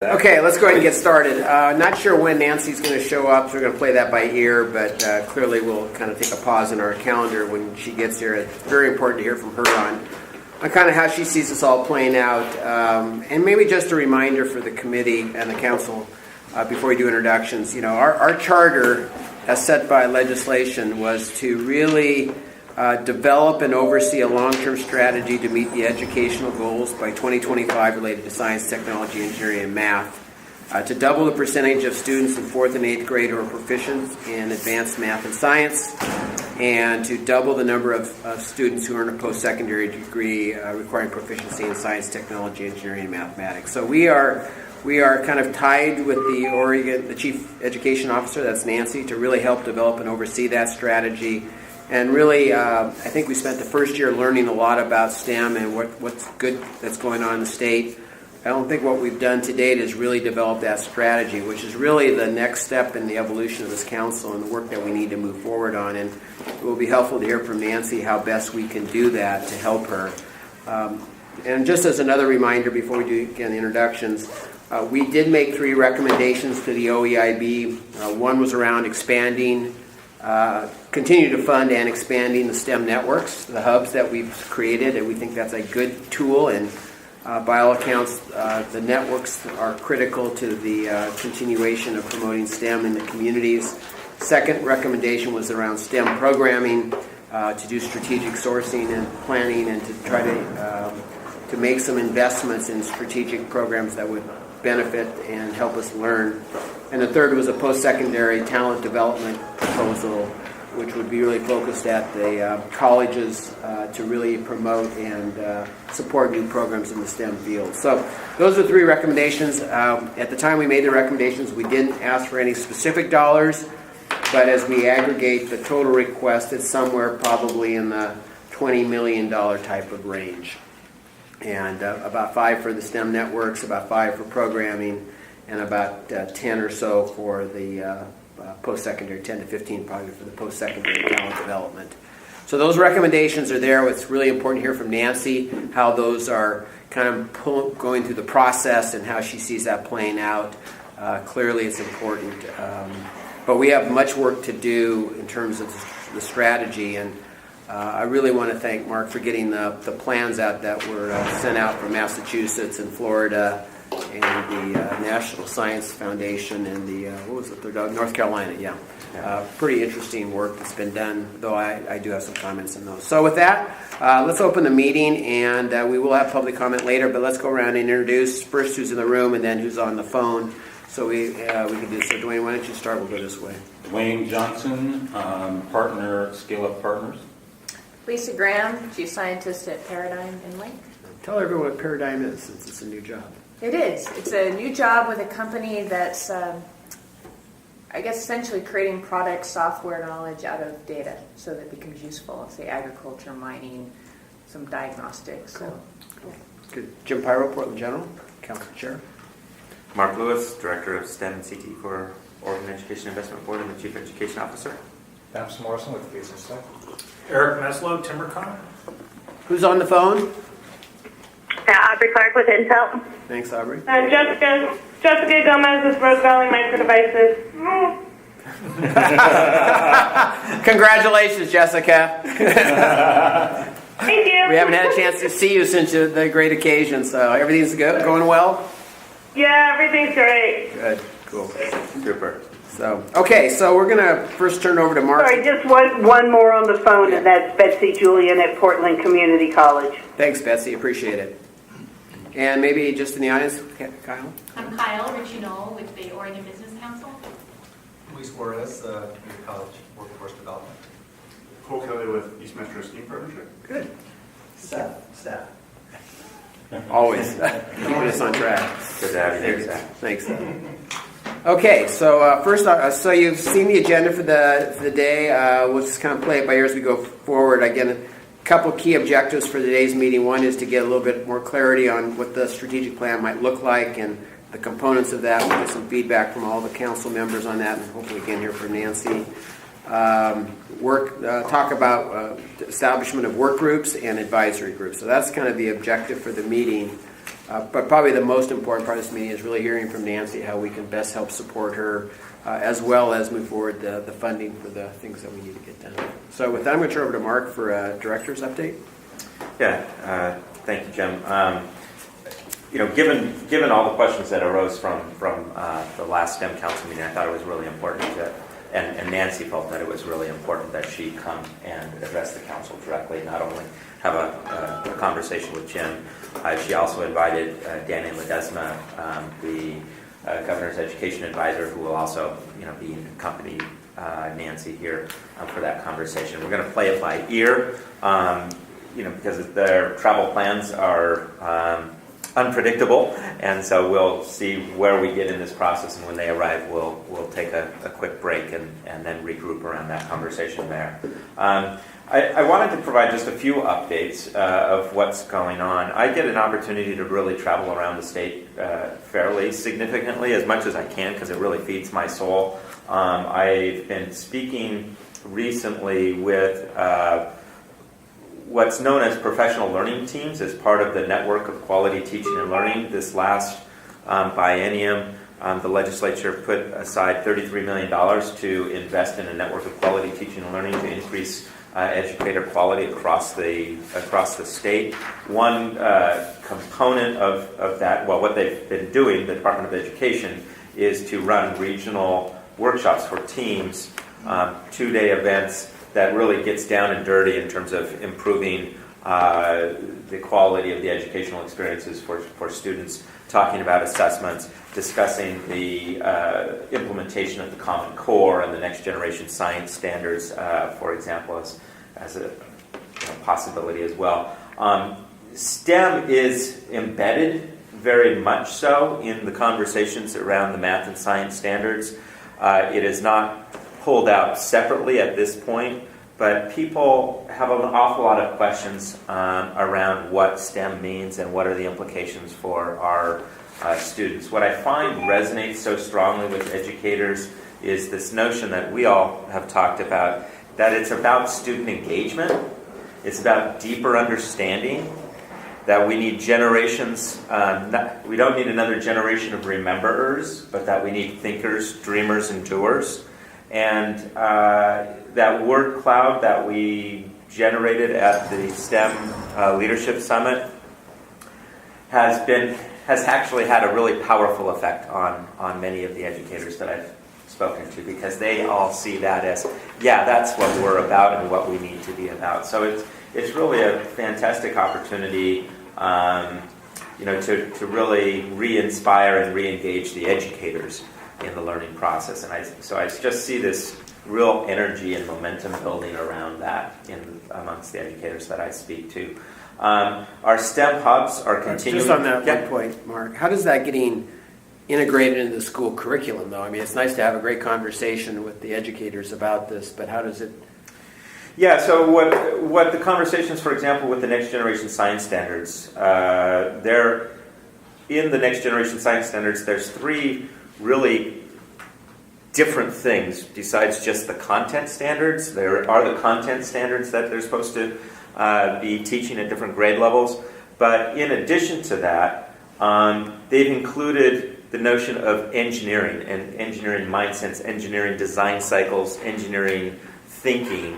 Okay, let's go ahead and get started. Not sure when Nancy's going to show up, so we're going to play that by ear, but clearly we'll kind of take a pause in our calendar when she gets here. It's very important to hear from her on kind of how she sees this all playing out. And maybe just a reminder for the committee and the council before we do introductions. You know, our charter, as set by legislation, was to really develop and oversee a long-term strategy to meet the educational goals by 2025 related to science, technology, engineering, and math, to double the percentage of students in 4th and 8th grade who are proficient in advanced math and science, and to double the number of students who earn a post-secondary degree requiring proficiency in science, technology, engineering, and mathematics. So we are kind of tied with the Chief Education Officer, that's Nancy, to really help develop and oversee that strategy. And really, I think we spent the first year learning a lot about STEM and what's good that's going on in the state. I don't think what we've done to date is really develop that strategy, which is really the next step in the evolution of this council and the work that we need to move forward on. And it will be helpful to hear from Nancy how best we can do that to help her. And just as another reminder before we do again the introductions, we did make 3 recommendations to the OEIB. One was around expanding continue to fund and expanding the STEM networks, the hubs that we've created, and we think that's a good tool. And by all accounts, the networks are critical to the continuation of promoting STEM in the communities. Second recommendation was around STEM programming, to do strategic sourcing and planning, and to try to make some investments in strategic programs that would benefit and help us learn. And the third was a post-secondary talent development proposal, which would be really focused at the colleges to really promote and support new programs in the STEM field. So those are 3 recommendations. At the time we made the recommendations, we didn't ask for any specific dollars, but as we aggregate the total request, it's somewhere probably in the $20 million type of range. And about 5 for the STEM networks, about 5 for programming, and about 10 or so for the post-secondary, 10 to 15 probably for the post-secondary talent development. So those recommendations are there. It's really important to hear from Nancy how those are kind of going through the process and how she sees that playing out. Clearly it's important. But we have much work to do in terms of the strategy, and I really want to thank Mark for getting the plans out that were sent out from Massachusetts and Florida and the National Science Foundation and the, North Carolina, yeah. Pretty interesting work that's been done, though I do have some comments on those. So with that, let's open the meeting, and we will have public comment later, but let's go around and introduce first who's in the room and then who's on the phone. So we can do so. Dwayne, why don't you start? We'll go this way. Dwayne Johnson, partner, Scale Up Partners. Lisa Graham, Chief Scientist at Paradigm in Link. Tell everyone what Paradigm is, since it's a new job. It is. It's a new job with a company that's, I guess, essentially creating product software knowledge out of data so that it becomes useful, say agriculture, mining, some diagnostics. Cool. Good. Jim Pyro, Portland General, Council Chair. Mark Lewis, Director of STEM and CT for Oregon Education Investment Board and the Chief Education Officer. Thomas Morrison with Business Tech. Eric Meslow, TimberCon. Who's on the phone? Aubrey Clark with Intel. Thanks, Aubrey. Jessica Gomez with Rose Valley Micro Devices. Congratulations, Jessica. Thank you. We haven't had a chance to see you since the great occasion, so everything's good, going well? Yeah, everything's great. Good, cool. Super. So, okay, so we're going to first turn it over to Mark. Sorry, just one more on the phone, and that's Betsy Julian at Portland Community College. Thanks, Betsy. Appreciate it. And maybe just in the audience, Kyle? I'm Kyle Ritchie-Knoll with the Oregon Business Council. Luis Juarez, Community College Workforce Development. Cole Kelly with East Metro Steam Partnership. Good. Staff. Always. Keeping us on track. Good to have you here, Zach. Thanks. Okay, so first, so you've seen the agenda for the day. We'll just kind of play it by ear as we go forward. Again, a couple key objectives for today's meeting. One is to get a little bit more clarity on what the strategic plan might look like and the components of that. We'll get some feedback from all the council members on that, and hopefully again hear from Nancy. Talk about establishment of work groups and advisory groups. So that's kind of the objective for the meeting. But probably the most important part of this meeting is really hearing from Nancy how we can best help support her, as well as move forward the funding for the things that we need to get done. So with that, I'm going to turn over to Mark for a director's update. Yeah, thank you, Jim. Given all the questions that arose from the last STEM council meeting, I thought it was really important and Nancy felt that it was really important that she come and address the council directly, not only have a conversation with Jim. She also invited Danny Ledesma, the governor's education advisor, who will also be accompanying Nancy here for that conversation. We're going to play it by ear, because their travel plans are unpredictable, and so we'll see where we get in this process, and when they arrive, we'll take a quick break and then regroup around that conversation there. I wanted to provide just a few updates of what's going on. I get an opportunity to really travel around the state fairly significantly, as much as I can, because it really feeds my soul. I've been speaking recently with what's known as professional learning teams as part of the network of quality teaching and learning. This last biennium, the legislature put aside $33 million to invest in a network of quality teaching and learning to increase educator quality across the state. One component of that, well, what they've been doing, the Department of Education, is to run regional workshops for teams, 2-day events that really gets down and dirty in terms of improving the quality of the educational experiences for students, talking about assessments, discussing the implementation of the Common Core and the next generation science standards, for example, as a possibility as well. STEM is embedded very much so in the conversations around the math and science standards. It is not pulled out separately at this point, but people have an awful lot of questions around what STEM means and what are the implications for our students. What I find resonates so strongly with educators is this notion that we all have talked about, that it's about student engagement, it's about deeper understanding, that we need generations, we don't need another generation of rememberers, but that we need thinkers, dreamers, and doers. And that word cloud that we generated at the STEM Leadership Summit has actually had a really powerful effect on many of the educators that I've spoken to, because they all see that as, yeah, that's what we're about and what we need to be about. So it's really a fantastic opportunity to really re-inspire and re-engage the educators in the learning process. And so I just see this real energy and momentum building around that amongst the educators that I speak to. Our STEM hubs are continuing. Just on that one point, Mark, how does that getting integrated into the school curriculum, though? I mean, it's nice to have a great conversation with the educators about this, but how does it... Yeah, so what the conversations, for example, with the Next Generation Science Standards, in the Next Generation Science Standards, there's 3 really different things besides just the content standards. There are the content standards that they're supposed to be teaching at different grade levels, but in addition to that, they've included the notion of engineering and engineering mindsets, engineering design cycles, engineering thinking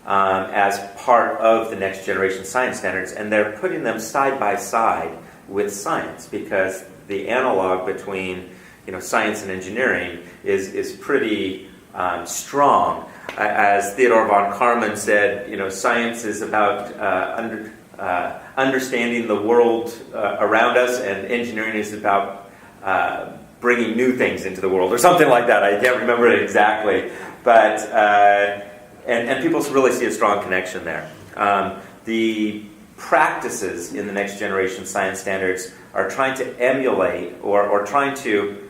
as part of the Next Generation Science Standards, and they're putting them side by side with science, because the analog between science and engineering is pretty strong. As Theodore von Karman said, science is about understanding the world around us, and engineering is about bringing new things into the world, or something like that. I can't remember it exactly, but and people really see a strong connection there. The practices in the Next Generation Science Standards are trying to emulate or trying to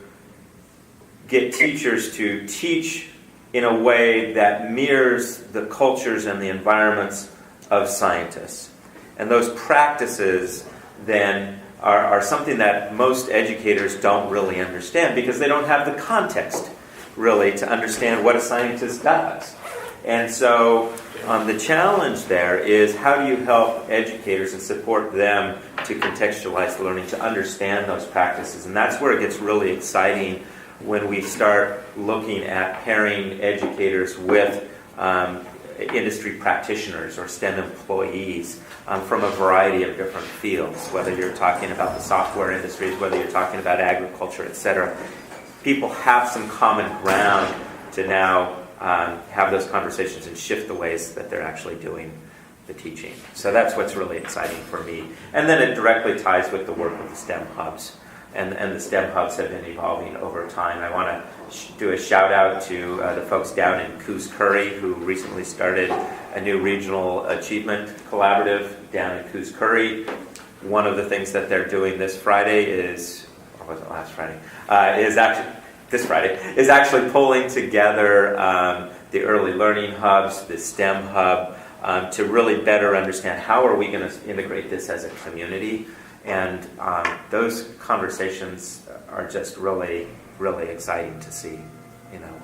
get teachers to teach in a way that mirrors the cultures and the environments of scientists. And those practices then are something that most educators don't really understand, because they don't have the context really to understand what a scientist does. And so the challenge there is, how do you help educators and support them to contextualize learning, to understand those practices. And that's where it gets really exciting when we start looking at pairing educators with industry practitioners or STEM employees from a variety of different fields, whether you're talking about the software industries, whether you're talking about agriculture, etc. People have some common ground to now have those conversations and shift the ways that they're actually doing the teaching. So that's what's really exciting for me. And then it directly ties with the work of the STEM hubs. And the STEM hubs have been evolving over time. I want to do a shout out to the folks down in Coos Curry who recently started a new regional achievement collaborative down in Coos Curry. One of the things that they're doing this Friday is, or was it last Friday? This Friday, is actually pulling together the early learning hubs, the STEM hub, to really better understand how are we going to integrate this as a community. And those conversations are just really, really exciting to see. You know,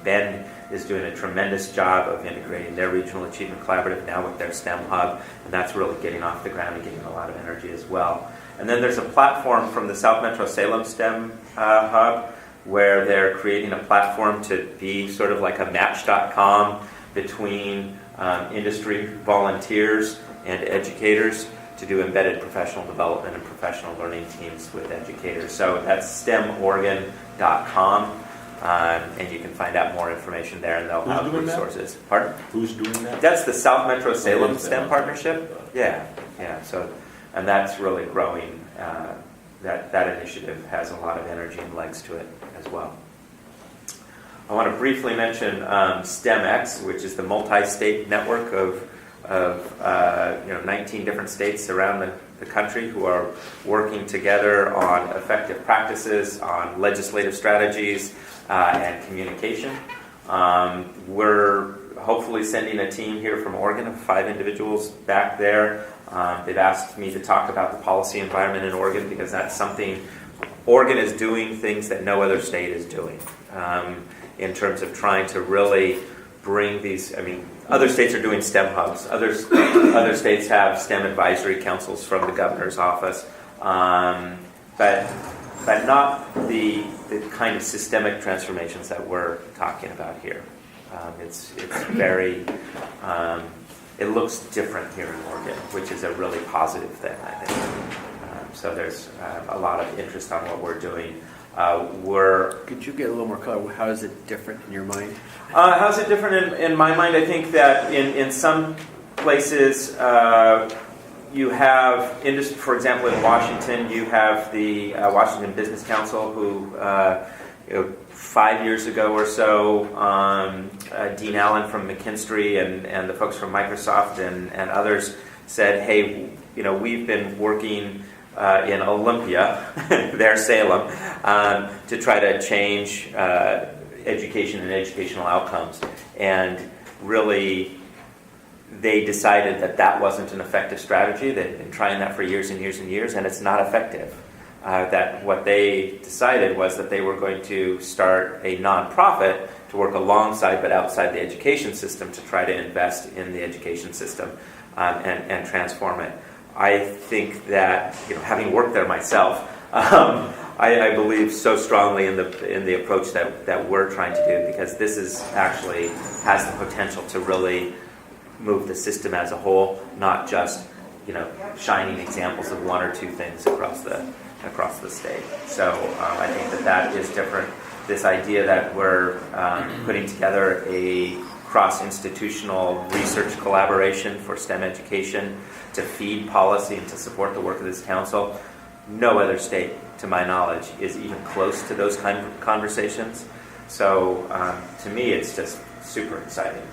Ben is doing a tremendous job of integrating their regional achievement collaborative now with their STEM hub, and that's really getting off the ground and getting a lot of energy as well. And then there's a platform from the South Metro Salem STEM hub where they're creating a platform to be sort of like a Match.com between industry volunteers and educators to do embedded professional development and professional learning teams with educators. So that's STEMoregon.com, and you can find out more information there, and they'll have resources. Pardon? Who's doing that? That's the South Metro Salem STEM Partnership. Yeah. So, and that's really growing. That initiative has a lot of energy and legs to it as well. I want to briefly mention STEMX, which is the multi-state network of 19 different states around the country who are working together on effective practices, on legislative strategies, and communication. We're hopefully sending a team here from Oregon of 5 individuals back there. They've asked me to talk about the policy environment in Oregon because that's something Oregon is doing, things that no other state is doing in terms of trying to really bring these. I mean, other states are doing STEM hubs. Other states have STEM advisory councils from the governor's office, but not the kind of systemic transformations that we're talking about here. It's very. It looks different here in Oregon, which is a really positive thing, I think. So there's a lot of interest on what we're doing. Could you get a little more color? How is it different in your mind? How's it different in my mind? I think that in some places you have industry. For example, in Washington, you have the Washington Business Council, who 5 years ago or so, Dean Allen from McKinstry and the folks from Microsoft and others said, hey, we've been working in Olympia, there Salem, to try to change education and educational outcomes. And really, they decided that wasn't an effective strategy. They've been trying that for years and years and years, and it's not effective. That what they decided was that they were going to start a nonprofit to work alongside but outside the education system to try to invest in the education system and transform it. I think that, having worked there myself, I believe so strongly in the approach that we're trying to do, because this is actually has the potential to really move the system as a whole, not just shining examples of one or two things across the state. So I think that is different. This idea that we're putting together a cross-institutional research collaboration for STEM education to feed policy and to support the work of this council. No other state, to my knowledge, is even close to those kind of conversations. So to me, it's just super exciting.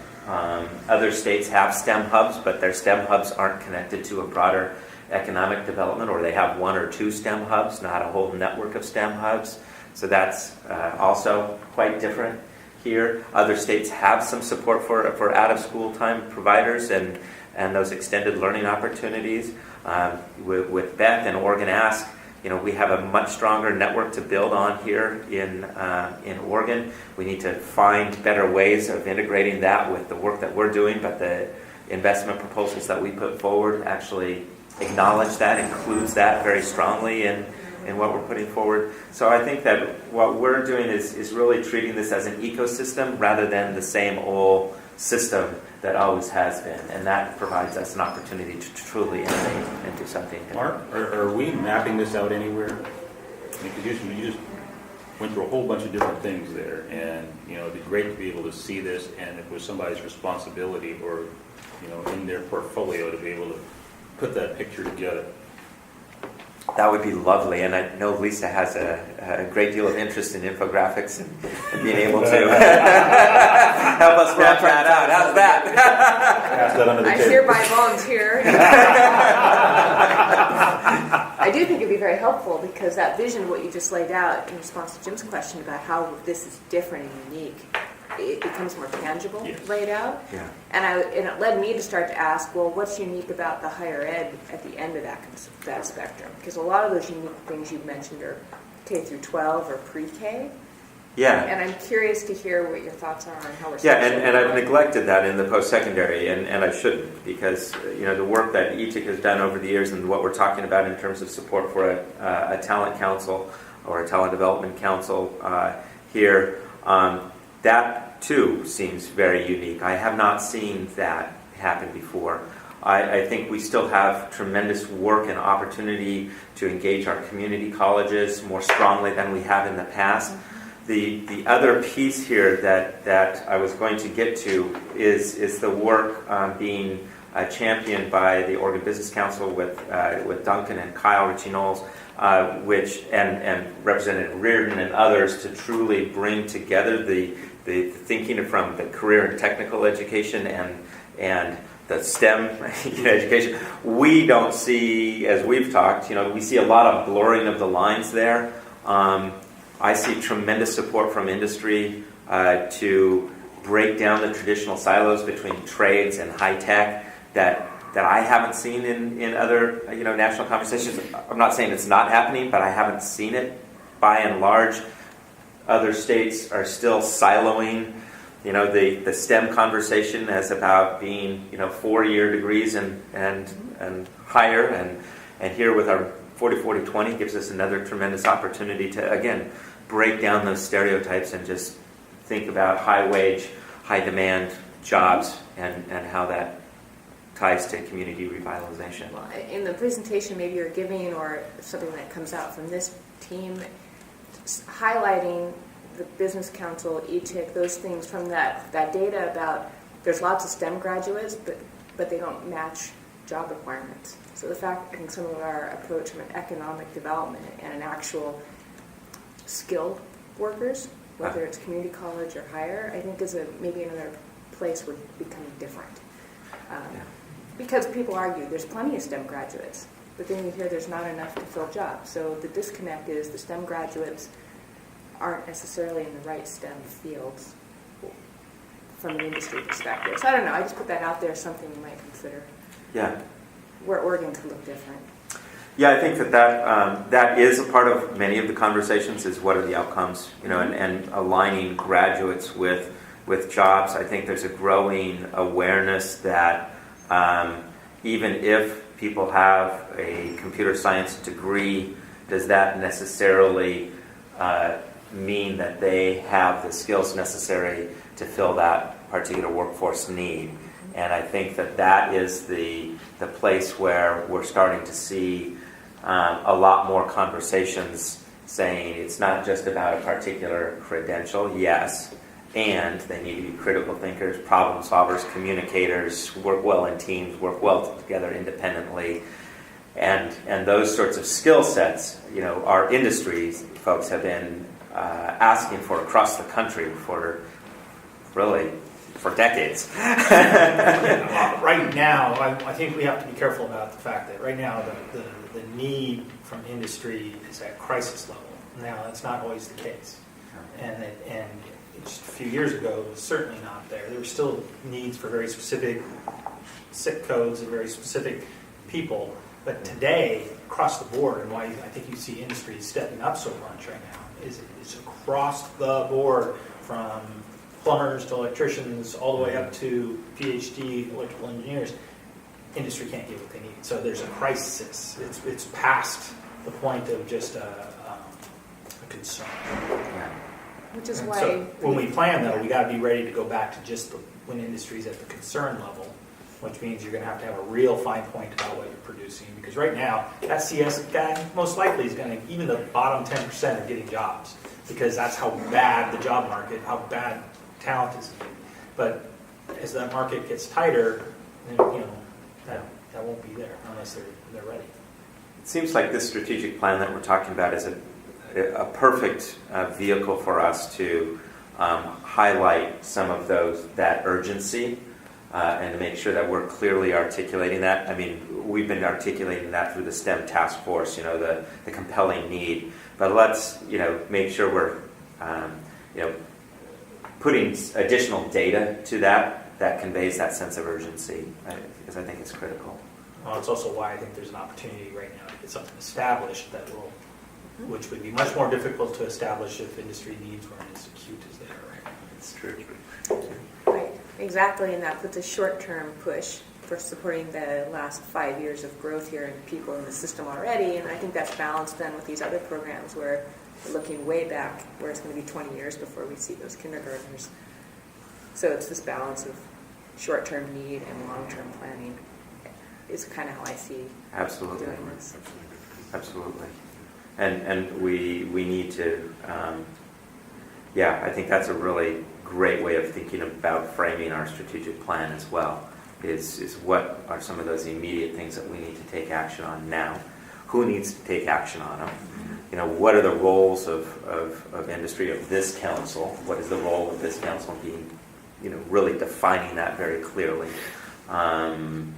Other states have STEM hubs, but their STEM hubs aren't connected to a broader economic development, or they have 1 or 2 STEM hubs, not a whole network of STEM hubs. So that's also quite different here. Other states have some support for out-of-school time providers and those extended learning opportunities. With Beth and Oregon Ask, we have a much stronger network to build on here in Oregon. We need to find better ways of integrating that with the work that we're doing, but the investment proposals that we put forward actually acknowledge that, includes that very strongly in what we're putting forward. So I think that what we're doing is really treating this as an ecosystem rather than the same old system that always has been. And that provides us an opportunity to truly innovate and do something. Mark, are we mapping this out anywhere? Because you just went through a whole bunch of different things there, and it'd be great to be able to see this, and it was somebody's responsibility or in their portfolio to be able to put that picture together. That would be lovely, and I know Lisa has a great deal of interest in infographics and being able to help us map that out. How's that? Pass that under the I table. hereby volunteer. I do think it'd be very helpful because that vision, what you just laid out in response to Jim's question about how this is different and unique, it becomes more tangible, laid out. Yeah. And it led me to start to ask, well, what's unique about the higher ed at the end of that spectrum? Because a lot of those unique things you mentioned are K through 12 or pre-K. Yeah. And I'm curious to hear what your thoughts are on how we're Yeah, and I've neglected that in the post-secondary, and I shouldn't, because the work that ETIC has done over the years and what we're talking about in terms of support for a talent council or a talent development council here, that too seems very unique. I have not seen that happen before. I think we still have tremendous work and opportunity to engage our community colleges more strongly than we have in the past. The other piece here that I was going to get to is the work being championed by the Oregon Business Council with Duncan and Kyle Ritchie-Knowles, which and Representative Reardon and others to truly bring together the thinking from the career and technical education and the STEM education. We don't see, as we've talked, we see a lot of blurring of the lines there. I see tremendous support from industry to break down the traditional silos between trades and high tech that I haven't seen in other national conversations. I'm not saying it's not happening, but I haven't seen it. By and large, other states are still siloing the STEM conversation as about being 4-year degrees and higher, and here with our 40-40-20 gives us another tremendous opportunity to again break down those stereotypes and just think about high wage, high demand jobs and how that ties to community revitalization. Well, in the presentation maybe you're giving or something that comes out from this team, highlighting the Business Council, ETIC, those things from that data about there's lots of STEM graduates, but they don't match job requirements. So the fact that some of our approach from an economic development and an actual skilled workers, whether it's community college or higher, I think is maybe another place we're becoming different. Because people argue there's plenty of STEM graduates, but then you hear there's not enough to fill jobs. So the disconnect is the STEM graduates aren't necessarily in the right STEM fields from an industry perspective. So I don't know, I just put that out there as something you might consider. Yeah. Where Oregon could look different. Yeah, I think that is a part of many of the conversations is what are the outcomes, and aligning graduates with jobs. I think there's a growing awareness that even if people have a computer science degree, does that necessarily mean that they have the skills necessary to fill that particular workforce need? And I think that is the place where we're starting to see a lot more conversations saying it's not just about a particular credential, yes, and they need to be critical thinkers, problem solvers, communicators, work well in teams, work well together independently, and those sorts of skill sets, our industry folks have been asking for across the country for decades. Right now, I think we have to be careful about the fact that right now the need from industry is at crisis level. Now, that's not always the case. And just a few years ago, it was certainly not there. There were still needs for very specific SIP codes and very specific people. But today, across the board, and why I think you see industry stepping up so much right now, is across the board from plumbers to electricians, all the way up to PhD electrical engineers. industry can't get what they need. So there's a crisis. It's past the point of just a concern. Which is And why. so when we plan, though, Yeah. we got to be ready to go back to just when industry's at the concern level, which means you're going to have a real fine point about what you're producing. Because right now, that CS guy most likely is going to, even the bottom 10% are getting jobs, because that's how bad the job market, how bad talent is. But as that market gets tighter, then, that won't be there unless they're ready. It seems like this strategic plan that we're talking about is a perfect vehicle for us to highlight some of that urgency and to make sure that we're clearly articulating that. I mean, we've been articulating that through the STEM task force, the compelling need. But let's, make sure we're, putting additional data to that conveys that sense of urgency, because I think it's critical. Well, it's also why I think there's an opportunity right now to get something established which would be much more difficult to establish if industry needs weren't as acute as they are right now. It's true. Right, exactly, and that puts a short-term push for supporting the last 5 years of growth here and people in the system already, and I think that's balanced then with these other programs where we're looking way back, where it's going to be 20 years before we see those kindergartners. So it's this balance of short-term need and long-term planning is kind of how I see Absolutely. doing this. Absolutely. And we need to, I think that's a really great way of thinking about framing our strategic plan as well, is what are some of those immediate things that we need to take action on now? Who needs to take action on them? What are the roles of industry, of this council? What is the role of this council in being, really defining that very clearly? And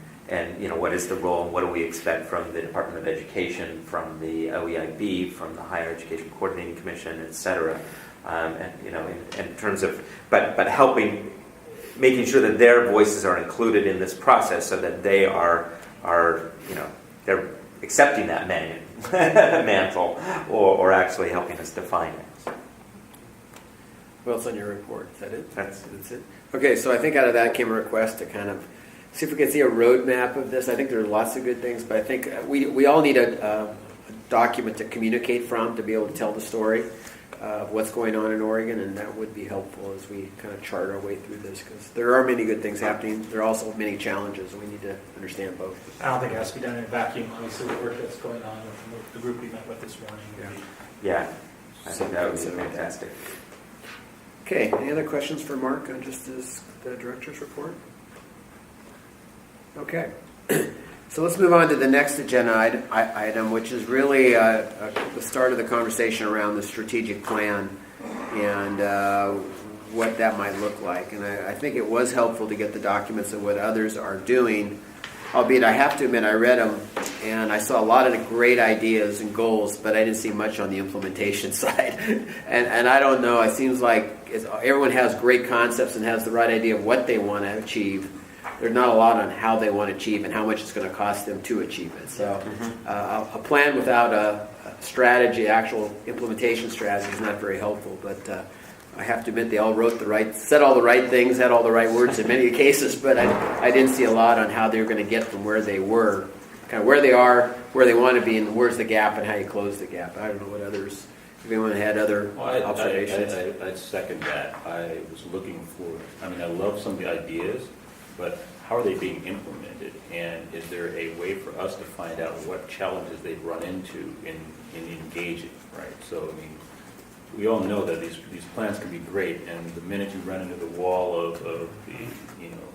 what is the role and what do we expect from the Department of Education, from the OEIB, from the Higher Education Coordinating Commission, et cetera? And in terms of, but helping, making sure that their voices are included in this process so that they are they're accepting that mantle or actually helping us define it. Well, it's on your report. Is that it? That's it. Okay, so I think out of that came a request to kind of see if we can see a roadmap of this. I think there are lots of good things, but I think we all need a document to communicate from to be able to tell the story of what's going on in Oregon, and that would be helpful as we kind of chart our way through this, because there are many good things happening. There are also many challenges, and we need to understand both. I don't think it has to be done in a vacuum. Obviously, the work that's going on with the group we met with this morning. Yeah, I think that would be fantastic. Okay, any other questions for Mark on just the director's report? Okay. So let's move on to the next agenda item, which is really the start of the conversation around the strategic plan and what that might look like. And I think it was helpful to get the documents of what others are doing, albeit I have to admit I read them and I saw a lot of the great ideas and goals, but I didn't see much on the implementation side. And I don't know, it seems like everyone has great concepts and has the right idea of what they want to achieve. There's not a lot on how they want to achieve and how much it's going to cost them to achieve it. So a plan without a strategy, actual implementation strategy, is not very helpful. But I have to admit they all said all the right things, had all the right words in many cases, but I didn't see a lot on how they were going to get from where they were, kind of where they are, where they want to be, and where's the gap and how you close the gap. I don't know what others, if anyone had other observations. I'd second that. I was looking for, I love some of the ideas, but how are they being implemented? And is there a way for us to find out what challenges they've run into in engaging, right? So, we all know that these plans can be great, and the minute you run into the wall of the,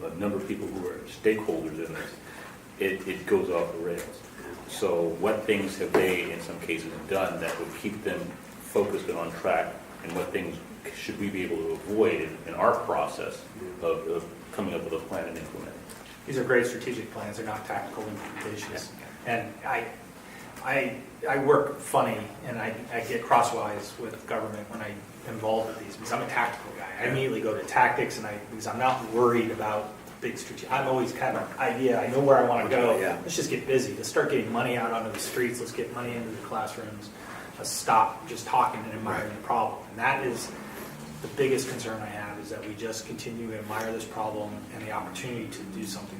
a number of people who are stakeholders in this, it goes off the rails. So what things have they, in some cases, done that would keep them focused and on track, and what things should we be able to avoid in our process of coming up with a plan and implementing? These are great strategic plans. They're not tactical implementations. And I work funny, and I get crosswise with government when I'm involved with these, because I'm a tactical guy. I immediately go to tactics, because I'm not worried about big strategic. I'm always kind of idea. I know where I want to go. Yeah. Let's just get busy. Let's start getting money out onto the streets. Let's get money into the classrooms. Let's stop just talking and admiring the problem. And that is the biggest concern I have, is that we just continue to admire this problem and the opportunity to do something.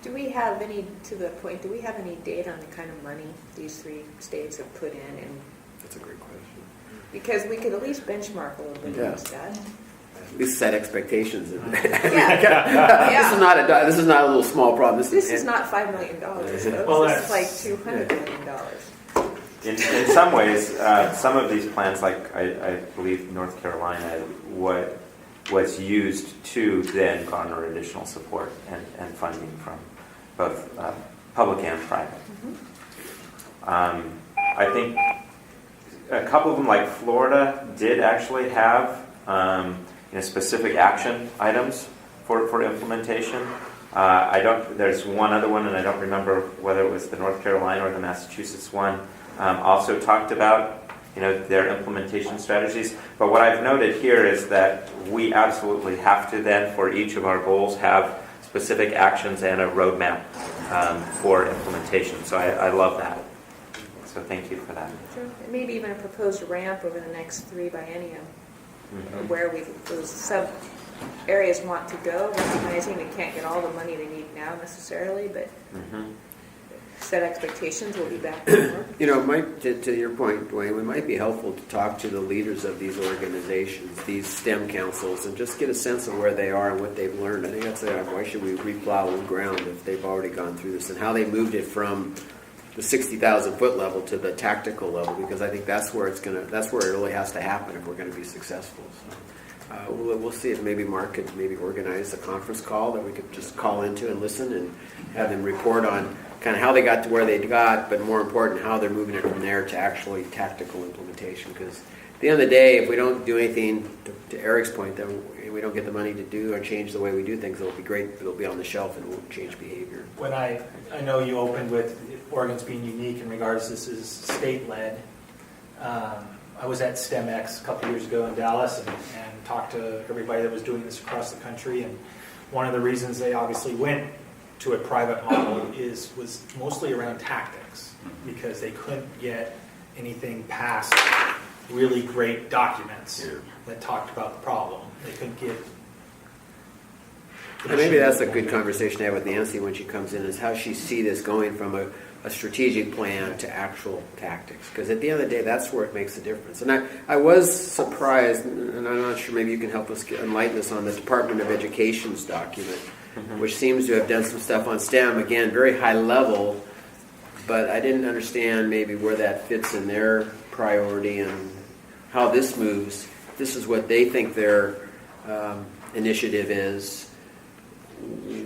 Do we have any, to the point, do we have any data on the kind of money these 3 states have put in? And That's a great question. because we could at least benchmark a little bit Yeah. against that. At least set expectations. Yeah. This is not a little small problem. This is not $5 million. Well, This is that's- like $200 million. In some ways, some of these plans, like I believe North Carolina, what was used to then garner additional support and funding from both public and private. I think a couple of them, like Florida, did actually have specific action items for implementation. There's one other one, and I don't remember whether it was the North Carolina or the Massachusetts one. Also talked about their implementation strategies. But what I've noted here is that we absolutely have to then, for each of our goals, have specific actions and a roadmap for implementation. So I love that. So thank you for that. Sure. And maybe even a proposed ramp over the next 3 biennium, where those sub areas want to go, recognizing they can't get all the money they need now necessarily, but set expectations. We'll be back to work. It might, to your point, Dwayne, it might be helpful to talk to the leaders of these organizations, these STEM councils, and just get a sense of where they are and what they've learned. I think that's why should we replow old ground if they've already gone through this, and how they moved it from the 60,000 foot level to the tactical level, because I think that's where it really has to happen if we're going to be successful. So, we'll see if maybe Mark could maybe organize a conference call that we could just call into and listen and have them report on kind of how they got to where they got, but more important, how they're moving it from there to actually tactical implementation. Because at the end of the day, if we don't do anything, to Eric's point, then we don't get the money to do or change the way we do things, it'll be great, but it'll be on the shelf and it won't change behavior. When I know you opened with Oregon's being unique in regards to this is state-led. I was at STEMX a couple years ago in Dallas and talked to everybody that was doing this across the country. And one of the reasons they obviously went to a private model was mostly around tactics, because they couldn't get anything past really great documents that talked about the problem. They couldn't get. And maybe that's a good conversation to have with Nancy when she comes in, is how she see this going from a strategic plan to actual tactics. Because at the end of the day, that's where it makes a difference. And I was surprised, and I'm not sure, maybe you can help us enlighten us on the Department of Education's document, which seems to have done some stuff on STEM, again, very high level, but I didn't understand maybe where that fits in their priority and how this moves. This is what they think their initiative is.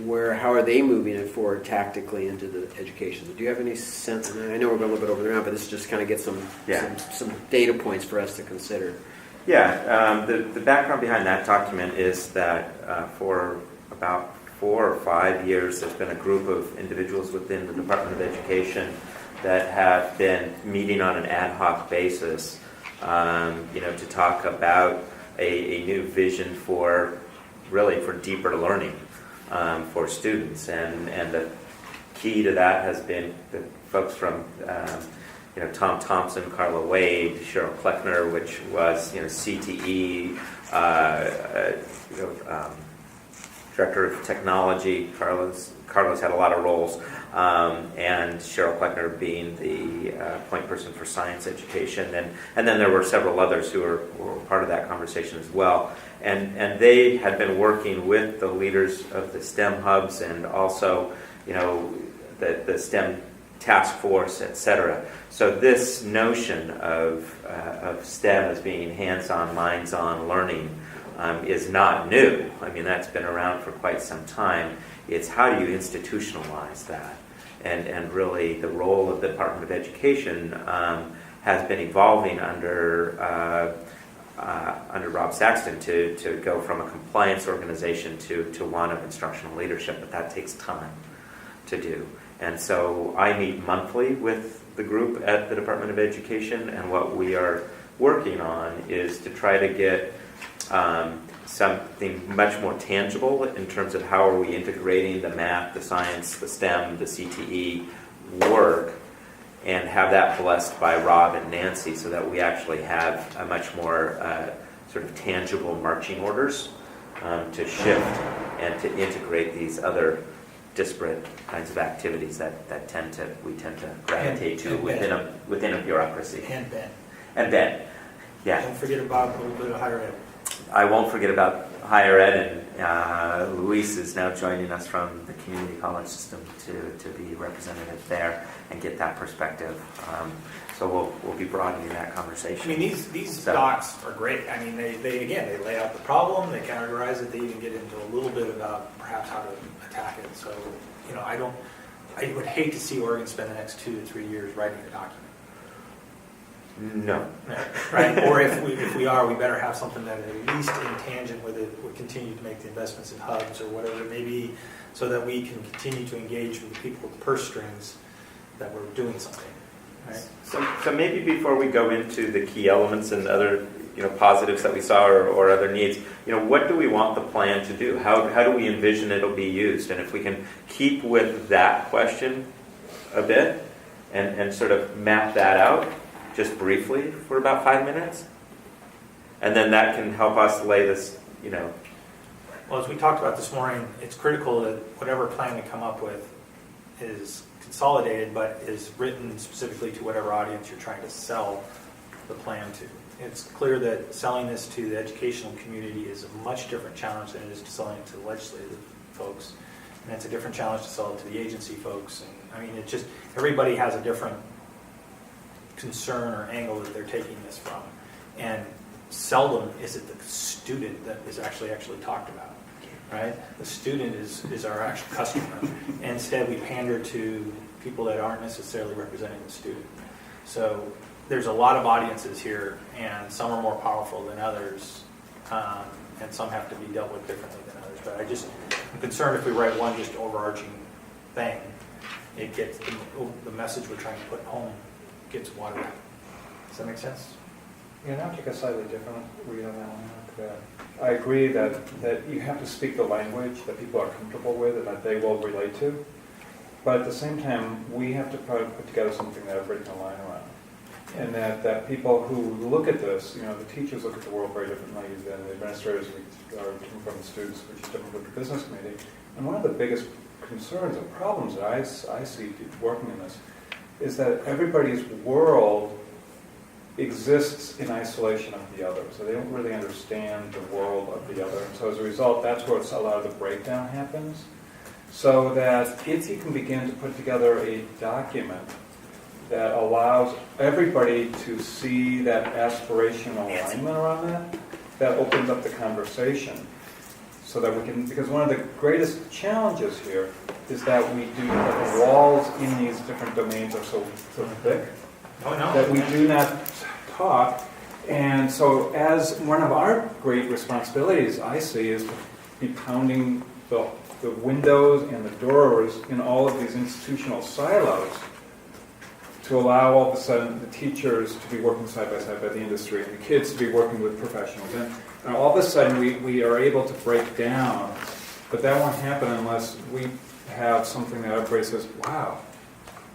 How are they moving it forward tactically into the education? Do you have any sense? And I know we're going a little bit over the round, but this is just kind of get some data points for us to consider. Yeah, the background behind that document is that for about 4 or 5 years, there's been a group of individuals within the Department of Education that have been meeting on an ad hoc basis, to talk about a new vision for deeper learning for students, and the key to that has been the folks from Tom Thompson, Carla Wade, Cheryl Kleckner, which was CTE, Director of Technology. Carlos had a lot of roles, and Cheryl Kleckner being the point person for science education, and then there were several others who were part of that conversation as well. And they had been working with the leaders of the STEM hubs and also, the STEM task force, etc. So this notion of STEM as being hands-on, minds-on learning is not new. I mean, that's been around for quite some time. It's how do you institutionalize that? And really the role of the Department of Education has been evolving under Rob Saxton to go from a compliance organization to one of instructional leadership, but that takes time to do. And so I meet monthly with the group at the Department of Education, and what we are working on is to try to get something much more tangible in terms of how are we integrating the math, the science, the STEM, the CTE work, and have that blessed by Rob and Nancy so that we actually have a much more sort of tangible marching orders to shift and to integrate these other disparate kinds of activities that we tend to gravitate to And within a bureaucracy. And Ben. And Ben, yeah. Don't forget about a little bit of higher ed. I won't forget about higher ed, and Luis is now joining us from the community college system to be representative there and get that perspective. So we'll be broadening that conversation. I mean, these docs are great. I mean, they lay out the problem, they categorize it, they even get into a little bit about perhaps how to attack it. So, I would hate to see Oregon spend the next 2 to 3 years writing a document. No. Right? Or if we are, we better have something that at least in tangent with it would continue to make the investments in hubs or whatever it may be, so that we can continue to engage with the people with the purse strings that we're doing something. Right? So maybe before we go into the key elements and other positives that we saw or other needs, what do we want the plan to do? How do we envision it'll be used? And if we can keep with that question a bit and sort of map that out just briefly for about 5 minutes, and then that can help us lay this, Well, as we talked about this morning, it's critical that whatever plan we come up with is consolidated, but is written specifically to whatever audience you're trying to sell the plan to. It's clear that selling this to the educational community is a much different challenge than it is to selling it to the legislative folks. And it's a different challenge to sell it to the agency folks. And I mean, it just, everybody has a different concern or angle that they're taking this from. And seldom is it the student that is actually talked about. Right? The student is our actual customer. And instead, we pander to people that aren't necessarily representing the student. So there's a lot of audiences here, and some are more powerful than others, and some have to be dealt with differently than others. But I'm concerned if we write one just overarching thing, it gets the message we're trying to put home gets watered out. Does that make sense? Yeah, I'll take a slightly different read on that one. I agree that you have to speak the language that people are comfortable with and that they will relate to. But at the same time, we have to put together something that everybody can align around. And that people who look at this, the teachers look at the world very differently than the administrators are different from the students, which is different with the business community. And one of the biggest concerns and problems that I see working in this is that everybody's world exists in isolation of the other. So they don't really understand the world of the other. And so as a result, that's where a lot of the breakdown happens. So that if you can begin to put together a document that allows everybody to see that aspirational alignment around that opens up the conversation. So that we can, because one of the greatest challenges here is that the walls in these different domains are so thick that we do not talk. And so as one of our great responsibilities, I see, is to be pounding the windows and the doors in all of these institutional silos to allow all of a sudden the teachers to be working side by side with the industry and the kids to be working with professionals. And all of a sudden we are able to break down, but that won't happen unless we have something that everybody says, wow,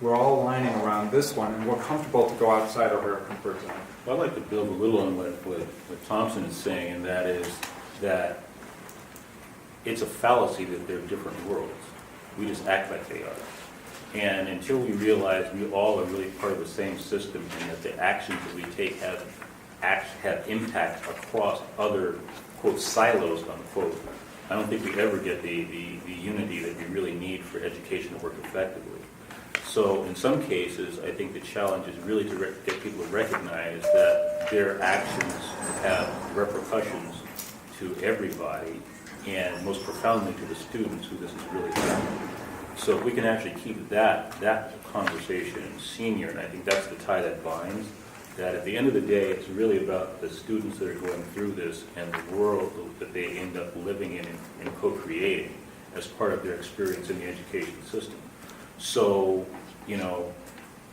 we're all aligning around this one and we're comfortable to go outside of our comfort zone. Well, I'd like to build a little on what Thompson is saying, and that is that it's a fallacy that they're different worlds. We just act like they are. And until we realize we all are really part of the same system and that the actions that we take have impact across other, quote, silos, unquote, I don't think we ever get the unity that we really need for education to work effectively. So in some cases, I think the challenge is really to get people to recognize that their actions have repercussions to everybody, and most profoundly to the students who this is really happening. So if we can actually keep that conversation senior, and I think that's the tie that binds, that at the end of the day, it's really about the students that are going through this and the world that they end up living in and co-creating as part of their experience in the education system. So,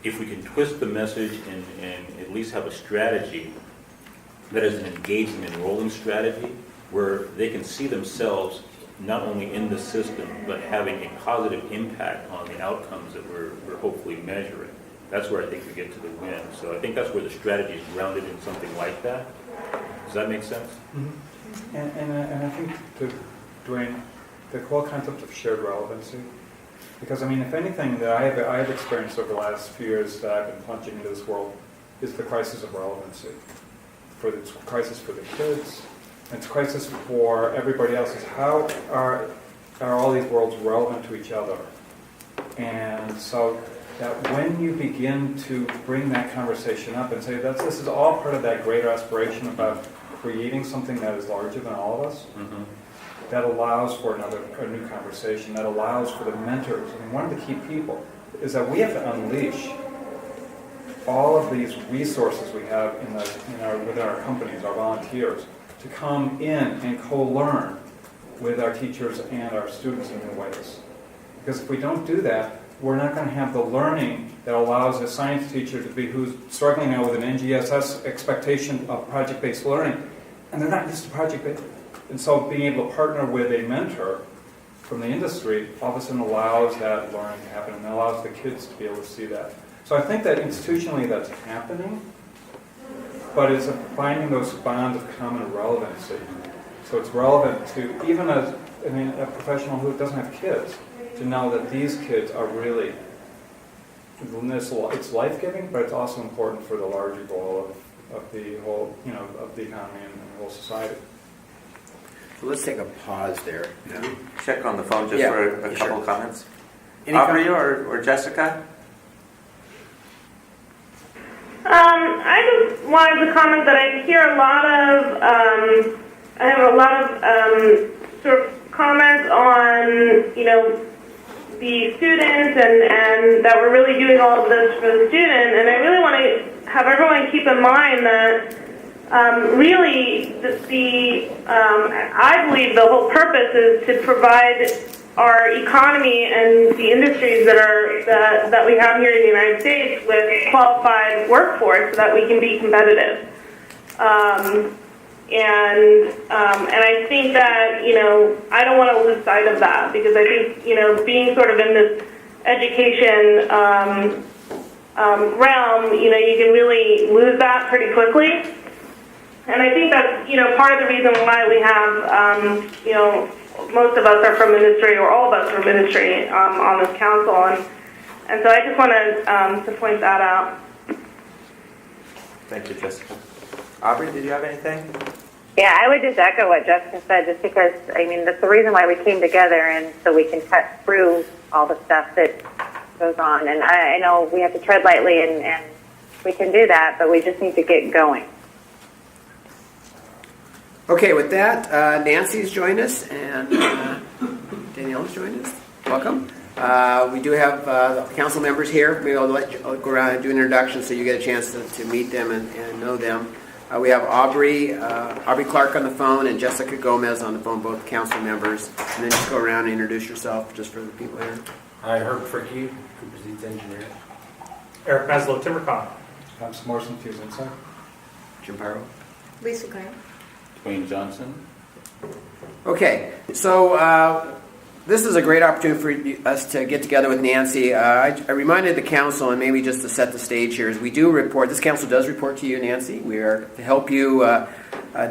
if we can twist the message and at least have a strategy that is an engaged and enrolling strategy where they can see themselves not only in the system, but having a positive impact on the outcomes that we're hopefully measuring. That's where I think we get to the win. So I think that's where the strategy is grounded in something like that. Does that make sense? Mm-hmm. And I think, Dwayne, the whole concept of shared relevancy Because I mean, if anything that I have experienced over the last few years that I've been plunging into this world is the crisis of relevancy. For the crisis for the kids, and it's crisis for everybody else. Is how are all these worlds relevant to each other? And so that when you begin to bring that conversation up and say this is all part of that greater aspiration about creating something that is larger than all of us, that allows for a new conversation, that allows for the mentors. I mean, one of the key people is that we have to unleash all of these resources we have within our companies, our volunteers, to come in and co-learn with our teachers and our students in new ways. Because if we don't do that, we're not going to have the learning that allows a science teacher to be who's struggling now with an NGSS expectation of project-based learning, and they're not used to project-based. And so being able to partner with a mentor from the industry all of a sudden allows that learning to happen and allows the kids to be able to see that. So I think that institutionally that's happening, but it's finding those bonds of common relevancy. So it's relevant to even a professional who doesn't have kids to know that these kids are really, it's life-giving, but it's also important for the larger goal of the whole, of the economy and the whole society. So let's take a pause there. Check on the phone just Yeah, for a couple sure. comments. Any Aubrey comments? or Jessica? I just wanted to comment that I hear a lot of, I have a lot of sort of comments on, the students and that we're really doing all of this for the student. And I really want to have everyone keep in mind that really I believe the whole purpose is to provide our economy and the industries that we have here in the United States with qualified workforce so that we can be competitive. And I think that, I don't want to lose sight of that because I think, being sort of in this education realm, you can really lose that pretty quickly. And I think that's, part of the reason why we have, most of us are from industry, or all of us are from industry on this council. And so I just want to point that out. Thank you, Jessica. Aubrey, did you have anything? Yeah, I would just echo what Jessica said, just because, that's the reason why we came together, and so we can cut through all the stuff that goes on. And I know we have to tread lightly, and we can do that, but we just need to get going. Okay, with that, Nancy's joined us, and Danielle's joined us. Welcome. We do have the council members here. Maybe I'll go around and do an introduction so you get a chance to meet them and know them. We have Aubrey Clark on the phone and Jessica Gomez on the phone, both council members. And then just go around and introduce yourself just for the people here. Hi, Herb Fricky, Cooper Seeds Engineer. Eric Maslow, TimberCom. Thomas Morrison, Fuse Insight. Jim Pyro. Lisa Graham. Dwayne Johnson. Okay, so this is a great opportunity for us to get together with Nancy. I reminded the council, and maybe just to set the stage here, is we do report, this council does report to you, Nancy. We are to help you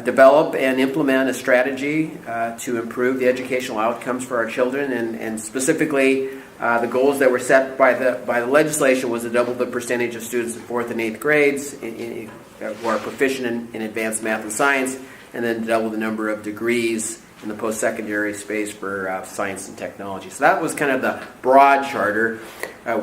develop and implement a strategy to improve the educational outcomes for our children, and specifically the goals that were set by the legislation was to double the percentage of students in 4th and 8th grades who are proficient in advanced math and science, and then double the number of degrees in the post-secondary space for science and technology. So that was kind of the broad charter.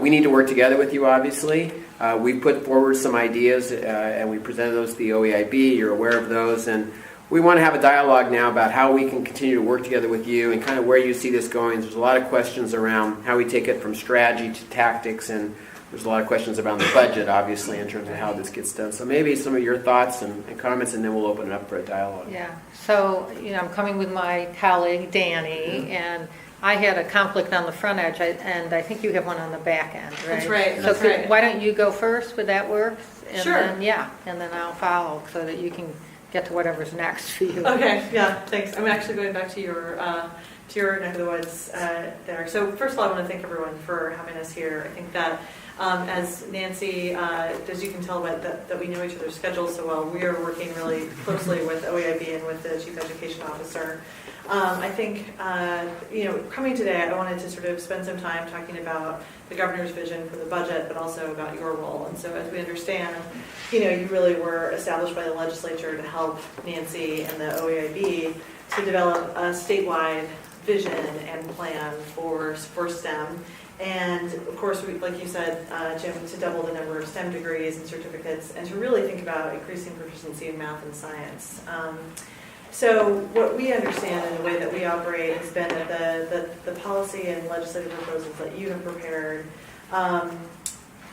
We need to work together with you, obviously. We put forward some ideas, and we presented those to the OEIB. You're aware of those. And we want to have a dialogue now about how we can continue to work together with you and kind of where you see this going. There's a lot of questions around how we take it from strategy to tactics, and there's a lot of questions around the budget, obviously, in terms of how this gets done. So maybe some of your thoughts and comments, and then we'll open it up for a dialogue. Yeah. So, I'm coming with my colleague, Danny, and I had a conflict on the front edge, and I think you have one on the back end, right? That's right. So That's right. why don't you go first? Would that work? And Sure. And then I'll follow so that you can get to whatever's next for you. Okay, yeah, thanks. I'm actually going back to your neck of the woods there. So first of all, I want to thank everyone for having us here. I think that As Nancy, as you can tell by that we know each other's schedules so well, we are working really closely with OEIB and with the Chief Education Officer. I think, coming today, I wanted to sort of spend some time talking about the governor's vision for the budget, but also about your role. And so as we understand, you really were established by the legislature to help Nancy and the OEIB to develop a statewide vision and plan for STEM. And of course, like you said, Jim, to double the number of STEM degrees and certificates, and to really think about increasing proficiency in math and science. So what we understand and the way that we operate has been that the policy and legislative proposals that you have prepared,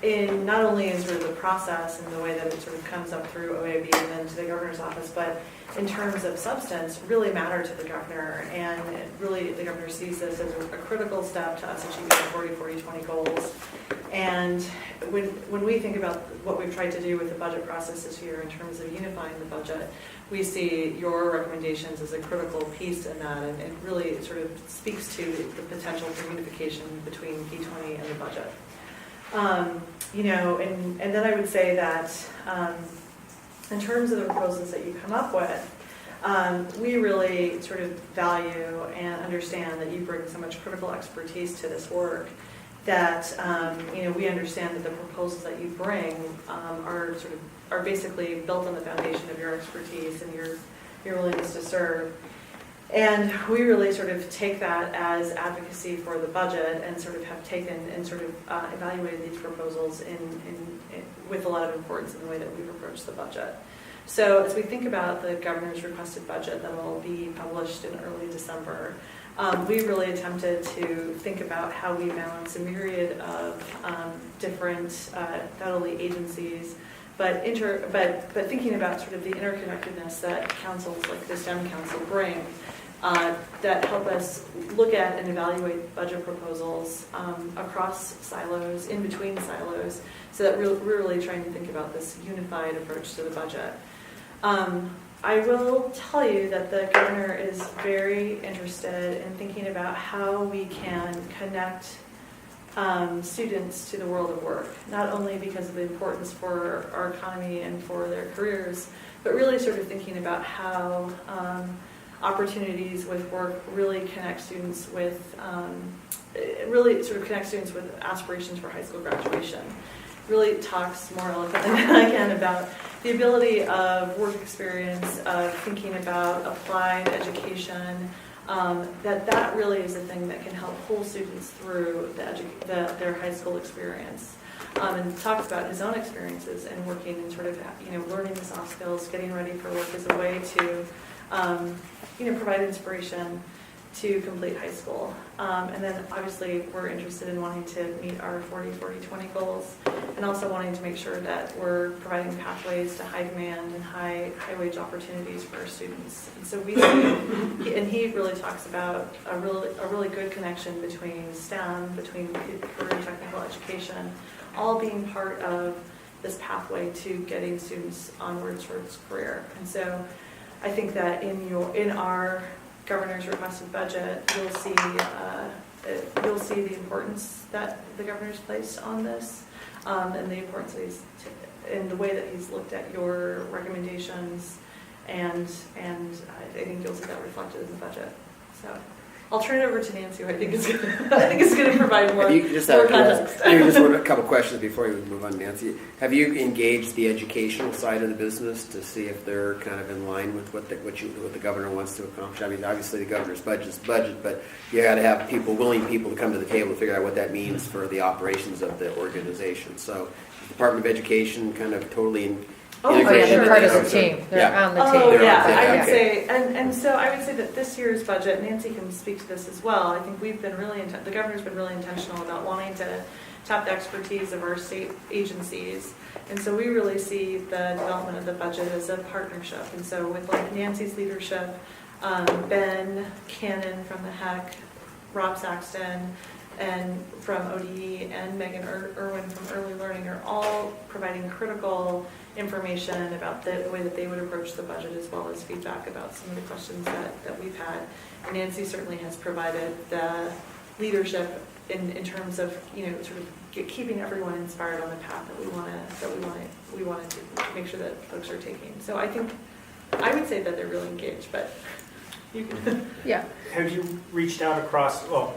in not only in sort of the process and the way that it sort of comes up through OAB and then to the governor's office, but in terms of substance, really matter to the governor. And really, the governor sees this as a critical step to us achieving the 40-40-20 goals. And when we think about what we've tried to do with the budget process this year in terms of unifying the budget, we see your recommendations as a critical piece in that, and it really sort of speaks to the potential for unification between P20 and the budget. And then I would say that in terms of the proposals that you come up with, we really sort of value and understand that you bring so much critical expertise to this work that we understand that the proposals that you bring are basically built on the foundation of your expertise and your willingness to serve. And we really sort of take that as advocacy for the budget and sort of have taken and sort of evaluated these proposals with a lot of importance in the way that we've approached the budget. So as we think about the governor's requested budget that will be published in early December, we really attempted to think about how we balance a myriad of different, not only agencies, but thinking about sort of the interconnectedness that councils like the STEM Council bring that help us look at and evaluate budget proposals across silos, in between silos, so that we're really trying to think about this unified approach to the budget. I will tell you that the governor is very interested in thinking about how we can connect students to the world of work, not only because of the importance for our economy and for their careers, but really sort of thinking about how opportunities with work really connect students with aspirations for high school graduation. Really talks more eloquently than I can about the ability of work experience, of thinking about applied education, that really is the thing that can help pull students through their high school experience. And talks about his own experiences and working and sort of learning the soft skills, getting ready for work as a way to provide inspiration to complete high school. And then obviously we're interested in wanting to meet our 40-40-20 goals, and also wanting to make sure that we're providing pathways to high demand and high wage opportunities for our students. And so we see, and he really talks about a really good connection between STEM, between career and technical education, all being part of this pathway to getting students onward towards career. And so I think that in our governor's requested budget, you'll see the importance that the governor's placed on this, and the importance that in the way that he's looked at your recommendations, and I think you'll see that reflected in the budget. So I'll turn it over to Nancy, who I think is going to provide more context. Maybe just a couple questions before we move on, Nancy. Have you engaged the educational side of the business to see if they're kind of in line with what the governor wants to accomplish? I mean, obviously the governor's budget is budget, but you got to have willing people to come to the table to figure out what that means for the operations of the organization. So, is the Department of Education kind of totally they're part of the team. They're on the team. Oh, yeah. I would say, and so I would say that this year's budget, Nancy can speak to this as well. I think we've been the governor's been really intentional about wanting to tap the expertise of our state agencies. And so we really see the development of the budget as a partnership. And so with Nancy's leadership, Ben Cannon from the HEC, Rob Saxton, and from ODE, and Megan Irwin from Early Learning are all providing critical information about the way that they would approach the budget, as well as feedback about some of the questions that we've had. And Nancy certainly has provided the leadership in terms of sort of keeping everyone inspired on the path that we want to make sure that folks are taking. So I think I would say that they're really engaged, but you can. Yeah. Have you reached out across, well,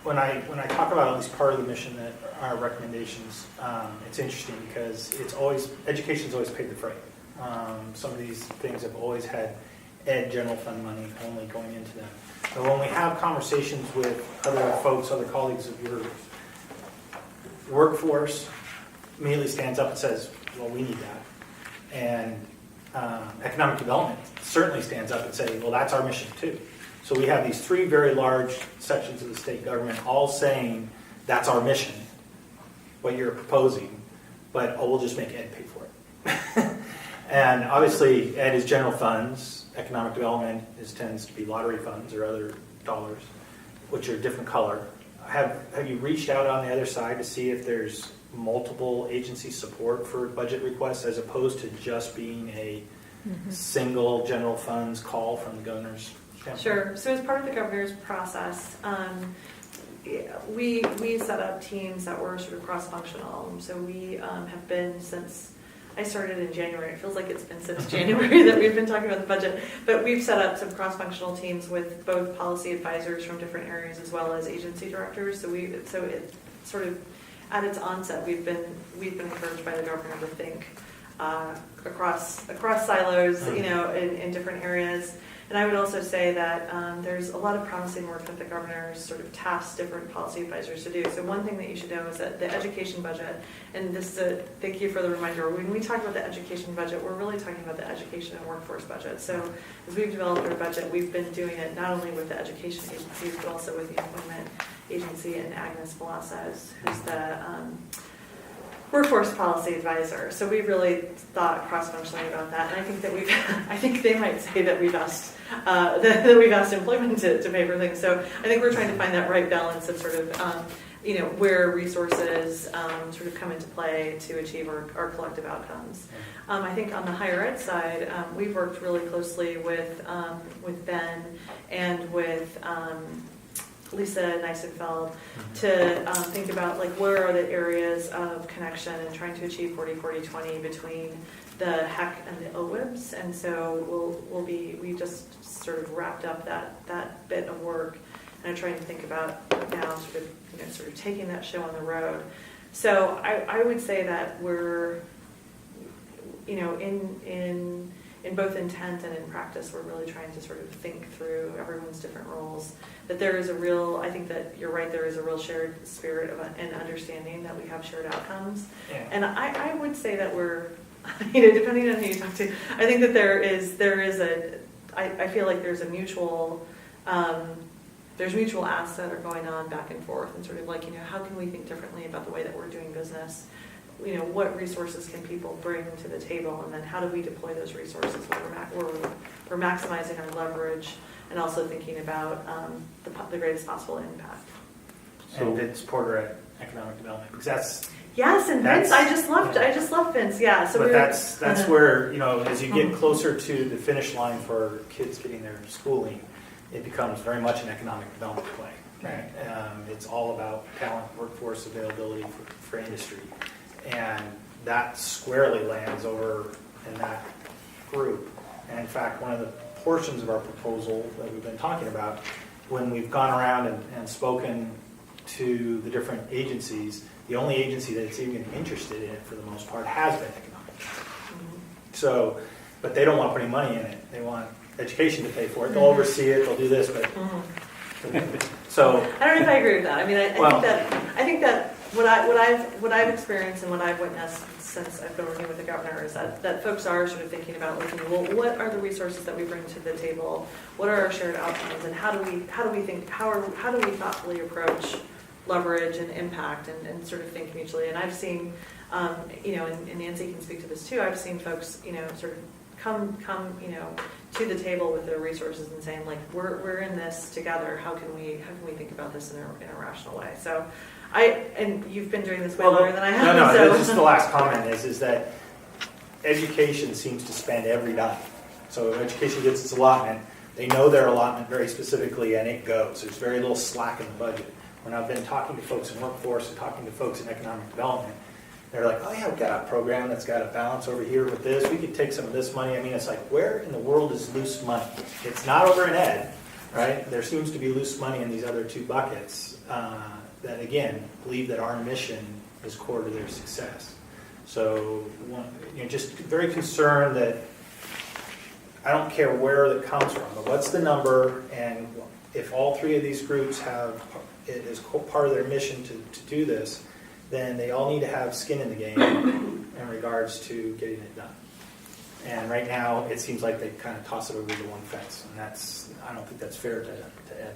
when I talk about at least part of the mission that our recommendations, it's interesting because education's always paid the freight. Some of these things have always had ed general fund money only going into them. So when we have conversations with other folks, other colleagues of yours, workforce immediately stands up and says, well, we need that. And economic development certainly stands up and says, well, that's our mission too. So we have these three very large sections of the state government all saying, that's our mission, what you're proposing, but we'll just make ed pay for it. And obviously, ed is general funds. Economic development tends to be lottery funds or other dollars, which are a different color. Have you reached out on the other side to see if there's multiple agency support for budget requests as opposed to just being a single general funds call from the governor's standpoint? Sure. So as part of the governor's process, we set up teams that were sort of cross-functional. So we have been since I started in January. It feels like it's been since January that we've been talking about the budget. But we've set up some cross-functional teams with both policy advisors from different areas as well as agency directors. So it sort of at its onset, we've been encouraged by the governor to think across silos, in different areas. And I would also say that there's a lot of promising work that the governor's sort of tasked different policy advisors to do. So one thing that you should know is that the education budget, and thank you for the reminder, when we talk about the education budget, we're really talking about the education and workforce budget. So as we've developed our budget, we've been doing it not only with the education agencies, but also with the employment agency and Agnes Velasquez, who's the workforce policy advisor. So we really thought cross-functionally about that, and I think that I think they might say that we've asked employment to pay for things. So I think we're trying to find that right balance of sort of where resources sort of come into play to achieve our collective outcomes. I think on the higher ed side, we've worked really closely with Ben and with Lisa Neisenfeld to think about where are the areas of connection and trying to achieve 40-40-20 between the HEC and the OWIBs. And so we just sort of wrapped up that bit of work and are trying to think about now sort of taking that show on the road. So I would say that we're in both intent and in practice, we're really trying to sort of think through everyone's different roles. That there is I think that you're right, there is a real shared spirit of and understanding that we have shared outcomes. Yeah. And I would say that we're, depending on who you talk to, I think that I feel like there's a mutual, there's mutual asks that are going on back and forth and sort of how can we think differently about the way that we're doing business? What resources can people bring to the table, and then how do we deploy those resources where we're maximizing our leverage and also thinking about the greatest possible impact. And Vince Porter at Economic Development, because that's Vince. I just love Vince. Yeah. So that's where as you get closer to the finish line for kids getting their schooling, it becomes very much an economic development play. Right. It's all about talent, workforce availability for industry. And that squarely lands over in that group. And in fact, one of the portions of our proposal that we've been talking about, when we've gone around and spoken to the different agencies, the only agency that's even interested in it for the most part has been economic. So, but they don't want putting money in it. They want education to pay for it. They'll oversee it. They'll do this, but so I don't know if I agree with that. I mean, I think that what I've experienced and what I've witnessed since I've been working with the governor is that folks are sort of thinking about what are the resources that we bring to the table? What are our shared outcomes, and how do we thoughtfully approach leverage and impact and sort of think mutually? And I've seen, and Nancy can speak to this too. I've seen folks, sort of come, to the table with their resources and saying we're in this together. How can we think about this in a rational way? So. And you've been doing this way longer than I have. No, that's just the last comment is that education seems to spend every dime. So education gets its allotment. They know their allotment very specifically, and it goes. There's very little slack in the budget. When I've been talking to folks in workforce and talking to folks in economic development, they're like, oh yeah, we've got a program that's got a balance over here with this. We could take some of this money. I mean, it's like, where in the world is loose money? It's not over in ed, right? There seems to be loose money in these other two buckets that, again, believe that our mission is core to their success. So, just very concerned that I don't care where it comes from, but what's the number, and if all three of these groups have it as part of their mission to do this, then they all need to have skin in the game in regards to getting it done. And right now, it seems like they kind of toss it over the one fence, and I don't think that's fair to Ed.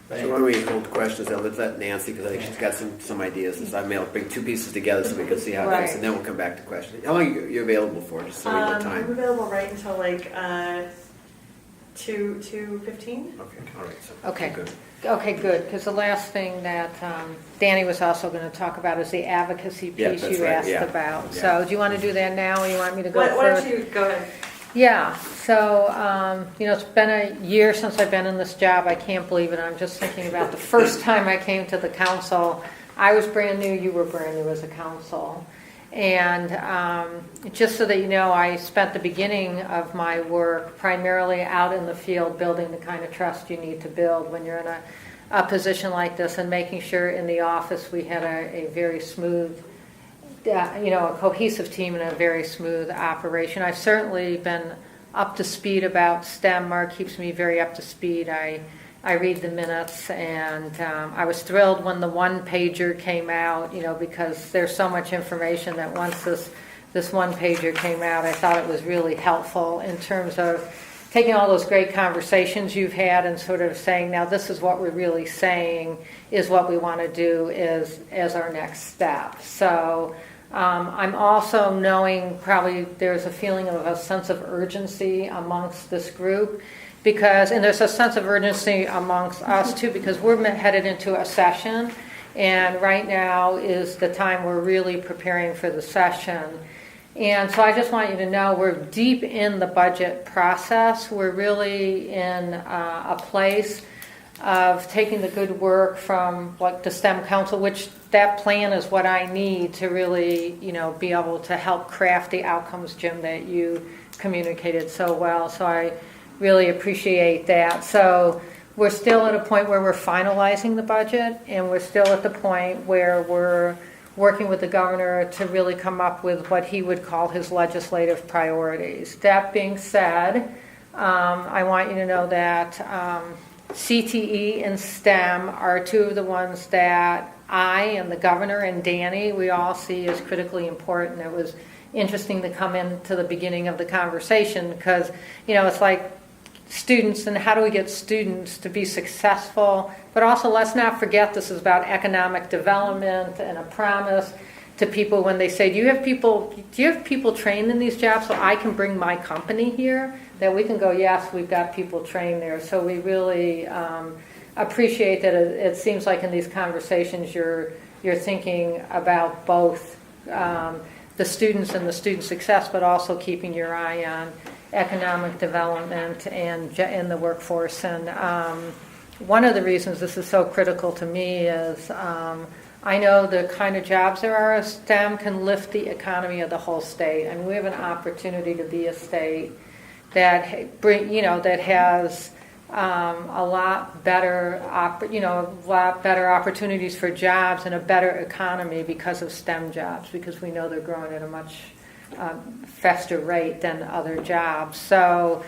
But So why don't we hold questions? Let's let Nancy, because I think she's got some ideas. I may bring two pieces together so we can see how it goes, and then we'll come back to questions. How long are you available for? Just so we have I'm time. available right until like 2:15. Okay, all right. So, Okay. Good. Okay, good, because the last thing that Danny was also going to talk about is the advocacy Yeah, piece that's you right, asked yeah. about. Yeah. So do you want to do that now, or you want me to go Why first? don't you go ahead? Yeah, so, it's been a year since I've been in this job. I can't believe it. I'm just thinking about the first time I came to the council. I was brand new, you were brand new as a council. And just so that you know, I spent the beginning of my work primarily out in the field building the kind of trust you need to build when you're in a position like this, and making sure in the office we had a very smooth, a cohesive team and a very smooth operation. I've certainly been up to speed about STEM. Mark keeps me very up to speed. I read the minutes, and I was thrilled when the one-pager came out, because there's so much information that once this one-pager came out, I thought it was really helpful in terms of taking all those great conversations you've had and sort of saying, now this is what we're really saying is what we want to do as our next step. So I'm also knowing probably there's a feeling of a sense of urgency amongst this group, and there's a sense of urgency amongst us too, because we're headed into a session, and right now is the time we're really preparing for the session. And so I just want you to know we're deep in the budget process. We're really in a place of taking the good work from like the STEM Council, which that plan is what I need to really, be able to help craft the outcomes, Jim, that you communicated so well. So I really appreciate that. So we're still at a point where we're finalizing the budget, and we're still at the point where we're working with the governor to really come up with what he would call his legislative priorities. That being said, I want you to know that CTE and STEM are two of the ones that I and the governor and Danny, we all see as critically important. It was interesting to come into the beginning of the conversation because, it's like students, and how do we get students to be successful? But also, let's not forget, this is about economic development and a promise to people when they say, do you have people trained in these jobs so I can bring my company here? That we can go, yes, we've got people trained there. So we really appreciate that. It seems like in these conversations you're thinking about both the students and the student success, but also keeping your eye on economic development and in the workforce. And one of the reasons this is so critical to me is I know the kind of jobs there are, STEM can lift the economy of the whole state. I mean, we have an opportunity to be a state that has a lot better opportunities for jobs and a better economy because of STEM jobs, because we know they're growing at a much faster rate than other jobs. So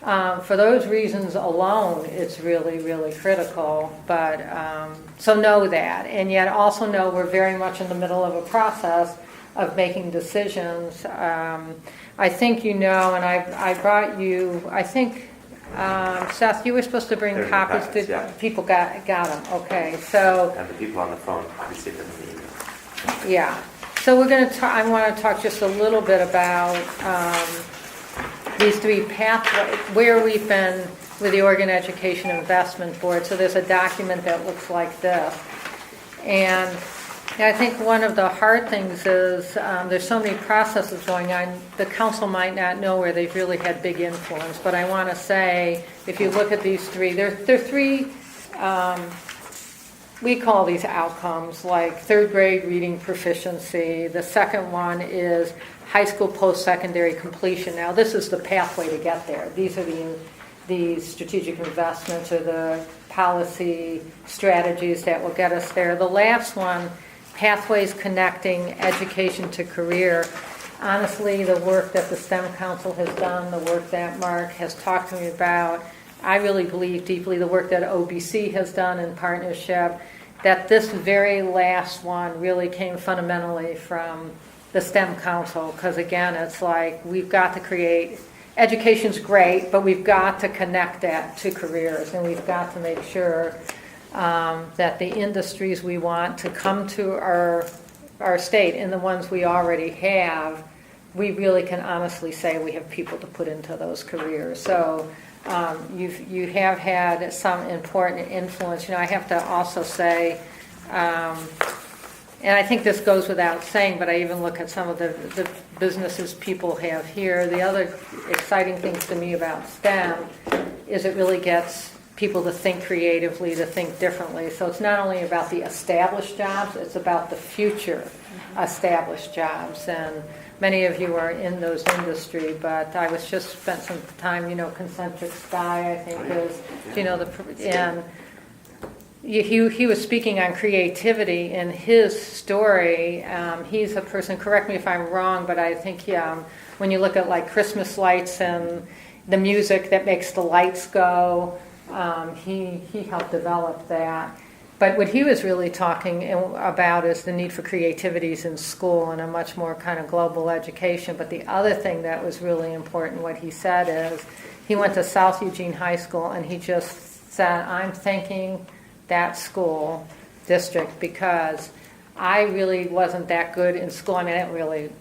for those reasons alone, it's really, really critical. But so know that, and yet also know we're very much in the middle of a process of making decisions. I think and I brought you, I think, Seth, you were supposed to bring copies. Packets, yeah. People got them. Okay, so. And the people on the phone received them in the email. Yeah. So we're going to I want to talk just a little bit about these three pathways, where we've been with the Oregon Education Investment Board. So there's a document that looks like this. And I think one of the hard things is there's so many processes going on. The council might not know where they've really had big influence. But I want to say, if you look at these three, they're three we call these outcomes, like third grade reading proficiency. The second one is high school post-secondary completion. Now, this is the pathway to get there. These are the strategic investments or the policy strategies that will get us there. The last one, pathways connecting education to career. Honestly, the work that the STEM Council has done, the work that Mark has talked to me about, I really believe deeply the work that OBC has done in partnership, that this very last one really came fundamentally from the STEM Council, because again, it's like we've got to create, education's great, but we've got to connect that to careers, and we've got to make sure that the industries we want to come to our state and the ones we already have, we really can honestly say we have people to put into those careers. So you have had some important influence. You know, I have to also say, and I think this goes without saying, but I even look at some of the businesses people have here. The other exciting things to me about STEM is it really gets people to think creatively, to think differently. So it's not only about the established jobs, it's about the future established jobs. And many of you are in those industry, but I was just spent some time, you know, Concentric Sky, I think is, you know, and he was speaking on creativity in his story. He's a person, correct me if I'm wrong, but I think when you look at like Christmas lights and the music that makes the lights go, he helped develop that. But what he was really talking about is the need for creativities in school and a much more kind of global education. But the other thing that was really important, what he said is, he went to South Eugene High School and he just said, I'm thanking that school district because I really wasn't that good in school. I mean,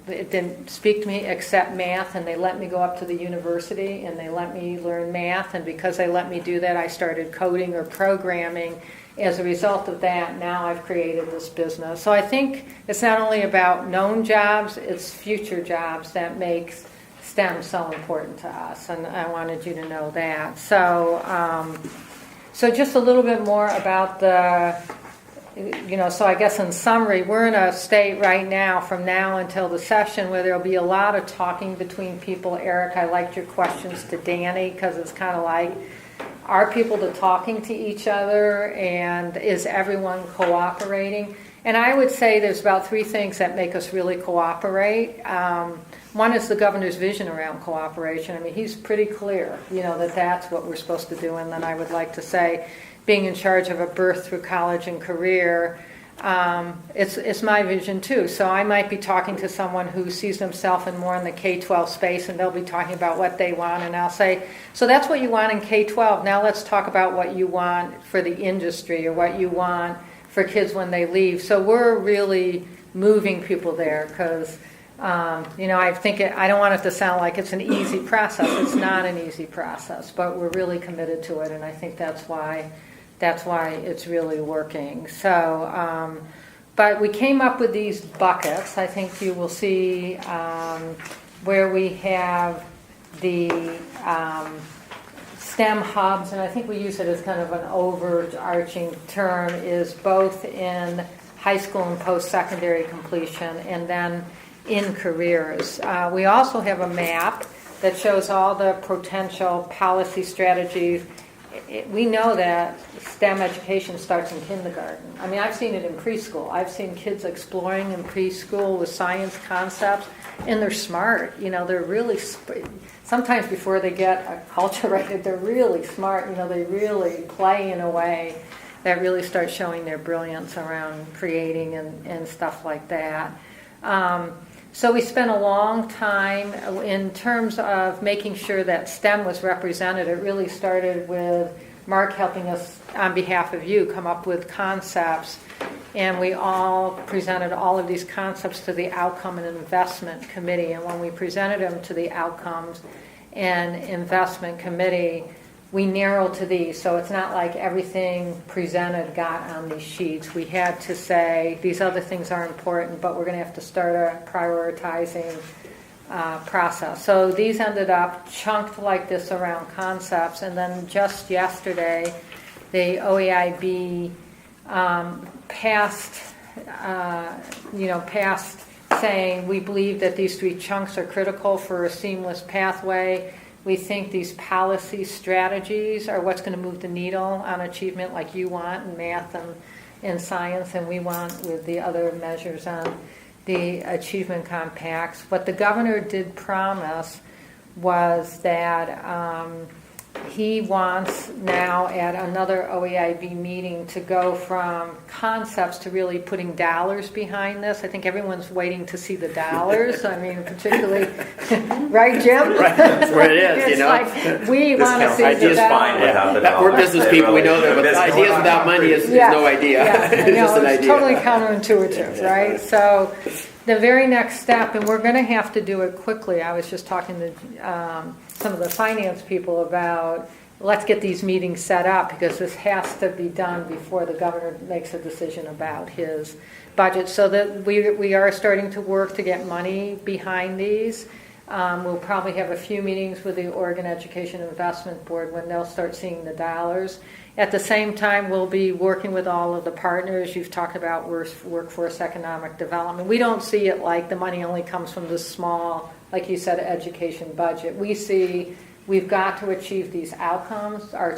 it didn't speak to me except math, and they let me go up to the university and they let me learn math, and because they let me do that, I started coding or programming. As a result of that, now I've created this business. So I think it's not only about known jobs, it's future jobs that makes STEM so important to us, and I wanted you to know that. So just a little bit more about so I guess in summary, we're in a state right now, from now until the session, where there'll be a lot of talking between people. Eric, I liked your questions to Danny, because it's kind of like, are people talking to each other, and is everyone cooperating? And I would say there's about three things that make us really cooperate. One is the governor's vision around cooperation. I mean, he's pretty clear, that that's what we're supposed to do. And then I would like to say, being in charge of a birth through college and career, it's my vision too. So I might be talking to someone who sees themselves more in the K-12 space, and they'll be talking about what they want, and I'll say, so that's what you want in K-12. Now let's talk about what you want for the industry, or what you want for kids when they leave. So we're really moving people there, because I don't want it to sound like it's an easy process. It's not an easy process, but we're really committed to it, and I think that's why it's really working. So, but we came up with these buckets. I think you will see where we have the STEM hubs, and I think we use it as kind of an overarching term, is both in high school and post-secondary completion, and then in careers. We also have a map that shows all the potential policy strategies. We know that STEM education starts in kindergarten. I mean, I've seen it in preschool. I've seen kids exploring in preschool with science concepts, and they're smart. They're really, sometimes before they get acculturated, they're really smart. They really play in a way that really starts showing their brilliance around creating and stuff like that. So we spent a long time in terms of making sure that STEM was represented. It really started with Mark helping us, on behalf of you, come up with concepts. And we all presented all of these concepts to the Outcome and Investment Committee. And when we presented them to the Outcomes and Investment Committee, we narrowed to these. So it's not like everything presented got on these sheets. We had to say these other things are important, but we're going to have to start a prioritizing process. So these ended up chunked like this around concepts. And then just yesterday, the OEIB past saying we believe that these 3 chunks are critical for a seamless pathway. We think these policy strategies are what's going to move the needle on achievement, like you want in math and science, and we want with the other measures on the achievement compacts. What the governor did promise was that he wants now at another OEIB meeting to go from concepts to really putting dollars behind this. I think everyone's waiting to see the dollars. I mean, particularly, right, Jim? Right, that's where it is, It's you know. like, we want to see the Ideas fine dollars. without the We're dollars. business They people, we really know that, should. but Business ideas people. without money is Yeah, no idea. yeah, I It's just know, an it's idea. totally counterintuitive, right? So the very next step, and we're going to have to do it quickly. I was just talking to some of the finance people about, let's get these meetings set up because this has to be done before the governor makes a decision about his budget. So that we are starting to work to get money behind these. We'll probably have a few meetings with the Oregon Education Investment Board when they'll start seeing the dollars. At the same time, we'll be working with all of the partners. You've talked about workforce economic development. We don't see it like the money only comes from this small, like you said, education budget. We see we've got to achieve these outcomes. Our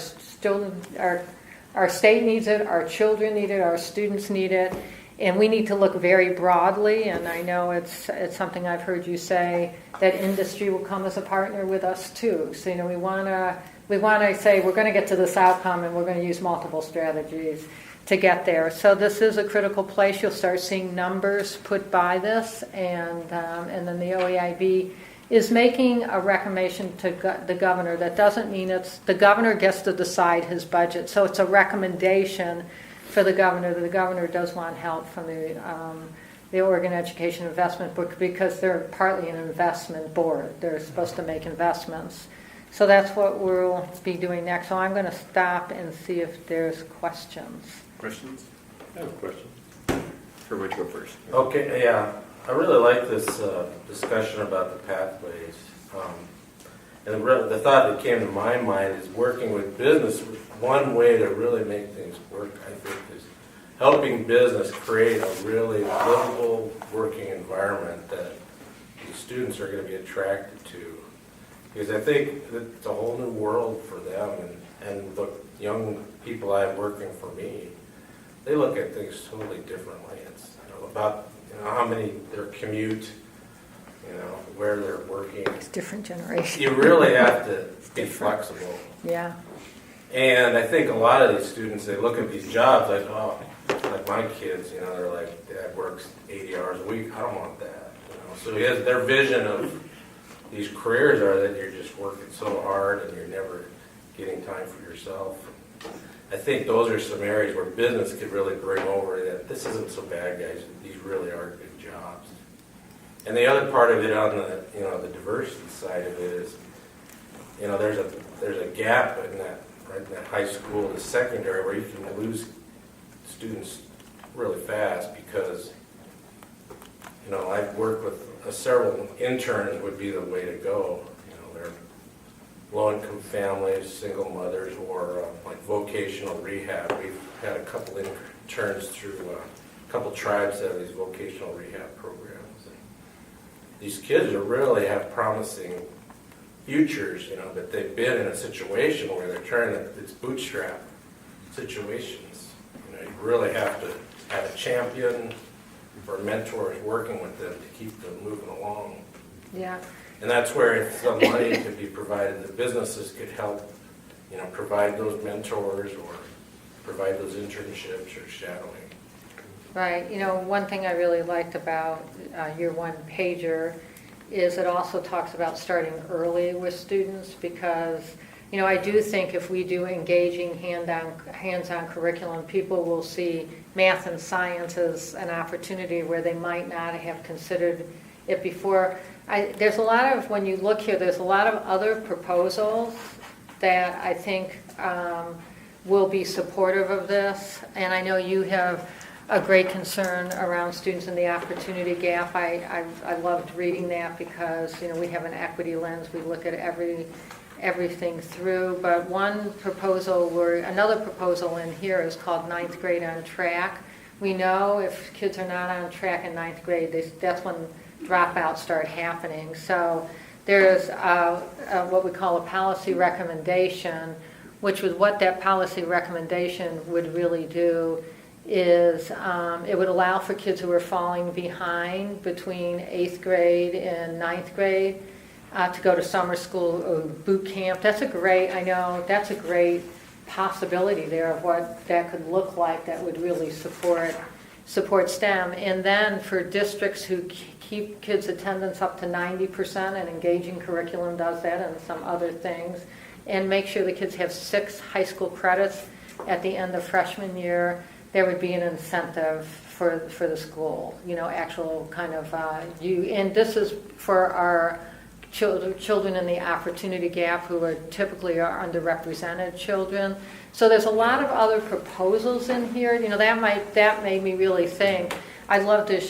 state needs it, our children need it, our students need it, and we need to look very broadly. And I know it's something I've heard you say, that industry will come as a partner with us too. So we want to say we're going to get to this outcome, and we're going to use multiple strategies to get there. So this is a critical place. You'll start seeing numbers put by this, and then the OEIB is making a recommendation to the governor. That doesn't mean the governor gets to decide his budget. So it's a recommendation for the governor. The governor does want help from the Oregon Education Investment Board because they're partly an investment board. They're supposed to make investments. So that's what we'll be doing next. So I'm going to stop and see if there's questions. Questions? I have a question. Sure, would you go first? Okay, yeah, I really like this discussion about the pathways. And the thought that came to my mind is working with business. One way to really make things work, I think, is helping business create a really livable working environment that the students are going to be attracted to. Because I think it's a whole new world for them, and the young people I have working for me, they look at things totally differently. It's about how many their commute, where they're working. It's different generation. You really have to be flexible. Yeah. And I think a lot of these students, they look at these jobs like my kids, they're like, Dad works 80 hours a week. I don't want that. So their vision of these careers are that you're just working so hard and you're never getting time for yourself. I think those are some areas where business could really bring over that this isn't so bad, guys. These really are good jobs. And the other part of it on the diversity side of it is, there's a gap in that high school to secondary where you can lose students really fast because, I've worked with several interns would be the way to go. They're low-income families, single mothers, or like vocational rehab. We've had a couple interns through a couple tribes that have these vocational rehab programs. And these kids really have promising futures, but they've been in a situation where they're trying to, it's bootstrap situations. You really have to have a champion or mentors working with them to keep them moving along. Yeah. And that's where if some money could be provided, the businesses could help, provide those mentors or provide those internships or shadowing. Right. One thing I really liked about your one pager is it also talks about starting early with students because, I do think if we do engaging hands-on curriculum, people will see math and science as an opportunity where they might not have considered it before. There's a lot of, when you look here, there's a lot of other proposals that I think will be supportive of this. And I know you have a great concern around students in the opportunity gap. I loved reading that because, we have an equity lens. We look at everything through. But another proposal in here is called Ninth Grade on Track. We know if kids are not on track in ninth grade, that's when dropouts start happening. So there's what we call a policy recommendation, which was what that policy recommendation would really do is it would allow for kids who are falling behind between 8th grade and ninth grade to go to summer school or boot camp. That's a great possibility there of what that could look like that would really support STEM. And then for districts who keep kids' attendance up to 90%, and Engaging Curriculum does that and some other things, and make sure the kids have 6 high school credits at the end of freshman year, there would be an incentive for the school, actual kind of, and this is for our children in the opportunity gap who are typically our underrepresented children. So there's a lot of other proposals in here. That made me really think. I'd love to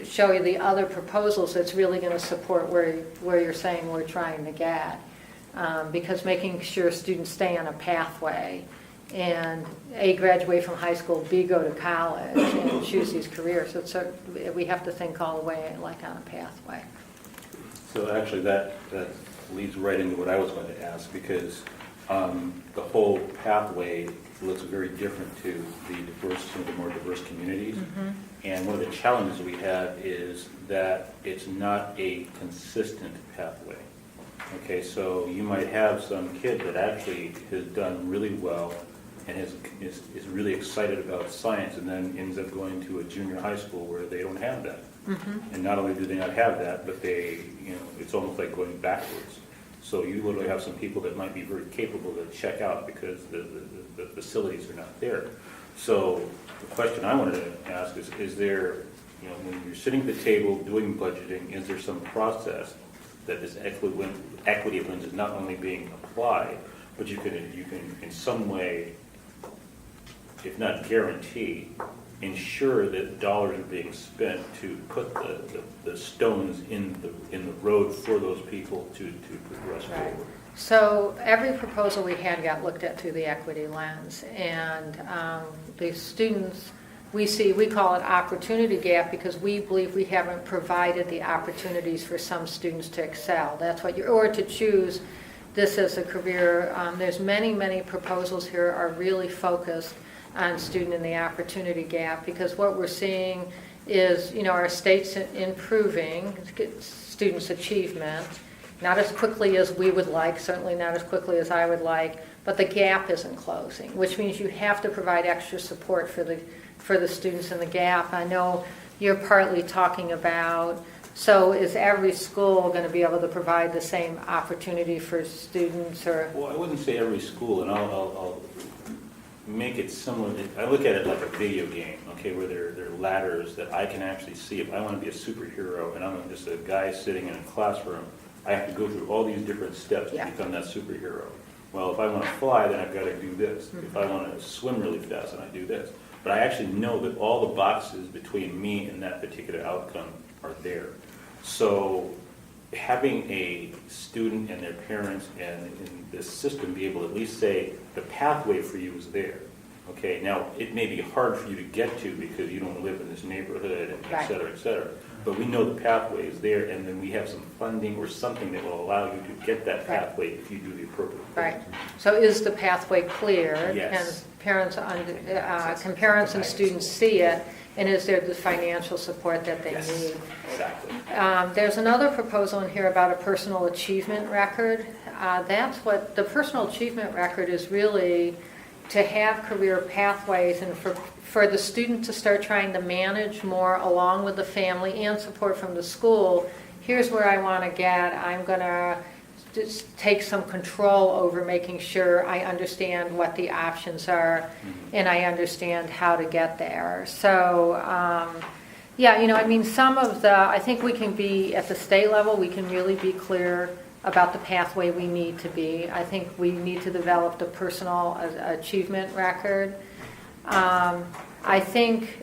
show you the other proposals that's really going to support where you're saying we're trying to get. Because making sure students stay on a pathway and A, graduate from high school, B, go to college and choose these careers. We have to think all the way like on a pathway. So actually that leads right into what I was going to ask, because the whole pathway looks very different to some of the more diverse communities. Mm-hmm. And one of the challenges we have is that it's not a consistent pathway. Okay, so you might have some kid that actually has done really well and is really excited about science, and then ends up going to a junior high school where they don't have that. Mm-hmm. And not only do they not have that, but it's almost like going backwards. So you literally have some people that might be very capable to check out because the facilities are not there. So the question I wanted to ask is there, when you're sitting at the table doing budgeting, is there some process that this equity lens is not only being applied, but you can in some way, if not guarantee, ensure that dollars are being spent to put the stones in the road for those people to progress forward. So every proposal we had got looked at through the equity lens, and the students we call it opportunity gap because we believe we haven't provided the opportunities for some students to excel. That's what or to choose this as a career. There's many proposals here are really focused on student in the opportunity gap, because what we're seeing is, our state's improving students' achievement, not as quickly as we would like, certainly not as quickly as I would like, but the gap isn't closing, which means you have to provide extra support for the students in the gap. I know you're partly talking about, so is every school going to be able to provide the same opportunity for students? Or Well, I wouldn't say every school, and I'll make it similar. I look at it like a video game, okay, where there are ladders that I can actually see. If I want to be a superhero and I'm just a guy sitting in a classroom, I have to go through all these different steps to become that superhero. Well, if I want to fly, then I've got to do this. Mm-hmm. If I want to swim really fast, then I do this. But I actually know that all the boxes between me and that particular outcome are there. So having a student and their parents and in this system be able to at least say the pathway for you is there. Okay, now it may be hard for you to get to because you don't live in this neighborhood, and et cetera, et cetera. But we know the pathway is there, and then we have some funding or something that will allow you to get that pathway if you do the appropriate things. Right. So is the pathway clear? Yes. Can parents and students see it? And is there the financial support that they need? Exactly. There's another proposal in here about a personal achievement record. That's what the personal achievement record is really, to have career pathways and for the student to start trying to manage more along with the family and support from the school. Here's where I want to get. I'm going to just take some control over making sure I understand what the options are and I understand how to get there. So, I think we can be, at the state level, we can really be clear about the pathway we need to be. I think we need to develop the personal achievement record. I think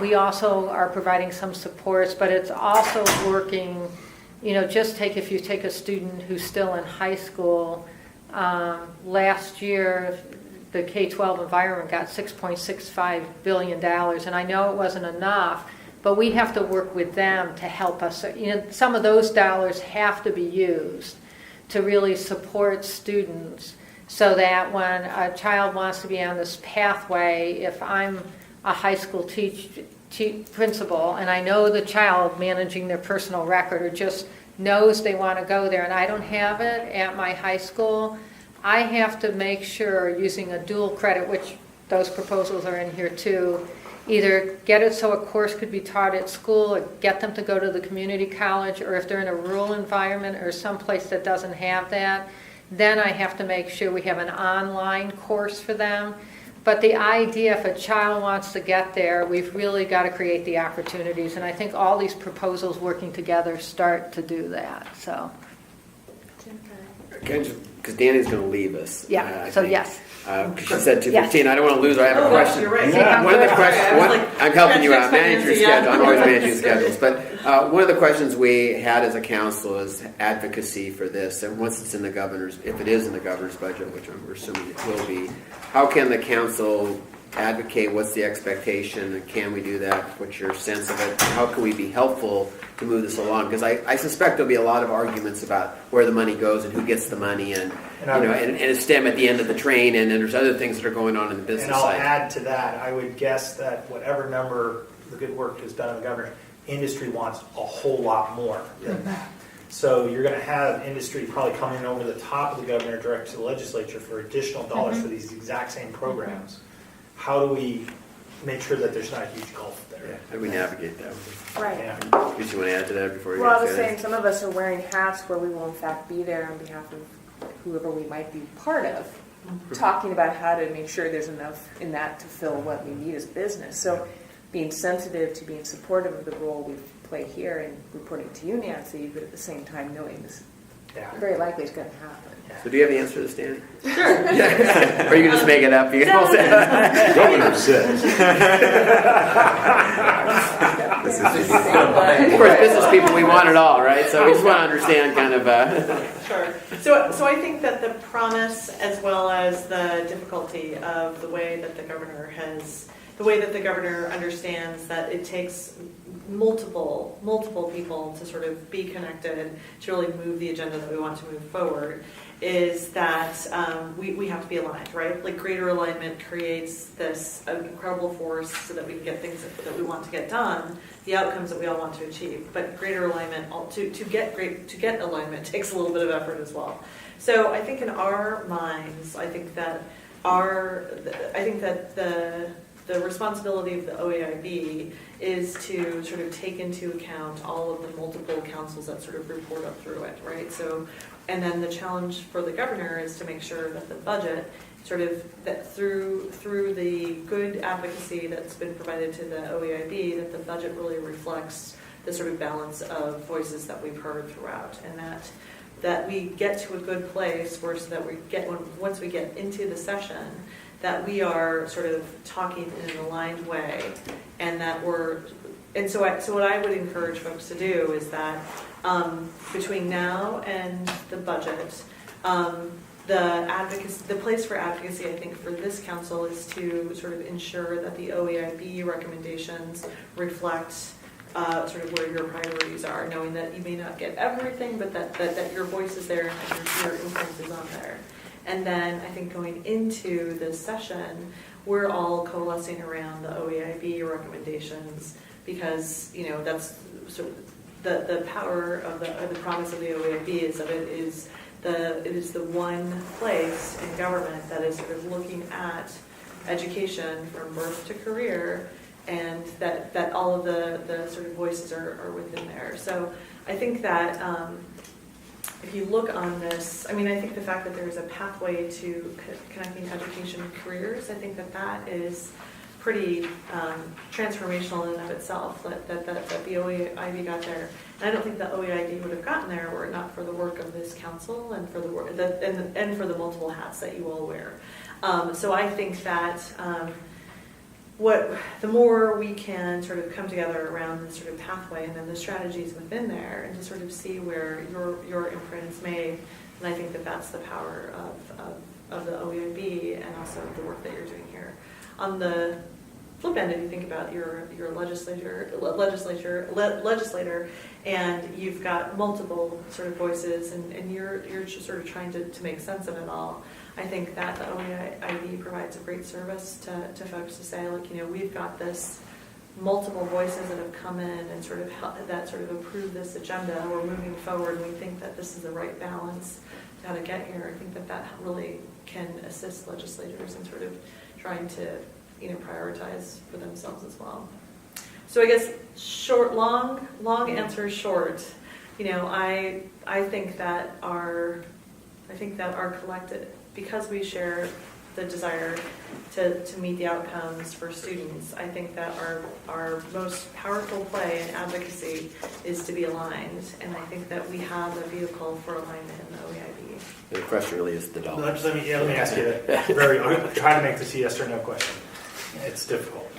we also are providing some supports, but it's also working, if you take a student who's still in high school, Last year, the K-12 environment got $6.65 billion, and I know it wasn't enough, but we have to work with them to help us. Some of those dollars have to be used to really support students so that when a child wants to be on this pathway, if I'm a high school principal and I know the child managing their personal record or just knows they want to go there and I don't have it at my high school, I have to make sure using a dual credit, which those proposals are in here too, either get it so a course could be taught at school or get them to go to the community college, or if they're in a rural environment or someplace that doesn't have that, then I have to make sure we have an online course for them. But the idea, if a child wants to get there, we've really got to create the opportunities, and I think all these proposals working together start to do that. So, because Danny's going to leave us. yeah. I So think. yes. She said 2:15. I don't want to lose her. I have a Oh, question. you're right. Yeah. One of the questions. I'm helping you out. Catch Manage your expectancy, schedule. I'm always yeah. managing schedules. But one of the questions we had as a council is advocacy for this. And once it's in the governor's, if it is in the governor's budget, which I'm assuming it will be, how can the council advocate? What's the expectation? Can we do that? What's your sense of it? How can we be helpful to move this along? Because I suspect there'll be a lot of arguments about where the money goes and who gets the money, and it's them at the end of the train, and then there's other things that are going on in the business And I'll side. add to that, I would guess that whatever number the good work is done in the governor, industry wants a whole lot more than that. So you're going to have industry probably coming over the top of the governor direct to the legislature for additional dollars for these exact same programs. How do we make sure that there's not a huge gulf there? Yeah, how do we navigate that? Right. Yeah. Did you want to add to that before you Well, I guys was go saying ahead? some of us are wearing hats where we will in fact be there on behalf of whoever we might be part of, talking about how to make sure there's enough in that to fill what we need as business. So being sensitive to being supportive of the role we play here and reporting to you, Nancy, but at the same time knowing this very likely is going to happen. So do you have the answer to this, Danny? Sure. Or you can just make it up. You can all say Governor says. Of course, business people, we want it all, right? So we just want to understand kind of... Sure. So I think that the promise as well as the difficulty of the way that the governor understands that it takes multiple people to sort of be connected to really move the agenda that we want to move forward is that we have to be aligned, right? Like greater alignment creates this incredible force so that we can get things that we want to get done, the outcomes that we all want to achieve. But greater alignment, to get alignment takes a little bit of effort as well. So I think in our minds, I think that the responsibility of the OAIB is to sort of take into account all of the multiple councils that sort of report up through it, right? So, and then the challenge for the governor is to make sure that the budget sort of, that through the good advocacy that's been provided to the OAIB, that the budget really reflects the sort of balance of voices that we've heard throughout, and that we get to a good place where so that once we get into the session, that we are sort of talking in an aligned way, and that so what I would encourage folks to do is that between now and the budget, the place for advocacy, I think, for this council is to sort of ensure that the OAIB recommendations reflect sort of where your priorities are, knowing that you may not get everything, but that your voice is there and that your influence is on there. And then I think going into this session, we're all coalescing around the OAIB recommendations because, that's sort of the power of the promise of the OAIB is that it is the one place in government that is sort of looking at education from birth to career, and that all of the sort of voices are within there. So I think that if you look on this, I think the fact that there's a pathway to connecting education and careers, I think that is pretty transformational in and of itself, that the OAIB got there. And I don't think the OAIB would have gotten there were it not for the work of this council and for the work and for the multiple hats that you all wear. So I think that the more we can sort of come together around this sort of pathway and then the strategies within there, and to sort of see where your imprint is made, And I think that that's the power of the OEIB and also the work that you're doing here. On the flip end, if you think about your legislator, and you've got multiple sort of voices, and you're just sort of trying to make sense of it all. I think that the OEIB provides a great service to folks to say, like, we've got this multiple voices that have come in and sort of that sort of approve this agenda. We're moving forward. We think that this is the right balance to how to get here. I think that really can assist legislators in sort of trying to prioritize for themselves as well. So I guess long answer short. I think that our collective, because we share the desire to meet the outcomes for students, I think that our most powerful play in advocacy is to be aligned, and I think that we have a vehicle for alignment in the OEIB. The question really is the dollars. Let me ask you I'll try to make this a yes or no question. It's difficult.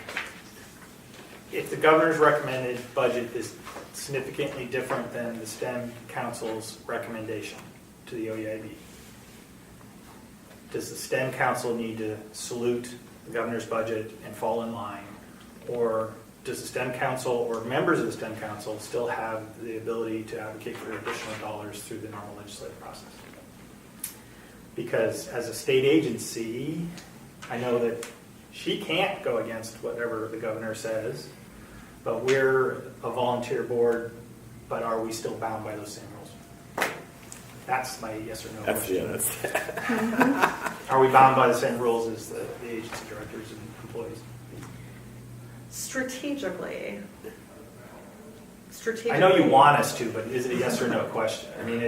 If the governor's recommended budget is significantly different than the STEM Council's recommendation to the OEIB, does the STEM Council need to salute the governor's budget and fall in line? Or does the STEM Council or members of the STEM Council still have the ability to advocate for additional dollars through the normal legislative process? Because as a state agency, I know that she can't go against whatever the governor says, but we're a volunteer board, but are we still bound by those same rules? That's my yes or no question. Are we bound by the same rules as the agency directors and employees? Strategically. I know you want us to, but is it a yes or no question? I mean,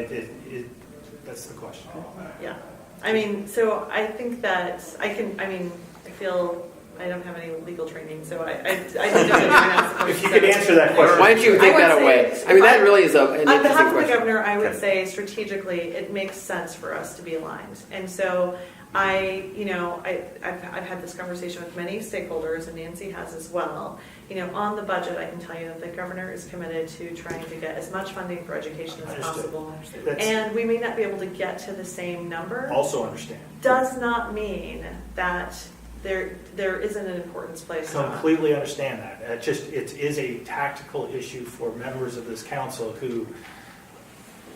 that's the question. Yeah. I mean, so I think that I feel I don't have any legal training, so I think that if you could answer that question. Why don't you take that away? I mean, that really is an on interesting behalf of the question. governor, I would say strategically, it makes sense for us to be aligned. And so I've had this conversation with many stakeholders, and Nancy has as well. On the budget, I can tell you that the governor is committed to trying to get as much funding for education as possible. And we may not be able to get to the same number. Also understand. Does not mean that there isn't an importance placed on it. Completely understand that. It is a tactical issue for members of this council who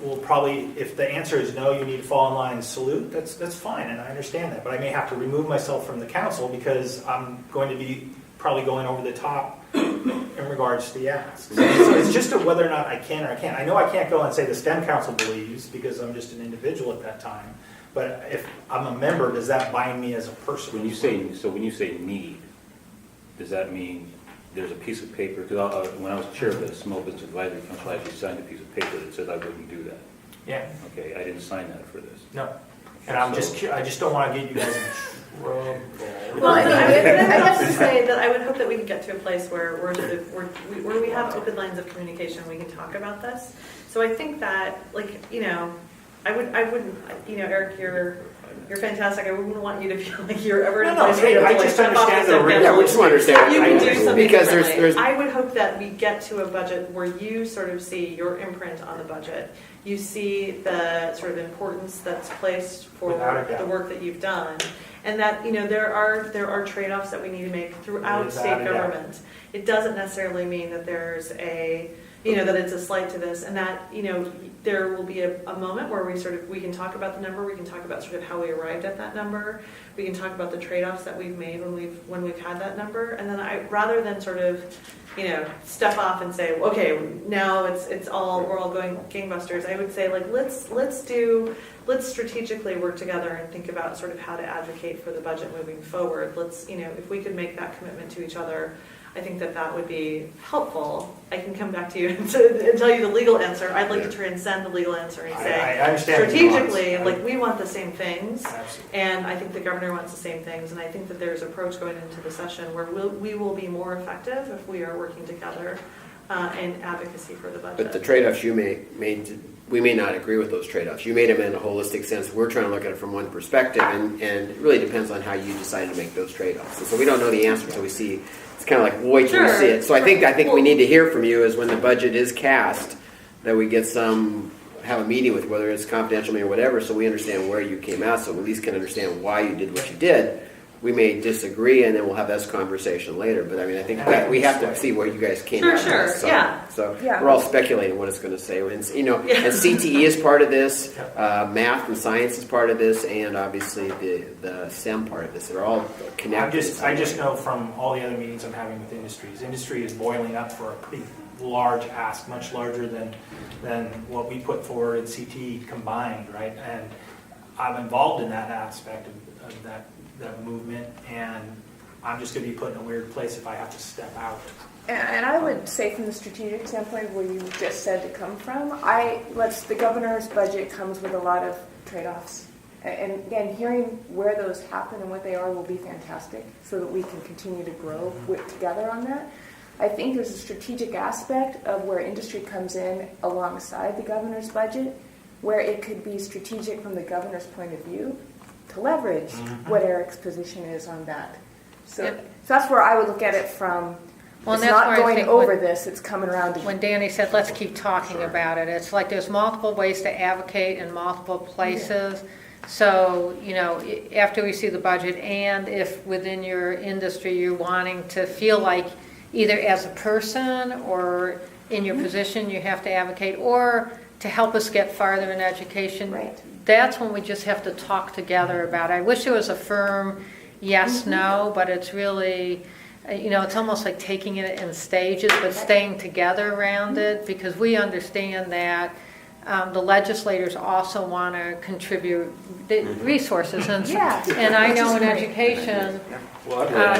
will probably, if the answer is no, you need to fall in line and salute, that's fine, and I understand that. But I may have to remove myself from the council because I'm going to be probably going over the top in regards to the ask. So it's just whether or not I can or I can't. I know I can't go and say the STEM Council believes because I'm just an individual at that time. But if I'm a member, does that bind me as a person? When you say need, does that mean there's a piece of paper? Because when I was chair of the Small Business Advisory Council, I actually signed a piece of paper that said I wouldn't do that. Yeah. Okay, I didn't sign that for this. No. And I just don't want to get you guys in trouble. Well, I have to say that I would hope that we can get to a place where we have open lines of communication. We can talk about this. So I think that, I wouldn't, Eric, you're fantastic. I wouldn't want you to feel like you're ever in a place where you have to just understand the real. Yeah, we just want to understand. You can do something because differently. I would hope that we get to a budget where you sort of see your imprint on the budget. You see the sort of importance that's placed for the work that you've done, and that there are trade-offs that we need to make throughout state government. It doesn't necessarily mean that there's that it's a slight to this, and that there will be a moment where we can talk about the number, we can talk about sort of how we arrived at that number, we can talk about the trade-offs that we've made when we've had that number, and then rather than sort of step off and say, okay, now we're all going gangbusters, I would say, let's strategically work together and think about sort of how to advocate for the budget moving forward. Let's if we could make that commitment to each other, I think that would be helpful. I can come back to you and tell you the legal answer. I'd like to transcend the legal answer and say, I understand strategically, we want the same things, Absolutely. and I think the governor wants the same things, and I think that there's an approach going into the session where we will be more effective if we are working together in advocacy for the budget. But the trade-offs you made, we may not agree with those trade-offs. You made them in a holistic sense. We're trying to look at it from one perspective, and it really depends on how you decide to make those trade-offs. And so we don't know the answer until we see. It's kind of like wait till we see it. So I think we need to hear from you is when the budget is cast, that we get some have a meeting with, whether it's confidential or whatever, so we understand where you came out, so we at least can understand why you did what you did. We may disagree, and then we'll have this conversation later. But I mean, I think that we have to see where you guys came out. Sure, So, yeah. So Yeah. we're all speculating what it's going to say. And, and CTE is part of this. Math and science is part of this, and obviously the STEM part of this. They're all connected. I just know from all the other meetings I'm having with industries, industry is boiling up for a pretty large ask, much larger than what we put forward in CTE combined, right? And I'm involved in that aspect of that movement, and I'm just going to be put in a weird place if I have to step out. And I would say from the strategic standpoint where you just said to come from, the governor's budget comes with a lot of trade-offs. And again, hearing where those happen and what they are will be fantastic so that we can continue to grow together on that. I think there's a strategic aspect of where industry comes in alongside the governor's budget, where it could be strategic from the governor's point of view to leverage what Eric's position is on that. So that's where I would look at it from. Well, It's that's not where I going think over this, it's coming around to When Danny said, let's keep talking about it, it's like there's multiple ways to advocate in multiple places. So, after we see the budget, and if within your industry you're wanting to feel like either as a person or in your position you have to advocate, or to help us get farther in education, Right. that's when we just have to talk together about it. I wish there was a firm yes, no, but it's really, it's almost like taking it in stages, but staying together around it, because we understand that the legislators also want to contribute the resources. And, Yeah. and I know in education,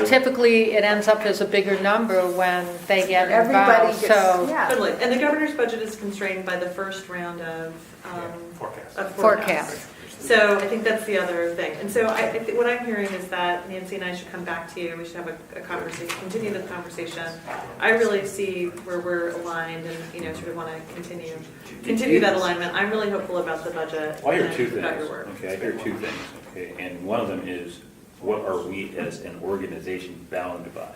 typically it ends up as a bigger number when they get everybody involved. gets, So yeah. Totally. And the governor's budget is constrained by the first round of Forecast. forecast. So I think that's the other thing. And so I think what I'm hearing is that Nancy and I should come back to you. We should have a conversation, continue the conversation. I really see where we're aligned and, sort of want to continue that alignment. I'm really hopeful about the budget. Well, I hear two and about things. your work. Okay, I hear two things. Okay, and one of them is, what are we as an organization bound by?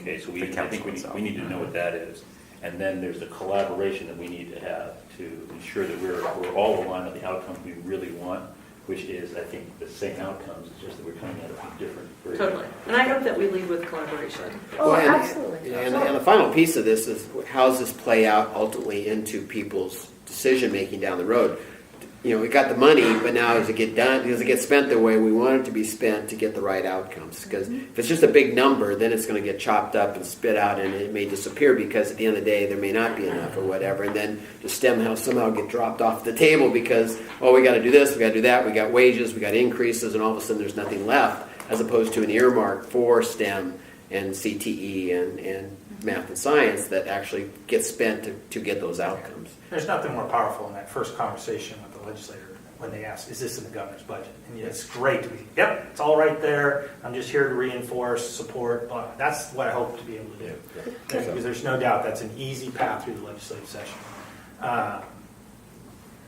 Okay, so I think we need to know what that is. And then there's the collaboration that we need to have to ensure that we're all aligned on the outcomes we really want, which is, I think, the same outcomes. It's just that we're coming at it from different versions. Totally. And I hope that we lead with collaboration. Oh, and, absolutely. And the final piece of this is, how does this play out ultimately into people's decision making down the road? We got the money, but now does it get done? Does it get spent the way we want it to be spent to get the right outcomes? Because if it's just a big number, then it's going to get chopped up and spit out, and it may disappear because at the end of the day there may not be enough or whatever, and then the STEM somehow get dropped off the table because we got to do this, we got to do that, we got wages, we got increases, and all of a sudden there's nothing left, as opposed to an earmark for STEM and CTE and math and science that actually gets spent to get those outcomes. There's nothing more powerful in that first conversation with the legislator when they ask, is this in the governor's budget? And it's great. Yep, it's all right there. I'm just here to reinforce, support. That's what I hope to be able to do. Because there's no doubt that's an easy path through the legislative session.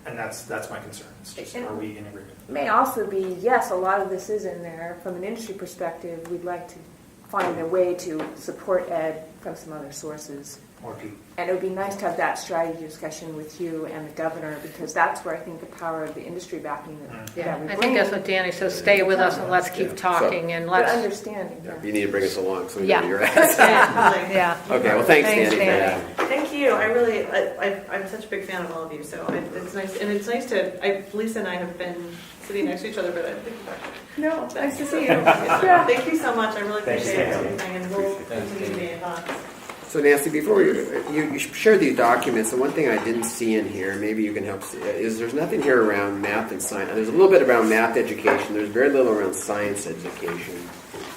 And that's my concern. It's just, are we in agreement? It may also be, yes, a lot of this is in there. From an industry perspective, we'd like to find a way to support ed from some other sources. And it would be nice to have that strategy discussion with you and the governor, because that's where I think the power of the industry backing that we I bring. think that's what Danny says, stay with us and let's keep talking and But let's... understanding. Yeah. You need to bring us along so we Yeah. know where you're at. Yeah. Okay, well, thanks, Danny, for Danny. that. Thank you. I'm such a big fan of all of you. So it's nice, and it's nice to. Lisa and I have been sitting next to each other, but I think No, nice to see you. yeah. Thank you so much. I really appreciate everything, and we'll continue to be in touch. So Nancy, before you shared these documents, the one thing I didn't see in here, maybe you can help see, is there's nothing here around math and science. There's a little bit around math education. There's very little around science education.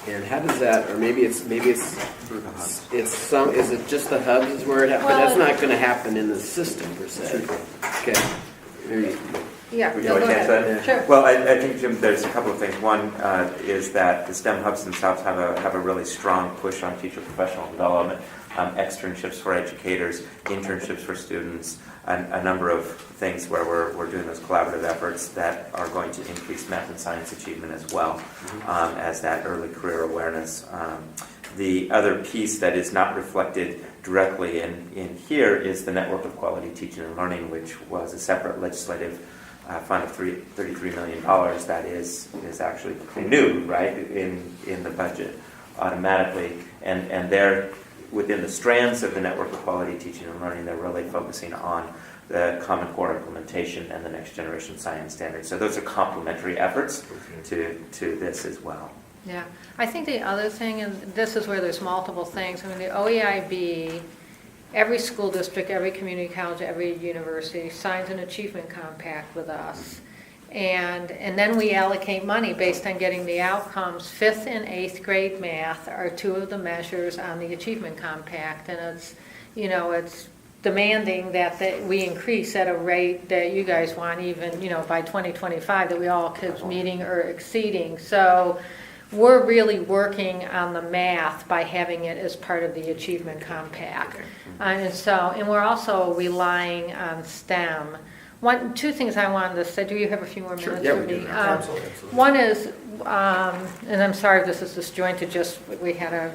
And how does that, or maybe it's some, is it just the hubs is where it happens? But that's not going to happen in the system per se. Okay. Maybe. Yeah, Would you go like to answer ahead. that? Sure. Well, I think, Jim, there's a couple of things. One is that the STEM hubs themselves have a really strong push on teacher professional development, externships for educators, internships for students, and a number of things where we're doing those collaborative efforts that are going to increase math and science achievement as well as that early career awareness The other piece that is not reflected directly in here is the Network of Quality Teaching and Learning, which was a separate legislative fund of $33 million that is actually new, right, in the budget automatically. And they're within the strands of the Network of Quality Teaching and Learning, they're really focusing on the Common Core implementation and the Next Generation Science Standards. So those are complementary efforts to this as well. Yeah, I think the other thing, and this is where there's multiple things, I mean, the OEIB, every school district, every community college, every university signs an achievement compact with us. And then we allocate money based on getting the outcomes. 5th and 8th grade math are two of the measures on the achievement compact. And it's, it's demanding that we increase at a rate that you guys want, even, by 2025, that we all kids meeting or exceeding. So we're really working on the math by having it as part of the achievement compact. And we're also relying on STEM. Two things I wanted to say. Do you have a few more minutes for me? Absolutely. One is, and I'm sorry if this is disjointed, just we had to,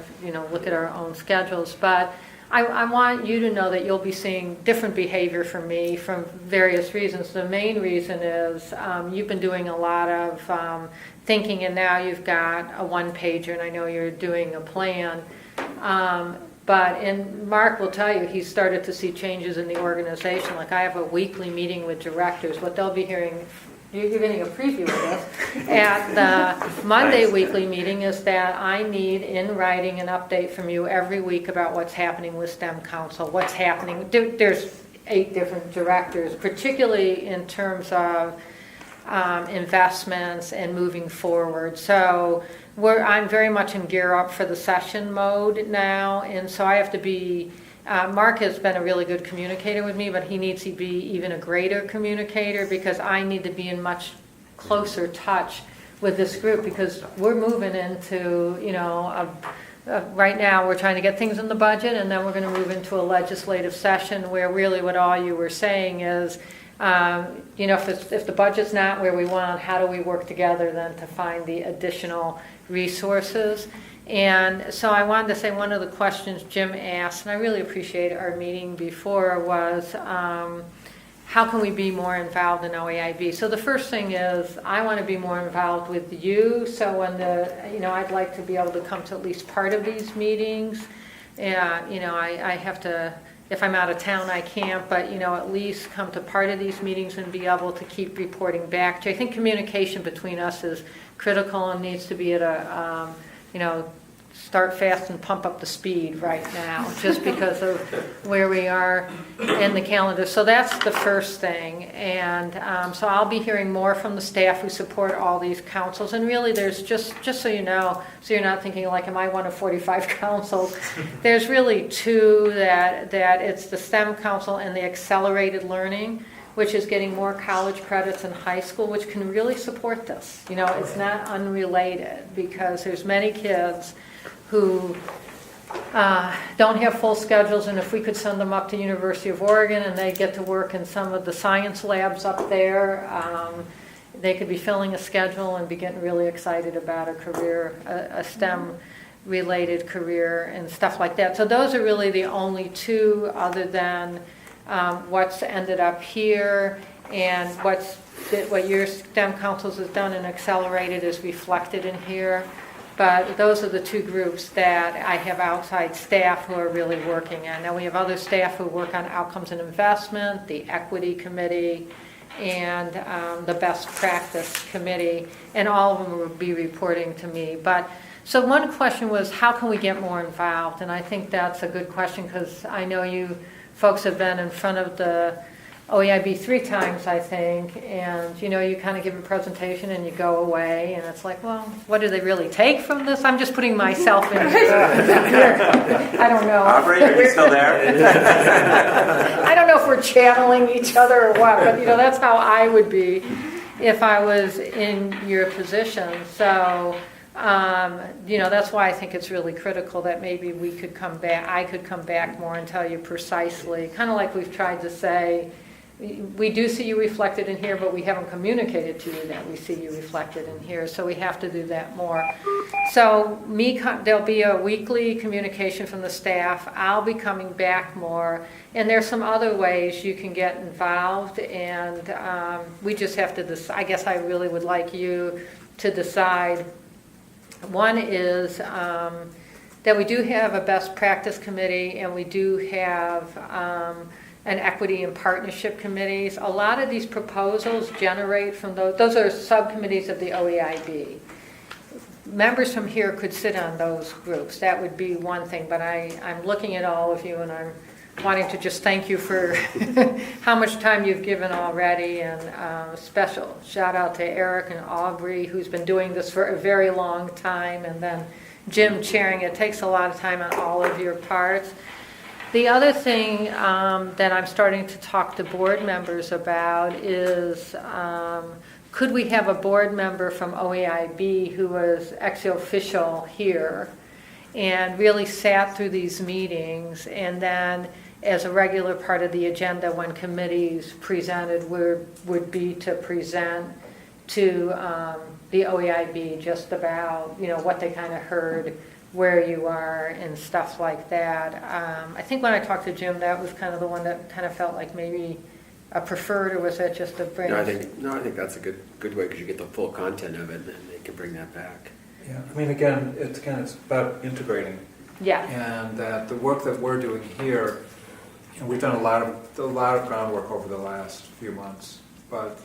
look at our own schedules, but I want you to know that you'll be seeing different behavior from me from various reasons. The main reason is you've been doing a lot of thinking, and now you've got a one-pager, and I know you're doing a plan. And Mark will tell you, he's started to see changes in the organization. Like I have a weekly meeting with directors. What they'll be hearing, you're getting a preview of this, at the Monday weekly meeting is that I need in writing an update from you every week about what's happening with STEM Council, what's happening. There's 8 different directors, particularly in terms of investments and moving forward. So I'm very much in gear up for the session mode now, and so I have to be, Mark has been a really good communicator with me, but he needs to be even a greater communicator because I need to be in much closer touch with this group because we're moving into, right now we're trying to get things in the budget, and then we're going to move into a legislative session where really what all you were saying is, if the budget's not where we want, how do we work together then to find the additional resources? And so I wanted to say one of the questions Jim asked, and I really appreciate our meeting before, was how can we be more involved in OEIB? So the first thing is I want to be more involved with you. So when I'd like to be able to come to at least part of these meetings. I have to. If I'm out of town, I can't, but, at least come to part of these meetings and be able to keep reporting back to you. I think communication between us is critical and needs to be at a, start fast and pump up the speed right now, just because of where we are in the calendar. So that's the first thing. And so I'll be hearing more from the staff who support all these councils. And really there's just so you know, so you're not thinking like, am I one of 45 councils? There's really 2 that it's the STEM Council and the Accelerated Learning, which is getting more college credits in high school, which can really support this. It's not unrelated because there's many kids who don't have full schedules, and if we could send them up to University of Oregon and they get to work in some of the science labs up there, they could be filling a schedule and be getting really excited about a career, a STEM-related career and stuff like that. So those are really the only 2 other than what's ended up here and what your STEM Councils has done and Accelerated is reflected in here. But those are the 2 groups that I have outside staff who are really working on. Now we have other staff who work on outcomes and investment, the equity committee, and the best practice committee, and all of them will be reporting to me. But so one question was, how can we get more involved? And I think that's a good question because I know you folks have been in front of the OEIB 3 times, I think, and you kind of give a presentation and you go away, and it's like, well, what do they really take from this? I'm just putting myself in. I don't know. Operator, you still there? I don't know if we're channeling each other or what, but that's how I would be if I was in your position. So. That's why I think it's really critical that maybe we could come back, I could come back more and tell you precisely, kind of like we've tried to say, we do see you reflected in here, but we haven't communicated to you that we see you reflected in here, so we have to do that more. So there'll be a weekly communication from the staff. I'll be coming back more, and there's some other ways you can get involved, and we just have to decide. I guess I really would like you to decide. One is that we do have a best practice committee, and we do have an equity and partnership committees. A lot of these proposals generate from those are subcommittees of the OEIB. Members from here could sit on those groups. That would be one thing, but I'm looking at all of you, and I'm wanting to just thank you for how much time you've given already, and a special shout out to Eric and Aubrey, who's been doing this for a very long time, and then Jim chairing. It takes a lot of time on all of your parts. The other thing that I'm starting to talk to board members about is could we have a board member from OEIB who was ex officio here and really sat through these meetings, and then as a regular part of the agenda when committees presented would be to present to the OEIB just about, what they kind of heard, where you are, and stuff like that. I think when I talked to Jim, that was kind of the one that kind of felt like maybe a preferred, or was that just a bring? No, I think that's a good way, because you get the full content of it, and they can bring that back. Yeah, I mean, again, it's about integrating. Yeah. And that the work that we're doing here, and we've done a lot of groundwork over the last few months, but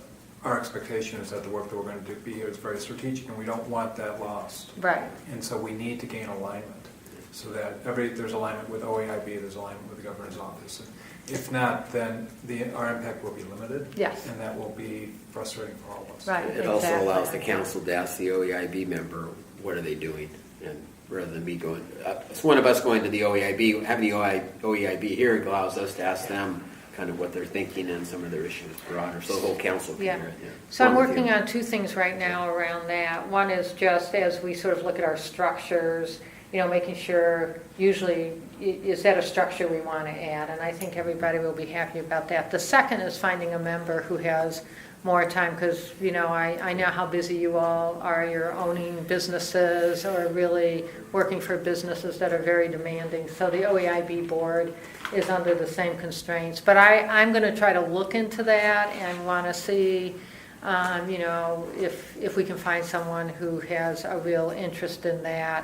our expectation is that the work that we're going to do here is very strategic, and we don't want that lost. Right. And so we need to gain alignment, so that there's alignment with OEIB, there's alignment with the governor's office. And if not, then our impact will be limited. Yes. And that will be frustrating for all of us. Right. It also allows the council to ask the OEIB member, what are they doing? And rather than me going, it's one of us going to the OEIB, having the OEIB here, it allows us to ask them kind of what they're thinking and some of their issues broader, so the whole council can hear it. Yeah. So I'm working on two things right now around that. One is just as we sort of look at our structures, making sure usually is that a structure we want to add, and I think everybody will be happy about that. The second is finding a member who has more time, because I know how busy you all are. You're owning businesses or really working for businesses that are very demanding. So the OEIB board is under the same constraints. But I'm going to try to look into that and want to see, if we can find someone who has a real interest in that.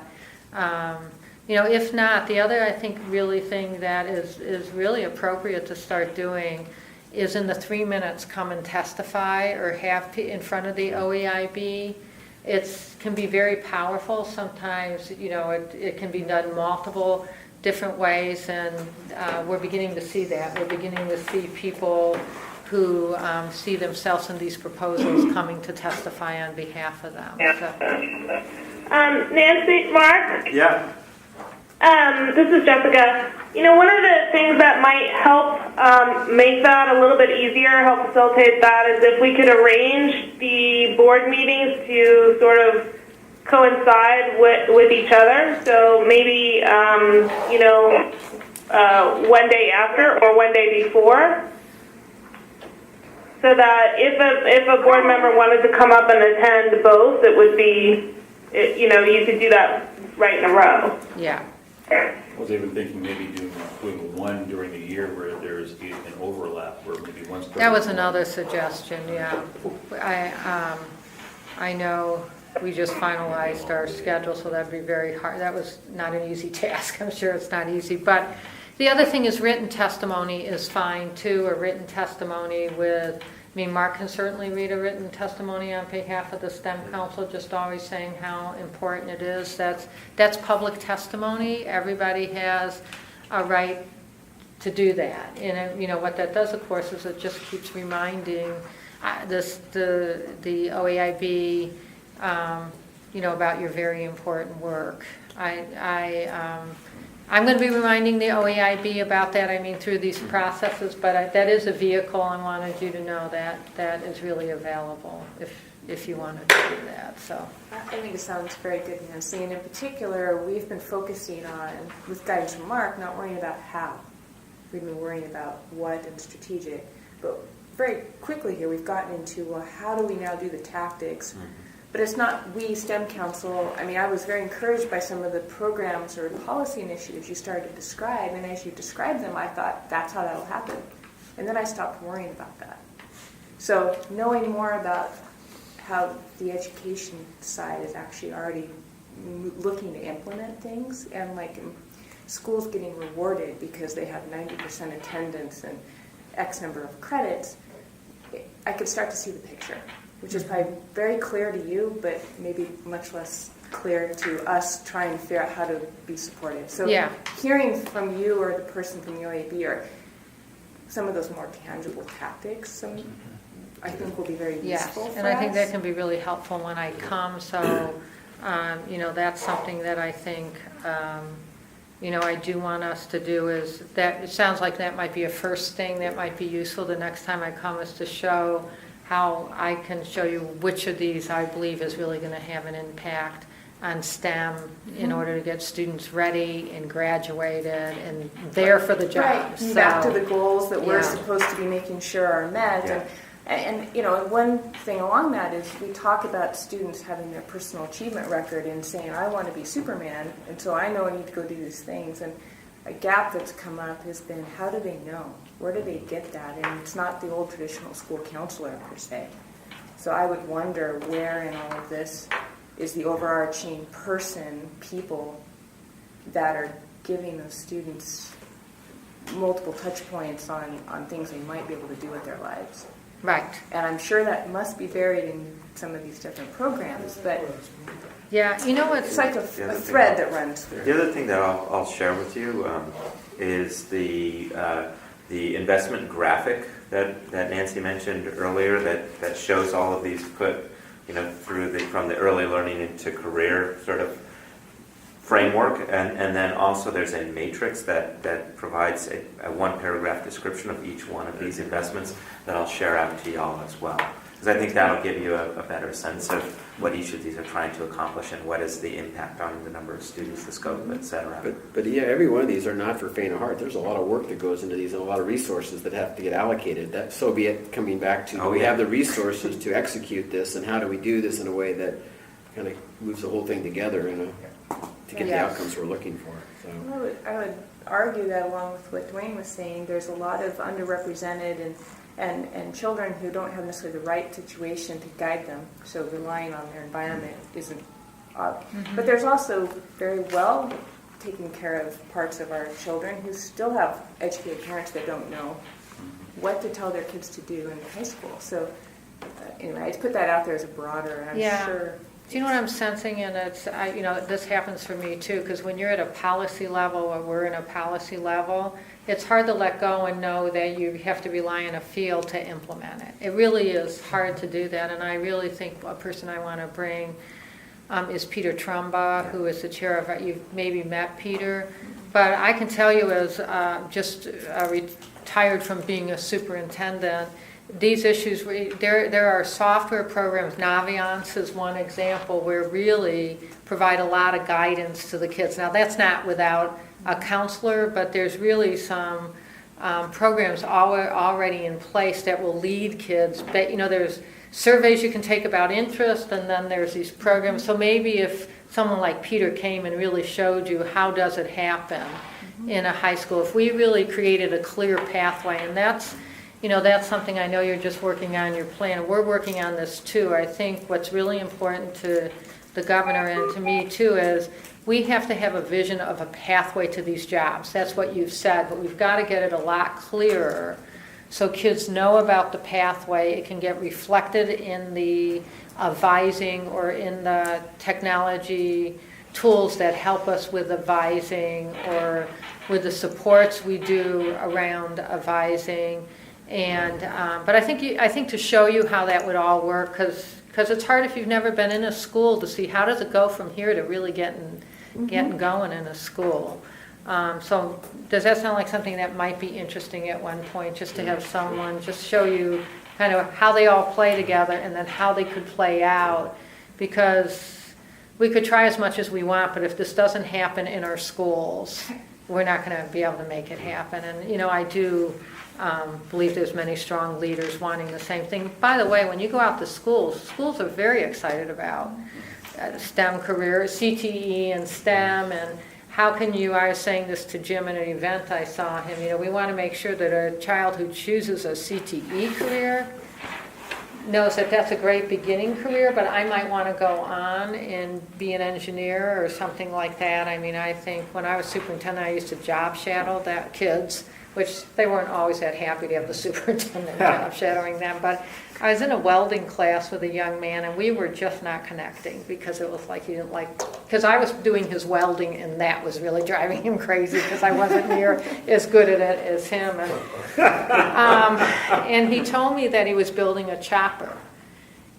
If not, the other I think really thing that is really appropriate to start doing is in the 3 minutes come and testify or have in front of the OEIB. It can be very powerful. Sometimes, it can be done multiple different ways, and we're beginning to see that. We're beginning to see people who see themselves in these proposals coming to testify on behalf of them. So. Nancy, Mark? Yeah. This is Jessica. One of the things that might help make that a little bit easier, help facilitate that, is if we could arrange the board meetings to sort of coincide with each other. So maybe, one day after or one day before. So that if a board member wanted to come up and attend both, it would be, you could do that right in a row. Yeah. I was even thinking maybe doing one during the year where there's an overlap, where maybe one's... That was another suggestion, yeah. I know we just finalized our schedule, so that'd be very hard. That was not an easy task. I'm sure it's not easy. But the other thing is written testimony is fine, too, a written testimony with... Mark can certainly read a written testimony on behalf of the STEM Council, just always saying how important it is. That's public testimony. Everybody has a right to do that. And what that does, of course, is it just keeps reminding the OEIB, about your very important work. I'm going to be reminding the OEIB about that, through these processes, but that is a vehicle. I wanted you to know that is really available if you wanted to do that. So I think it sounds very good, Nancy. And in particular, we've been focusing on, with guidance from Mark, not worrying about how. We've been worrying about what and strategic. But very quickly here, we've gotten into, well, how do we now do the tactics? But it's not we, STEM Council. I mean, I was very encouraged by some of the programs or policy initiatives you started to describe, and as you described them, I thought, that's how that'll happen. And then I stopped worrying about that. So knowing more about how the education side is actually already looking to implement things, and like schools getting rewarded because they have 90% attendance and X number of credits, I could start to see the picture, which is probably very clear to you, but maybe much less clear to us trying to figure out how to be supportive. So hearing from you or the person from UAB or some of those more tangible tactics, I think will be very useful for and I think us. that can be really helpful when I come. So, that's something that I think, I do want us to do is that. It sounds like that might be a first thing that might be useful the next time I come, is to show how I can show you which of these I believe is really going to have an impact on STEM in order to get students ready and graduated and there for the job. Right, So, back to the goals that we're supposed to be making sure are met. And one thing along that is we talk about students having their personal achievement record and saying, I want to be Superman, and so I know I need to go do these things. And a gap that's come up has been, how do they know? Where do they get that? And it's not the old traditional school counselor per se. So I would wonder where in all of this is the overarching people that are giving those students multiple touch points on things they might be able to do with their lives. Right. And I'm sure that must be buried in some of these different programs, but it's like a thread that runs through. The other thing that I'll share with you is the investment graphic that Nancy mentioned earlier that shows all of these put from the early learning into career sort of framework, and then also there's a matrix that provides a one paragraph description of each one of these investments that I'll share out to y'all as well, because I think that'll give you a better sense of what each of these are trying to accomplish and what is the impact on the number of students, the scope, etc. But every one of these are not for faint of heart. There's a lot of work that goes into these and a lot of resources that have to get allocated. That, so be it, coming back to we have the resources to execute this, and how do we do this in a way that kind of moves the whole thing together to get the outcomes we're looking for. So I would argue that, along with what Dwayne was saying, there's a lot of underrepresented and children who don't have necessarily the right situation to guide them, so relying on their environment isn't. But there's also very well taken care of parts of our children who still have educated parents that don't know what to tell their kids to do in high school. So anyway, I just put that out there as a broader, and I'm sure. Do you know what I'm sensing? And this happens for me too, because when you're at a policy level, or we're in a policy level, it's hard to let go and know that you have to rely on a field to implement it. It really is hard to do that, and I really think a person I want to bring is Peter Trumba, who is the chair of, you've maybe met Peter, but I can tell you as just retired from being a superintendent, these issues, there are software programs, Naviance is one example, where really provide a lot of guidance to the kids. Now that's not without a counselor, but there's really some programs already in place that will lead kids. But, there's surveys you can take about interest, and then there's these programs. So maybe if someone like Peter came and really showed you how does it happen in a high school, if we really created a clear pathway, and that's something I know you're just working on your plan. We're working on this too. I think what's really important to the governor and to me too is we have to have a vision of a pathway to these jobs. That's what you've said, but we've got to get it a lot clearer so kids know about the pathway. It can get reflected in the advising or in the technology tools that help us with advising or with the supports we do around advising. And but I think to show you how that would all work, because it's hard if you've never been in a school to see how does it go from here to really getting going in a school. So does that sound like something that might be interesting at one point, just to have someone just show you kind of how they all play together and then how they could play out? Because we could try as much as we want, but if this doesn't happen in our schools, we're not going to be able to make it happen. And I do believe there's many strong leaders wanting the same thing. By the way, when you go out to schools are very excited about STEM careers, CTE and STEM, and how can you, I was saying this to Jim at an event I saw him, we want to make sure that a child who chooses a CTE career knows that that's a great beginning career, but I might want to go on and be an engineer or something like that. I think when I was superintendent, I used to job shadow that kids, which they weren't always that happy to have the superintendent job shadowing them, but I was in a welding class with a young man, and we were just not connecting because it was like he didn't like, because I was doing his welding, and that was really driving him crazy because I wasn't near as good at it as him. And he told me that he was building a chopper.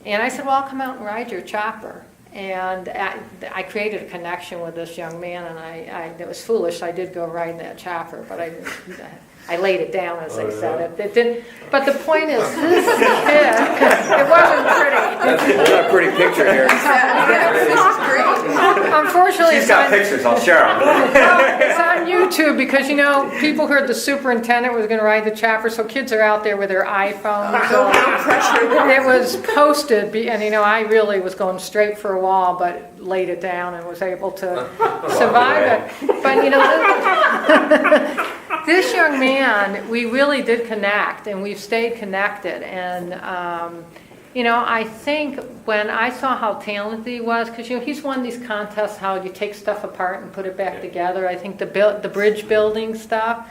And I said, well, I'll come out and ride your chopper. And I created a connection with this young man, and it was foolish. I did go ride that chopper, but I laid it down, as they said. It didn't. But the point is, this kid, it wasn't pretty. That's not a pretty picture here. Unfortunately, She's got pictures. I'll share them. it's on YouTube because people heard the superintendent was going to ride the chopper, so kids are out there with their iPhones. It was posted, and I really was going straight for a wall, but laid it down and was able to survive it. But this young man, we really did connect, and we've stayed connected. And I think when I saw how talented he was, because he's won these contests, how you take stuff apart and put it back together. I think the bridge building stuff.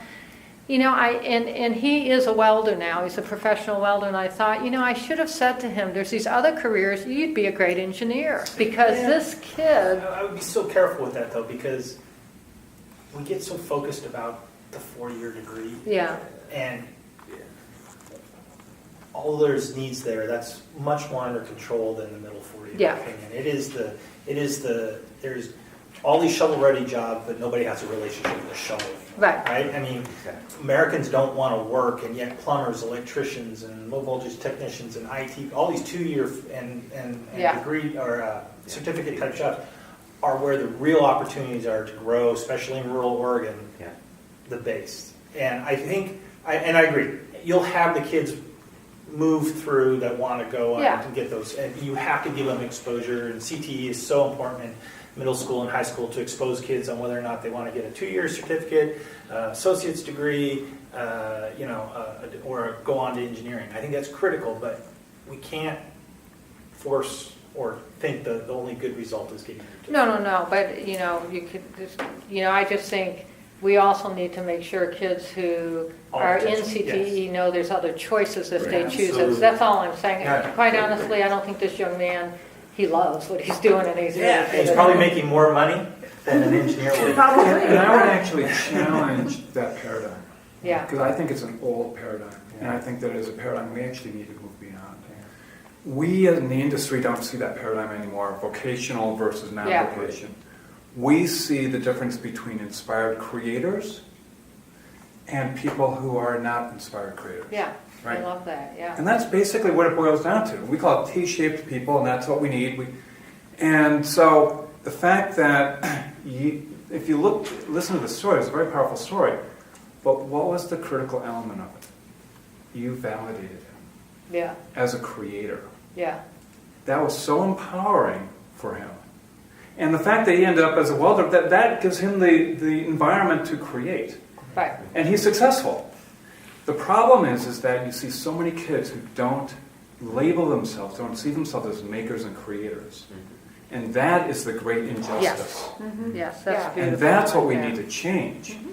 And he is a welder now. He's a professional welder, and I thought, I should have said to him, there's these other careers, you'd be a great engineer, because this kid... I would be so careful with that, though, because we get so focused about the 4-year degree. Yeah. And all there's needs there, that's much more under control than the middle 4-year opinion. There's all these shovel-ready jobs, but nobody has a relationship with a shovel. Right? Americans don't want to work, and yet plumbers, electricians, and low-voltage technicians, and IT, all these 2-year and degree or certificate type jobs are where the real opportunities are to grow, especially in rural Oregon, the base. And I think, and I agree, you'll have the kids move through that want to go and get those, and you have to give them exposure, and CTE is so important in middle school and high school to expose kids on whether or not they want to get a 2-year certificate, associate's degree, or go on to engineering. I think that's critical, but we can't force or think the only good result is getting your degree. No, but you could just, I just think we also need to make sure kids who are in CTE know there's other choices if they choose it. That's all I'm saying. Quite honestly, I don't think this young man, he loves what he's doing, and he's probably making more money than an engineer would. And I would actually challenge that paradigm. Yeah. Because I think it's an old paradigm, and I think that it is a paradigm we actually need to move beyond. We in the industry don't see that paradigm anymore, vocational versus non-vocation. We see the difference between inspired creators and people who are not inspired creators. Yeah, right? I love that, yeah. And that's basically what it boils down to. We call it T-shaped people, and that's what we need. And so the fact that if you listen to the story, it's a very powerful story, but what was the critical element of it? You validated him as a creator. Yeah. That was so empowering for him. And the fact that he ended up as a welder, that gives him the environment to create. Right. And he's successful. The problem is that you see so many kids who don't label themselves, don't see themselves as makers and creators. Mm-hmm. And that is the great injustice. Yes, yes, that's beautiful. And that's what we need to change. Mm-hmm.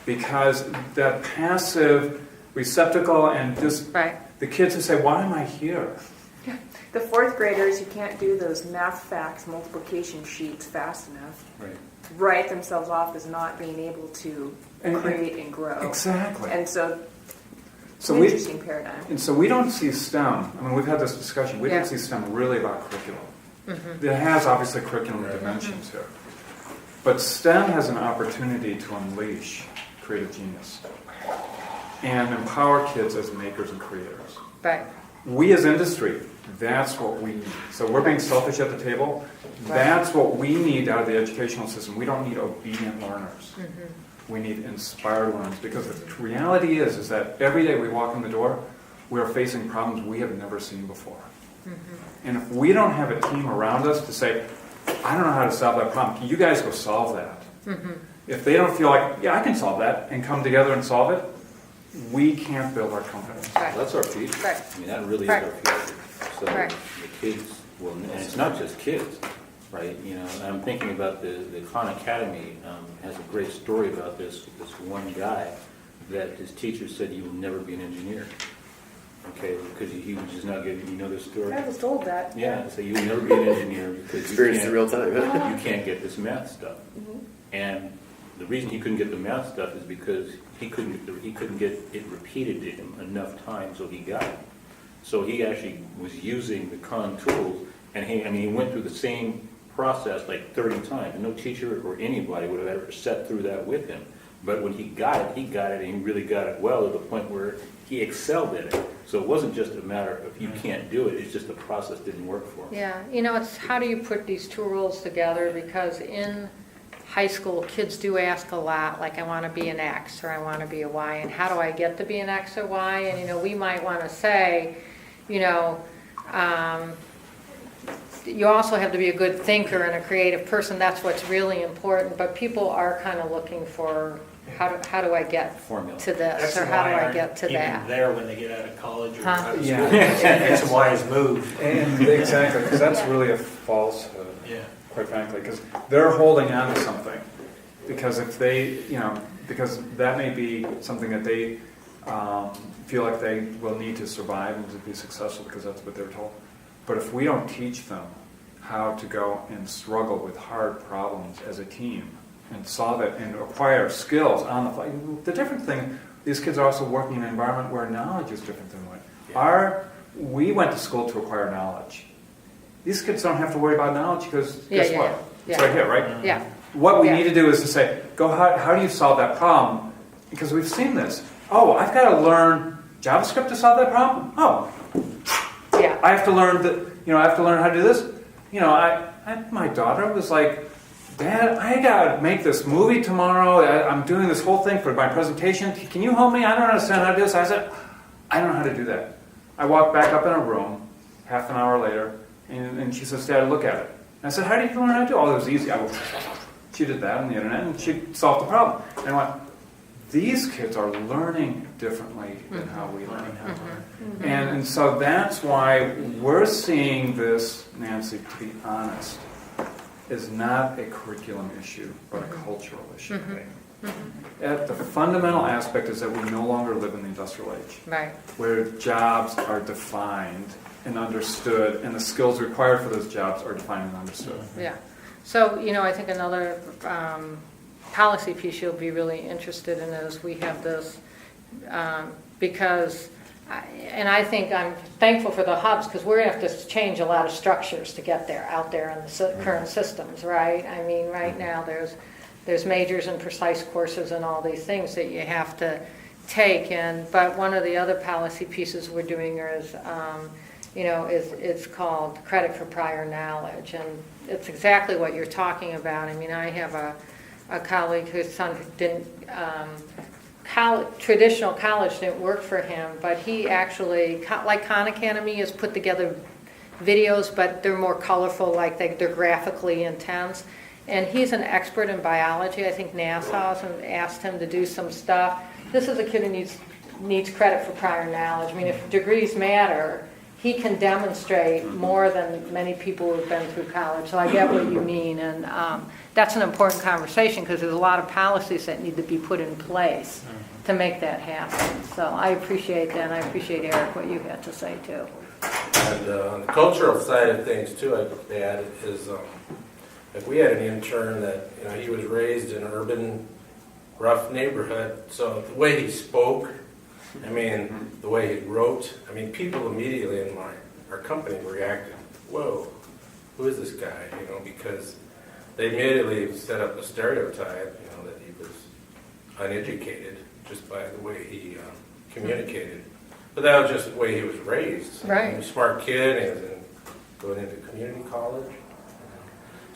Because that passive receptacle and just the kids who say, why am I here? The 4th graders who can't do those math facts multiplication sheets fast enough write themselves off as not being able to create and grow. Exactly. And so it's an interesting paradigm. And so we don't see STEM, I mean, we've had this discussion, we don't see STEM really about curriculum. Mm-hmm. It has obviously curriculum dimensions here. But STEM has an opportunity to unleash creative genius and empower kids as makers and creators. Right. We as industry, that's what we need. So we're being selfish at the table. That's what we need out of the educational system. We don't need obedient learners. Mm-hmm. we need inspired learners, because the reality is that every day we walk in the door, we are facing problems we have never seen before. And if we don't have a team around us to say, I don't know how to solve that problem, can you guys go solve that? If they don't feel like, yeah, I can solve that, and come together and solve it, we can't build our company. That's our future. Right. I mean, that really is Right. our future. So Right. the kids will, and it's not just kids, right? You know, I'm thinking about the Khan Academy has a great story about this one guy that his teacher said you will never be an engineer. Okay, because he was just not getting, you know this story? I was told that. Yeah, so you will never be an engineer because Experience in real time. you can't get this math stuff. And the reason he couldn't get the math stuff is because he couldn't get it repeated to him enough times so he got it. So he actually was using the Khan tools, and he went through the same process like 30 times. And no teacher or anybody would have ever sat through that with him. But when he got it, and he really got it well to the point where he excelled at it. So it wasn't just a matter of you can't do it, it's just the process didn't work for him. Yeah, it's how do you put these two rules together, because in high school, kids do ask a lot, like I want to be an X or I want to be a Y, and how do I get to be an X or Y? And, we might want to say, you also have to be a good thinker and a creative person. That's what's really important. But people are kind of looking for how do I get Formula. to this, X or and how do Y I aren't get to even that? there when they get out of college or Huh? out of school. Yeah. X and Y is moved. And exactly, because that's really a falsehood, Yeah. quite frankly, because they're holding on to something. Because if they, because that may be something that they feel like they will need to survive and to be successful, because that's what they're told. But if we don't teach them how to go and struggle with hard problems as a team and solve it and acquire skills on the fly, the different thing, these kids are also working in an environment where knowledge is different than what. We went to school to acquire knowledge. These kids don't have to worry about knowledge because guess what? It's right here, right? Yeah. What we need to do is to say, how do you solve that problem? Because we've seen this. Oh, I've got to learn JavaScript to solve that problem? Oh. Yeah. I have to learn I have to learn how to do this? My daughter was like, Dad, I got to make this movie tomorrow. I'm doing this whole thing for my presentation. Can you help me? I don't understand how to do this. I said, I don't know how to do that. I walked back up in her room half an hour later, and she says, Dad, look at it. And I said, how did you learn how to do it? Oh, it was easy. She did that on the internet, and she solved the problem. And I went, these kids are learning differently than how we learn. And so that's why we're seeing this, Nancy, to be honest, is not a curriculum issue, but a cultural issue. The fundamental aspect is that we no longer live in the industrial age, Right. where jobs are defined and understood, and the skills required for those jobs are defined and understood. Yeah. So, I think another policy piece you'll be really interested in is we have this, because, I think I'm thankful for the hubs, because we're going to have to change a lot of structures to get there, out there in the current systems, right? I mean, right now there's majors and precise courses and all these things that you have to take, but one of the other policy pieces we're doing is, it's called credit for prior knowledge, and it's exactly what you're talking about. I mean, I have a colleague whose son didn't, traditional college didn't work for him, but he actually, like Khan Academy, has put together videos, but they're more colorful, like they're graphically intense. And he's an expert in biology. I think NASA has asked him to do some stuff. This is a kid who needs credit for prior knowledge. I mean, if degrees matter, he can demonstrate more than many people who've been through college. So I get what you mean, and that's an important conversation, because there's a lot of policies that need to be put in place to make that happen. So I appreciate that, and I appreciate, Eric, what you had to say too. And on the cultural side of things too, I'd add is like we had an intern that he was raised in an urban, rough neighborhood. So the way he spoke, the way he wrote, people immediately in our company reacted, whoa, who is this guy? Because they immediately set up a stereotype, that he was uneducated just by the way he communicated. But that was just the way he was raised. Right. He was a smart kid, and he was going into community college.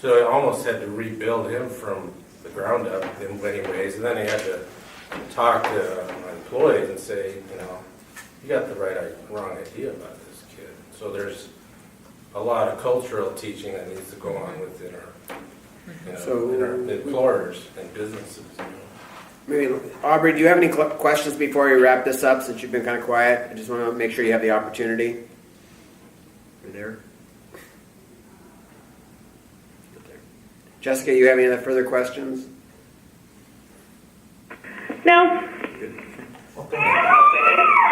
So I almost had to rebuild him from the the ground up in many ways, and then he had to talk to my employees and say, you got the wrong idea about this kid. So there's a lot of cultural teaching that needs to go on within our, in our employers and businesses. Maybe, Aubrey, do you have any questions before we wrap this up, since you've been kind of quiet? I just want to make sure you have the opportunity. You're there? Jessica, you have any other further questions? No.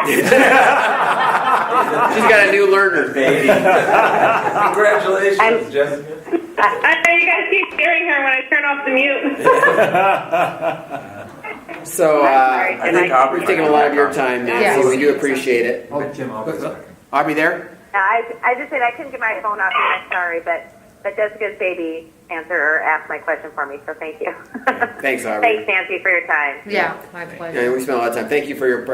She's got a new learner, baby. Congratulations, Jessica. I know you guys keep hearing her when I turn off the mute. So I think we've taken a lot of your time, Nancy. Yes. We do appreciate it. Oh, Jim, I'll be a second. Aubrey there? I just said I couldn't get my phone off. I'm sorry, but Jessica's baby answered or asked my question for me, so thank you. Thanks, Aubrey. Thanks, Nancy, for your time. Yeah, my pleasure. Yeah, we spent a lot of time. Thank you for your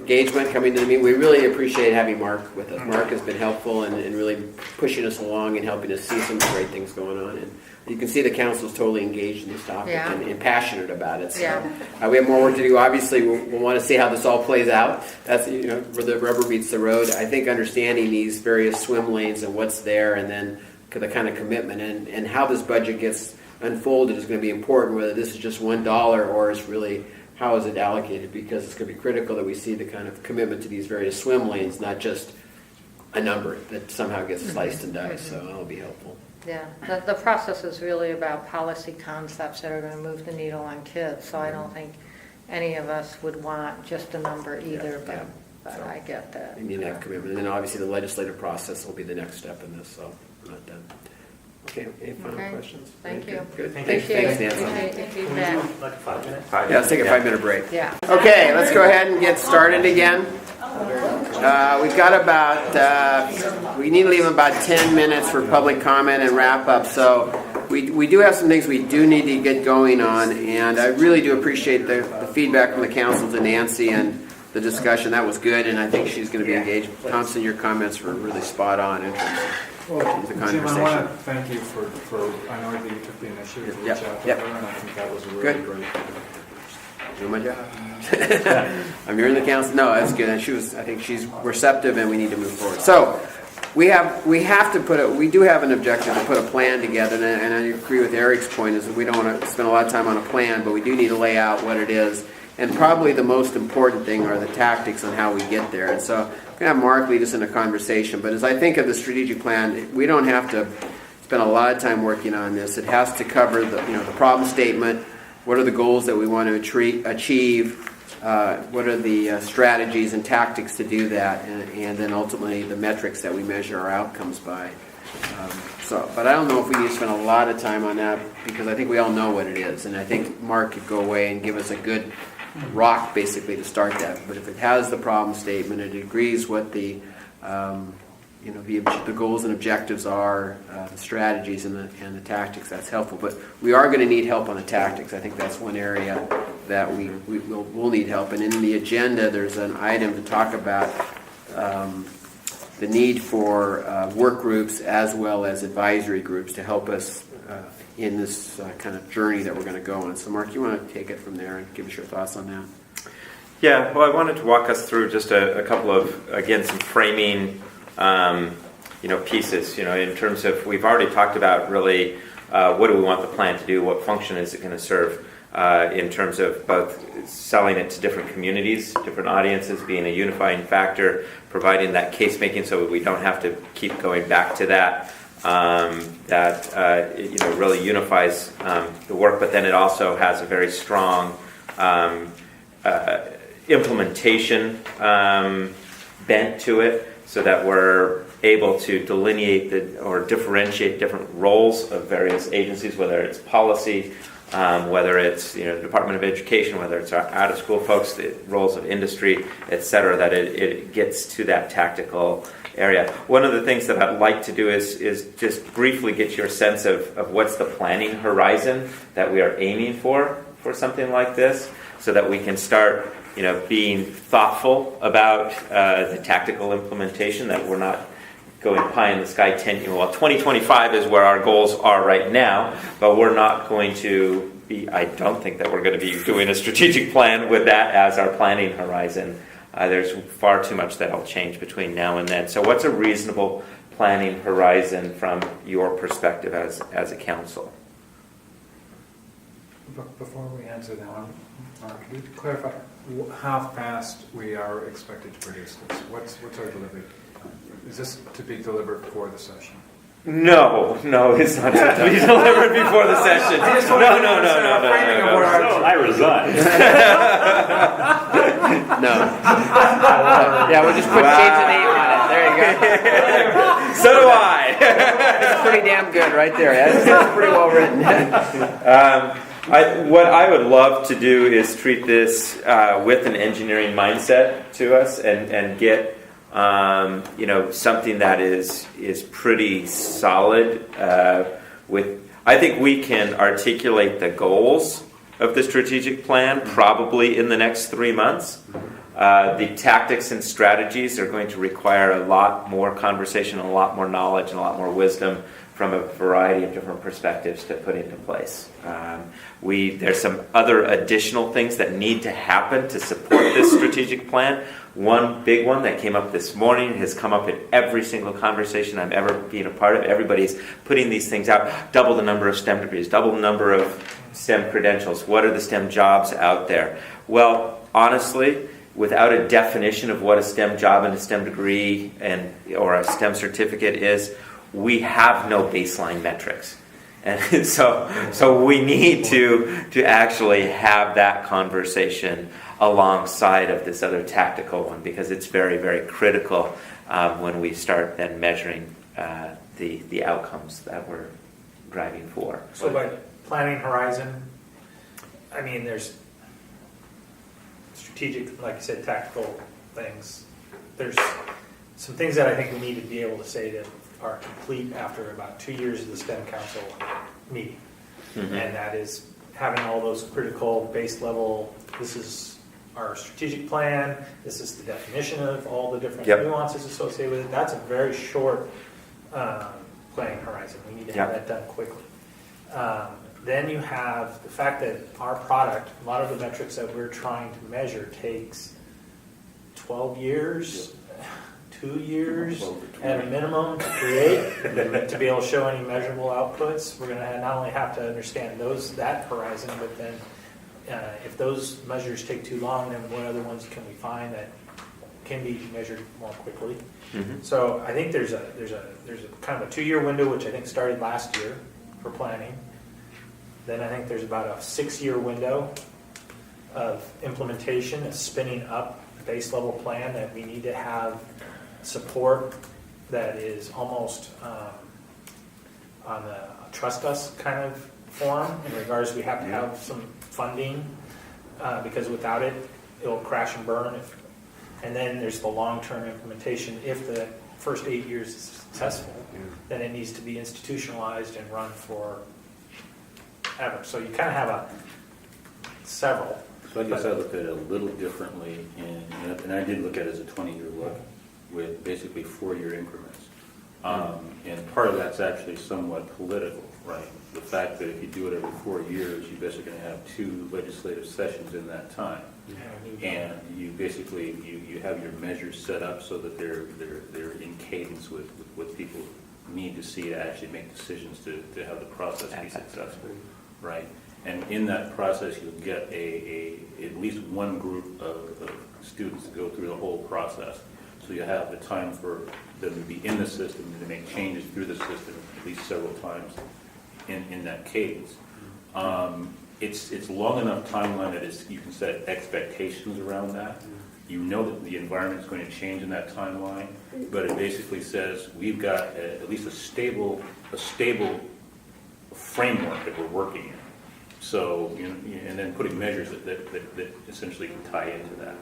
engagement coming to the meeting. We really appreciate having Mark with us. Mark has been helpful and really pushing us along and helping us see some great things going on. And you can see the council's totally engaged in this topic and passionate about it. So we have more work to do. Obviously, we'll want to see how this all plays out. That's where the rubber meets the road. I think understanding these various swim lanes and what's there, and then the kind of commitment and how this budget gets unfolded is going to be important. Whether this is just $1 or it's really how is it allocated, because it's going to be critical that we see the kind of commitment to these various swim lanes, not just a number that somehow gets sliced and diced. So that'll be helpful. Yeah, the process is really about policy concepts that are going to move the needle on kids. So I don't think any of us would want just a number either, but so I get that. You need to have commitment. And then obviously the legislative process will be the next step in this. So I'm not done. Okay, any final questions? Thank you. Good. Appreciate Thanks, it. Nancy. Appreciate your feedback. Like 5 minutes? Yeah, let's take a 5-minute break. Yeah. Okay, let's go ahead and get started again. We've got about, we need to leave about 10 minutes for public comment and wrap up. So we do have some things we do need to get going on, and I really do appreciate the feedback from the council to Nancy and the discussion. That was good, and I think she's going to be engaged. Thompson, your comments were really spot on in terms of the Jim, conversation. I want to thank you for I know that you took the initiative to reach out to her, and I think that was a really great. Do my job. I'm here in the council. No, that's good. And I think she's receptive, and we need to move forward. So we have to we do have an objective to put a plan together, and I agree with Eric's point is that we don't want to spend a lot of time on a plan, but we do need to lay out what it is. And probably the most important thing are the tactics on how we get there. And so I'm going to have Mark lead us in a conversation. But as I think of the strategic plan, we don't have to spend a lot of time working on this. It has to cover the problem statement. What are the goals that we want to achieve? What are the strategies and tactics to do that? And then ultimately the metrics that we measure our outcomes by. But I don't know if we need to spend a lot of time on that, because I think we all know what it is. And I think Mark could go away and give us a good rock basically to start that. But if it has the problem statement, it agrees what the goals and objectives are, the strategies and the tactics, that's helpful. But we are going to need help on the tactics. I think that's one area that we'll need help. And in the agenda, there's an item to talk about the need for work groups as well as advisory groups to help us in this kind of journey that we're going to go on. So Mark, you want to take it from there and give us your thoughts on that? Yeah, well, I wanted to walk us through just a couple of, again, some framing pieces, in terms of, we've already talked about really what do we want the plan to do, what function is it going to serve, in terms of both selling it to different communities, different audiences, being a unifying factor, providing that case making so we don't have to keep going back to that, really unifies the work, but then it also has a very strong implementation bent to it, so that we're able to delineate or differentiate different roles of various agencies, whether it's policy, whether it's Department of Education, whether it's our out-of-school folks, the roles of industry, et cetera, that it gets to that tactical area. One of the things that I'd like to do is just briefly get your sense of what's the planning horizon that we are aiming for something like this, so that we can start being thoughtful about the tactical implementation, that we're not going pie in the sky 10 years. Well, 2025 is where our goals are right now, but we're not going to be, I don't think that we're going to be doing a strategic plan with that as our planning horizon. There's far too much that'll change between now and then. So what's a reasonable planning horizon from your perspective as a council? Before we answer that one, could you clarify how fast we are expected to produce this? What's our delivery time? Is this to be delivered for the session? No, it's not to be delivered before the session. No. I resign. No. Yeah, we'll just change the name on it. There you go. So do I. That's pretty damn good right there. That's pretty well written. What I would love to do is treat this with an engineering mindset to us and get something that is pretty solid. I think we can articulate the goals of the strategic plan probably in the next 3 months. The tactics and strategies are going to require a lot more conversation, a lot more knowledge, and a lot more wisdom from a variety of different perspectives to put into place. There's some other additional things that need to happen to support this strategic plan. One big one that came up this morning has come up in every single conversation I've ever been a part of. Everybody's putting these things out. Double the number of STEM degrees, double the number of STEM credentials. What are the STEM jobs out there? Well, honestly, without a definition of what a STEM job and a STEM degree or a STEM certificate is, we have no baseline metrics. And so we need to actually have that conversation alongside of this other tactical one, because it's very, very critical when we start then measuring the outcomes that we're driving for. So by planning horizon, I mean, there's strategic, like you said, tactical things. There's some things that I think we need to be able to say that are complete after about 2 years of the STEM Council meeting. Mm-hmm. And that is having all those critical base level, this is our strategic plan, this is the definition of all the different nuances associated with it. That's a very short planning horizon. We need to have that done quickly. Then you have the fact that our product, a lot of the metrics that we're trying to measure takes 12 years, 2 years at a minimum to create, to be able to show any measurable outputs. We're going to not only have to understand that horizon, but then if those measures take too long, then what other ones can we find that can be measured more quickly? Mm-hmm. So I think there's a kind of a 2-year window, which I think started last year for planning. Then I think there's about a 6-year window of implementation, of spinning up a base level plan that we need to have support that is almost on the trust us kind of form, in regards we have to have some funding because without it, it'll crash and burn. And then there's the long-term implementation. If the first 8 years is successful, then it needs to be institutionalized and run for ever. So you kind of have several. So I guess I looked at it a little differently, and I did look at it as a 20-year look with basically 4-year increments. And part of that's actually somewhat political, right? The fact that if you do it every 4 years, you're basically going to have 2 legislative sessions in that time. And you basically, you have your measures set up so that they're in cadence with what people need to see to actually make decisions to have the process be successful, right? And in that process, you'll get at least one group of students to go through the whole process. So you have the time for them to be in the system and to make changes through the system at least several times in that cadence. It's long enough timeline that you can set expectations around that. You know that the environment is going to change in that timeline, but it basically says we've got at least a stable framework that we're working in. So, and then putting measures that essentially can tie into that,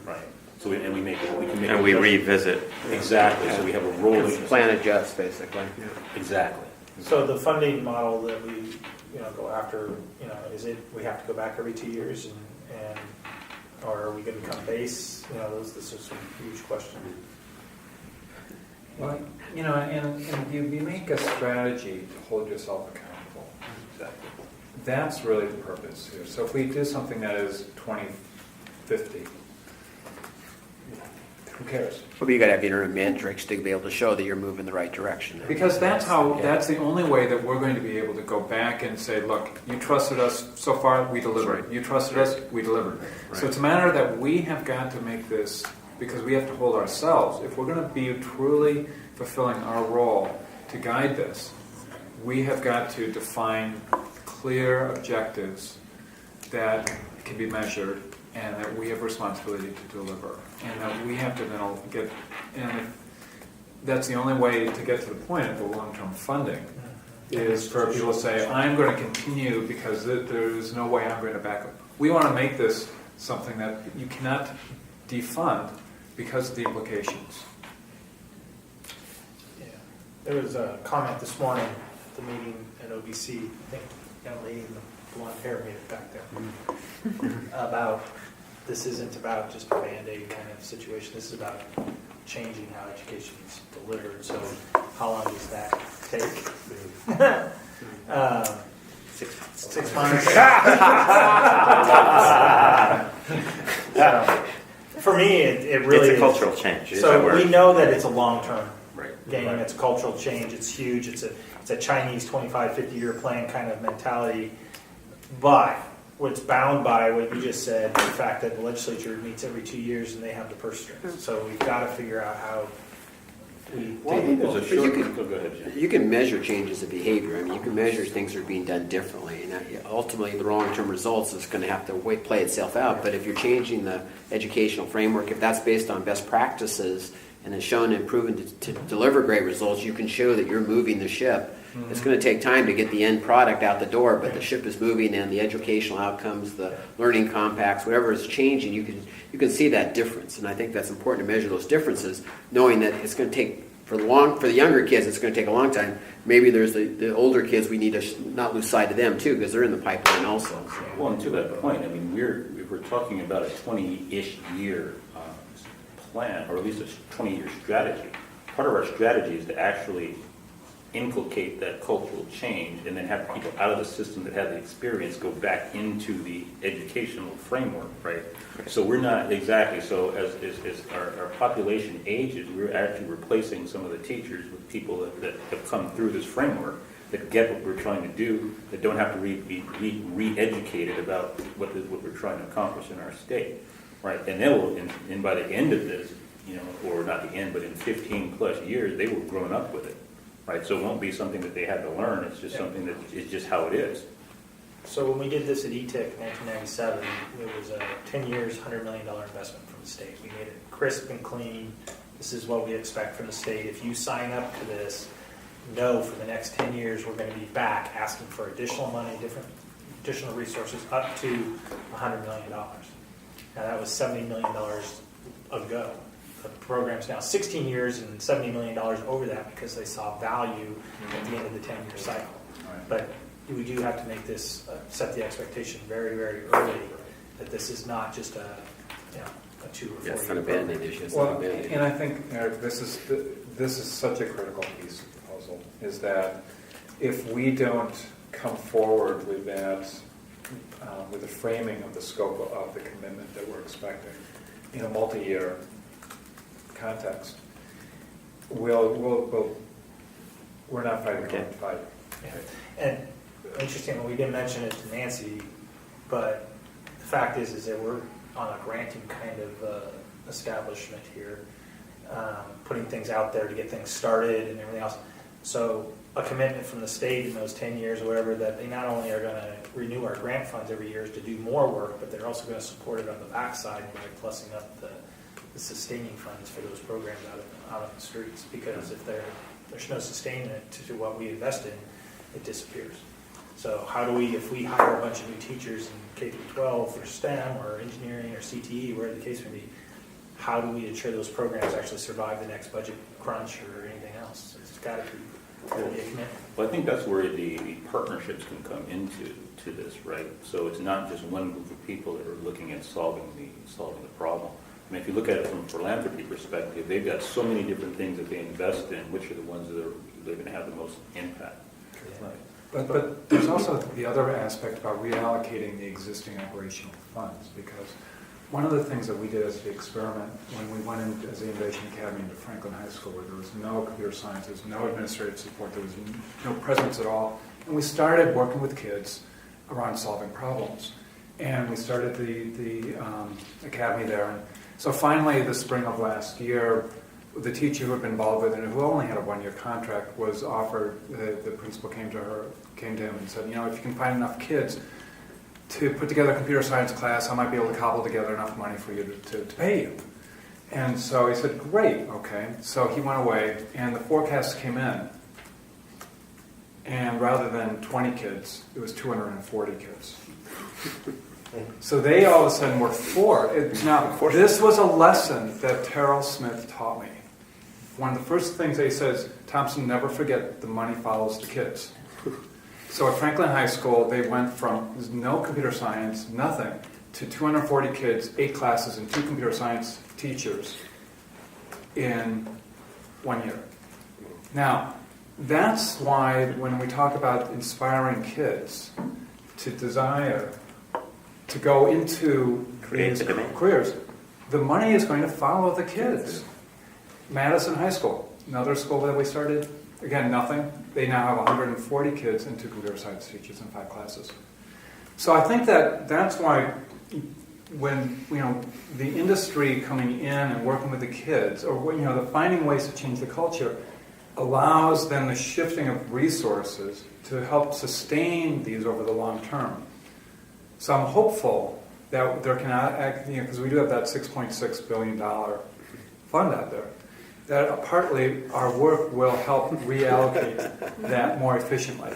right? So we can make and we revisit. Exactly. So we have a rolling plan adjust, basically. Yeah. Exactly. So the funding model that we go after, is it we have to go back every 2 years, and or are we going to become base? This is a huge question. Well, You know, and you make a strategy to hold yourself accountable. Exactly. That's really the purpose here. So if we do something that is 2050, who cares? Well, you got to have interim metrics to be able to show that you're moving in the right direction. Because that's the only way that we're going to be able to go back and say, look, you trusted us so far, we delivered. You trusted us, we delivered. So it's a matter that we have got to make this, because we have to hold ourselves. If we're going to be truly fulfilling our role to guide this, we have got to define clear objectives that can be measured and that we have responsibility to deliver. And that we have to then get, and that's the only way to get to the point of the long-term funding, is for people to say, I'm going to continue because there's no way I'm going to back up. We want to make this something that you cannot defund because of the implications. Yeah. There was a comment this morning at the meeting at OBC, I think the young lady in the blonde hair made it back there, about this isn't about just a Band-Aid kind of situation. This is about changing how education is delivered. So how long does that take? 6 months. For me, it really It's a is cultural change. So we know that it's a long-term Right. game. It's a cultural change. It's huge. It's a Chinese 25, 50-year plan kind of mentality. But what's bound by what you just said, the fact that the legislature meets every 2 years and they have the purse strings. So we've got to figure out how we Well, I think there's a But short. you Go ahead, Jim. You can measure changes in behavior. I mean, you can measure things that are being done differently, and ultimately, the long-term results is going to have to play itself out. But if you're changing the educational framework, if that's based on best practices and is shown and proven to deliver great results, you can show that you're moving the ship. It's going to take time to get the end product out the door, but the ship is moving, and the educational outcomes, the learning compacts, whatever is changing, you can see that difference. And I think that's important to measure those differences, knowing that it's going to take for the younger kids, it's going to take a long time. Maybe there's the older kids, we need to not lose sight of them too, because they're in the pipeline also. Well, and to that point, I mean, we're talking about a 20-ish year plan, or at least a 20-year strategy. Part of our strategy is to actually inculcate that cultural change and then have people out of the system that have the experience go back into the educational framework, right? So we're not exactly, so as our population ages, we're actually replacing some of the teachers with people that have come through this framework, that get what we're trying to do, that don't have to be re-educated about what we're trying to accomplish in our state, right? And they will, and by the end of this, you know, or not the end, but in 15 plus years, they will have grown up with it. Right, so it won't be something that they had to learn. It's just something that is just how it is. So when we did this at ETIC in 1997, it was a 10 years, $100 million investment from the state. We made it crisp and clean. This is what we expect from the state. If you sign up to this, know for the next 10 years we're going to be back asking for additional money, additional resources, up to $100 million. Now that was $70 million ago. The program's now 16 years and $70 million over that because they saw value at the end of the 10-year cycle. But we do have to make this, set the expectation very, very early that this is not just a 2 or 4 year It's not a Band-Aid issue. It's Well, not a Band-Aid. and I think, Eric, this is such a critical piece of the puzzle, is that if we don't come forward with that, with the framing of the scope of the commitment that we're expecting in a multi-year context, we're not fighting the right fight. Yeah. And interesting, we didn't mention it to Nancy, but the fact is that we're on a granting kind of establishment here, putting things out there to get things started and everything else. So a commitment from the state in those 10 years or whatever, that they not only are going to renew our grant funds every year to do more work, but they're also going to support it on the backside by plussing up the sustaining funds for those programs out on the streets. Because if there's no sustainment to what we invest in, it disappears. So how do we, if we hire a bunch of new teachers in K-12 for STEM or engineering or CTE, wherever the case may be, how do we ensure those programs actually survive the next budget crunch or anything else? It's got to be a commitment. Well, I think that's where the partnerships can come into this, right? So it's not just one group of people that are looking at solving the problem. I mean, if you look at it from a philanthropy perspective, they've got so many different things that they invest in, which are the ones that they're going to have the most impact. But there's also the other aspect about reallocating the existing operational funds, because one of the things that we did as the experiment when we went in as the Innovation Academy into Franklin High School, where there was no computer science, there was no administrative support, there was no presence at all, and we started working with kids around solving problems. And we started the academy there. And so finally, the spring of last year, the teacher who had been involved with it, and who only had a one-year contract, was offered, the principal came to him and said, you know, if you can find enough kids to put together a computer science class, I might be able to cobble together enough money for you to pay you. And so he said, great, okay. So he went away, and the forecast came in. And rather than 20 kids, it was 240 kids. So they all of a sudden were 4. Now, this was a lesson that Terrell Smith taught me. One of the first things that he says, Thompson, never forget the money follows the kids. So at Franklin High School, they went from no computer science, nothing, to 240 kids, 8 classes, and 2 computer science teachers in 1 year. Now, that's why when we talk about inspiring kids to desire to go into these careers, the money is going to follow the kids. Madison High School, another school that we started, again, nothing. They now have 140 kids and 2 computer science teachers in 5 classes. So I think that's why when, you know, the industry coming in and working with the kids, or, you know, the finding ways to change the culture, allows then the shifting of resources to help sustain these over the long term. So I'm hopeful that there can act, you know, because we do have that $6.6 billion fund out there, that partly our work will help reallocate that more efficiently.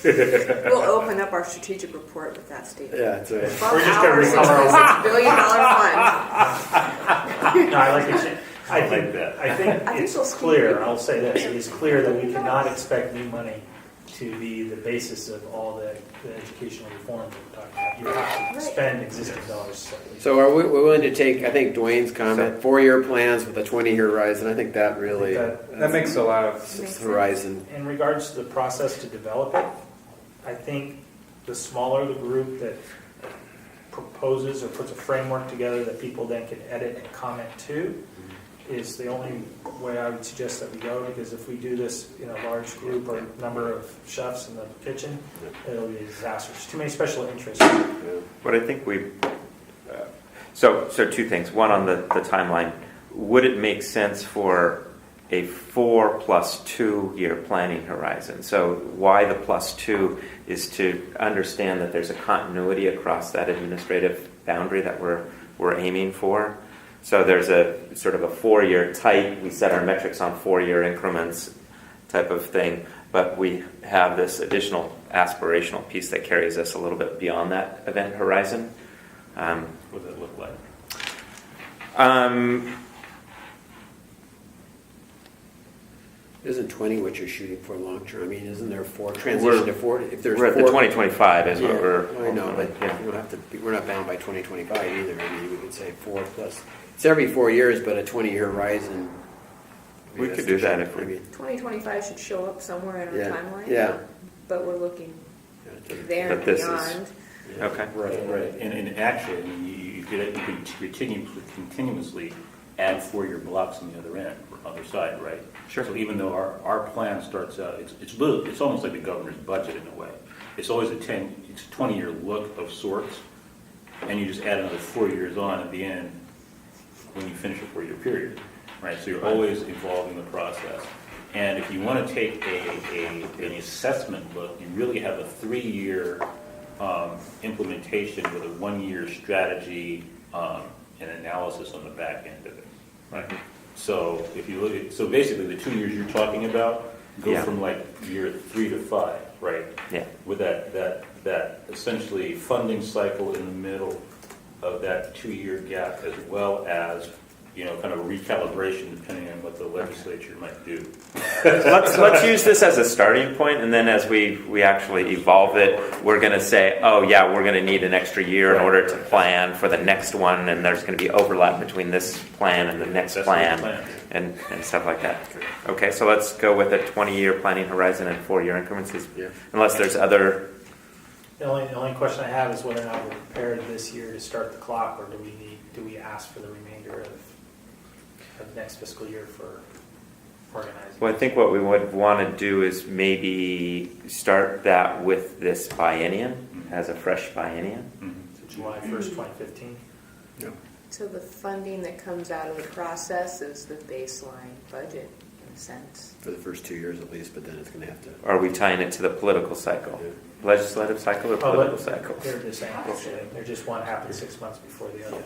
We'll open up our strategic report with that statement. Yeah, that's right. We're just going to recover our $6 billion fund. No, I like what you're saying. I think it's clear, I'll say this, it is clear that we cannot expect new money to be the basis of all the educational reform that we're talking about. You have to spend existing dollars. So are we're willing to take, I think, Dwayne's comment, 4-year plans with a 20-year horizon? I think that really... That makes a lot of horizon. In regards to the process to develop it, I think the smaller the group that proposes or puts a framework together that people then can edit and comment to is the only way I would suggest that we go, because if we do this in a large group or number of chefs in the kitchen, it'll be a disaster. There's too many special interests. What I think so 2 things. One, on the timeline, would it make sense for a 4 plus 2 year planning horizon? So why the plus 2 is to understand that there's a continuity across that administrative boundary that we're aiming for. So there's a sort of a 4-year tight, we set our metrics on 4-year increments type of thing, but we have this additional aspirational piece that carries us a little bit beyond that event horizon. What does that look like? Isn't 20 what you're shooting for long term? I mean, isn't there 4 transition to 4? If there's we're at 4, the 2025 is what we're... I know, but we don't have to. We're not bound by 2025 either. I mean, we could say 4 plus. It's every 4 years, but a 20-year horizon. I mean, we could do that if we... 2025 should show up somewhere in our timeline. Yeah. But we're looking there and beyond. Okay. Right. And actually, I mean, you could continuously add 4-year blocks on the other side, right? Sure. So even though our plan starts out, it's almost like the governor's budget in a way. It's always it's a 20-year look of sorts, and you just add another 4 years on at the end when you finish a 4-year period, right? So you're always evolving the process. And if you want to take an assessment look, you really have a 3-year implementation with a 1-year strategy and analysis on the back end of it, right? So if you look at, so basically the 2 years you're talking about go from like year 3 to 5, right? Yeah. With that essentially funding cycle in the middle of that 2-year gap, as well as kind of a recalibration depending on what the legislature might do. Let's use this as a starting point, and then as we actually evolve it, we're going to say, oh yeah, we're going to need an extra year in order to plan for the next one, and there's going to be overlap between this plan and the next plan, and stuff like that. Okay, so let's go with a 20-year planning horizon and 4-year increments, unless there's other. The only question I have is whether or not we're prepared this year to start the clock, or do we ask for the remainder of next fiscal year for organizing? Well, I think what we would want to do is maybe start that with this biennium, as a fresh biennium. So July 1st, 2015? So the funding that comes out of the process is the baseline budget, in a sense. For the first 2 years at least, but then it's going to have to. Are we tying it to the political cycle? Legislative cycle or political cycle? They're the same, actually. They're just one happens 6 months before the other.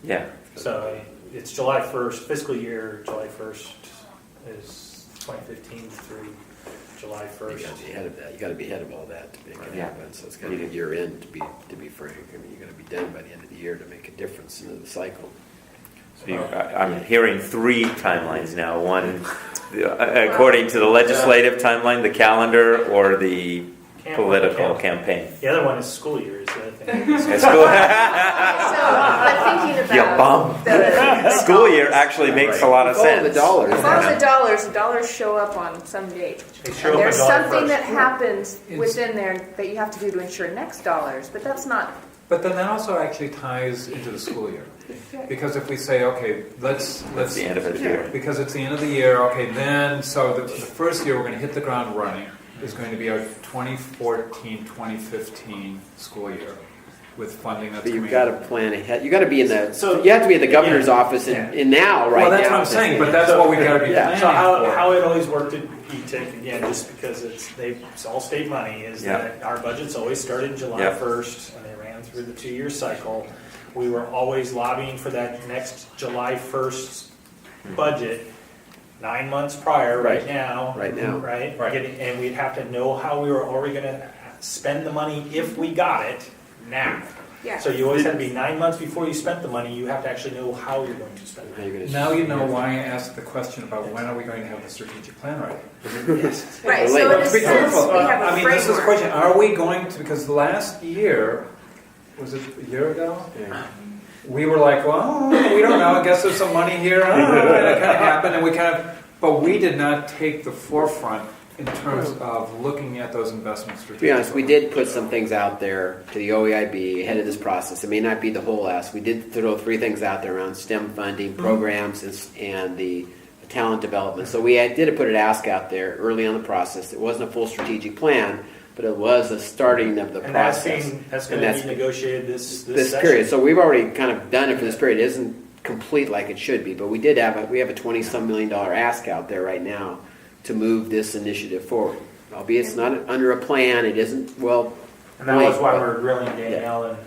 Yeah. So it's July 1st, fiscal year, July 1st is 2015 through July 1st. You got to be ahead of that. You got to be ahead of all that to make it happen. So it's got to be year end to be frank. I mean, you got to be done by the end of the year to make a difference in the cycle. So I'm hearing 3 timelines now. One, according to the legislative timeline, the calendar, or the political campaign. The other one is school year. Is the other thing. School. But thinking about You bum. the School year actually makes a lot of sense. The dollars. The dollars show up on some date. They show up There's on July something 1st. that happens within there that you have to do to ensure next dollars, but that's not. But then that also actually ties into the school year. Because if we say, okay, let's the end of the year. Because it's the end of the year, okay, then, so the first year we're going to hit the ground running is going to be our 2014-2015 school year with funding that's But you've coming got to plan ahead. You got to be in the. So you have to be at the governor's office in now, right now. Well, that's what I'm saying, but that's what we got to be planning So for. how it always worked at ETIC, again, just because it's all state money, is that our budgets always started July 1st, and they ran through the 2-year cycle. We were always lobbying for that next July 1st budget 9 months prior, right now. Right now. Right? And we'd have to know how we were already going to spend the money if we got it now. Yeah. So you always had to be 9 months before you spent the money. You have to actually know how you're going to spend it. Now you know why I asked the question about when are we going to have the strategic plan ready? Right, so in a Be sense, careful. we have a I mean, this is the framework. question. Are we going to, because last year, was it a year ago? We were like, well, we don't know. I guess there's some money here. And it kind of happened, and but we did not take the forefront in terms of looking at those investments. To be honest, we did put some things out there to the OEIB ahead of this process. It may not be the whole ask. We did throw 3 things out there around STEM funding, programs, and the talent development. So we did put an ask out there early on the process. It wasn't a full strategic plan, but it was a starting of the process. That's going to be negotiated this session. period. So we've already kind of done it for this period. It isn't complete like it should be, but we have a $20-some million ask out there right now to move this initiative forward. Albeit it's not under a plan, it isn't well. And that was why we're grilling Danielle and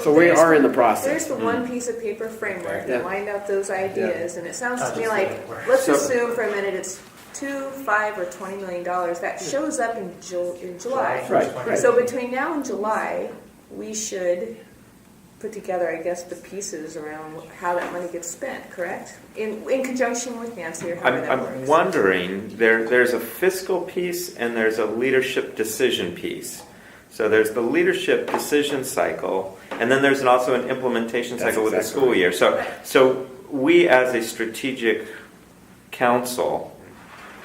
so we are in the process. There's the one piece of paper framework that lined out those ideas, and it sounds to me like, Just let's assume for a minute it's $2, $5, or $20 million. That shows up in July. Right. So between now and July, we should put together, I guess, the pieces around how that money gets spent, correct? In conjunction with Nancy or however that works. I'm wondering, there's a fiscal piece and there's a leadership decision piece. So there's the leadership decision cycle, and then there's also an implementation cycle with the school year. So we as a strategic council,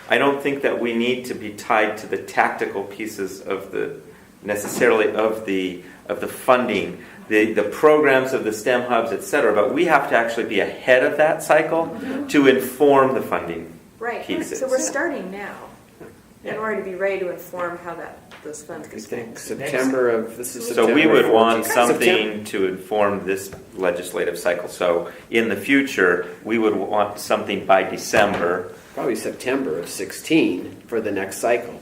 I don't think that we need to be tied to the tactical pieces of the funding, the programs of the STEM hubs, etc. But we have to actually be ahead of that cycle to inform the funding pieces. So we're starting now in order to be ready to inform how those funds get spent. September. So we would want 14th. something to inform this legislative cycle. So in the future, we would want something by December. Probably September of 16 for the next cycle.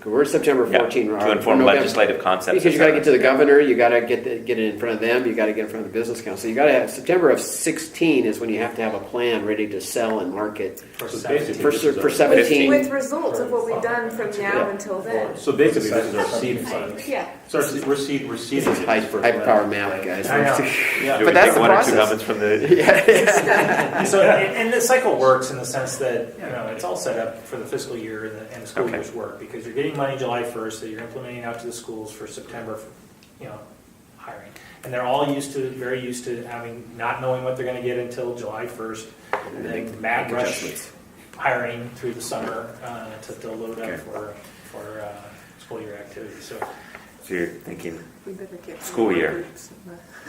We're September 14. Yeah, or to inform November. legislative concepts. Because you got to get to the etc. governor, you got to get it in front of them, you got to get in front of the business council. You got to have September of 16 is when you have to have a plan ready to sell and market For So 17. basically, for this is our- 17. With results of what we've done from now until then. So basically, this is our seed fund. Yeah. So we're seeding This is high this power math, guys. I know. Yeah. Do But we that's take the one or two process. comments from the? Yeah. So, and the cycle works in the sense that, it's all set up for the fiscal year and the school Okay. year's work, because you're getting money July 1st that you're implementing out to the schools for September, hiring. And they're all very used to not knowing what they're gonna get until July 1st, and then mad rush adjustments. hiring through the summer, to load up Okay. for school year activities. So, So you're thinking We better get some School more year. groups.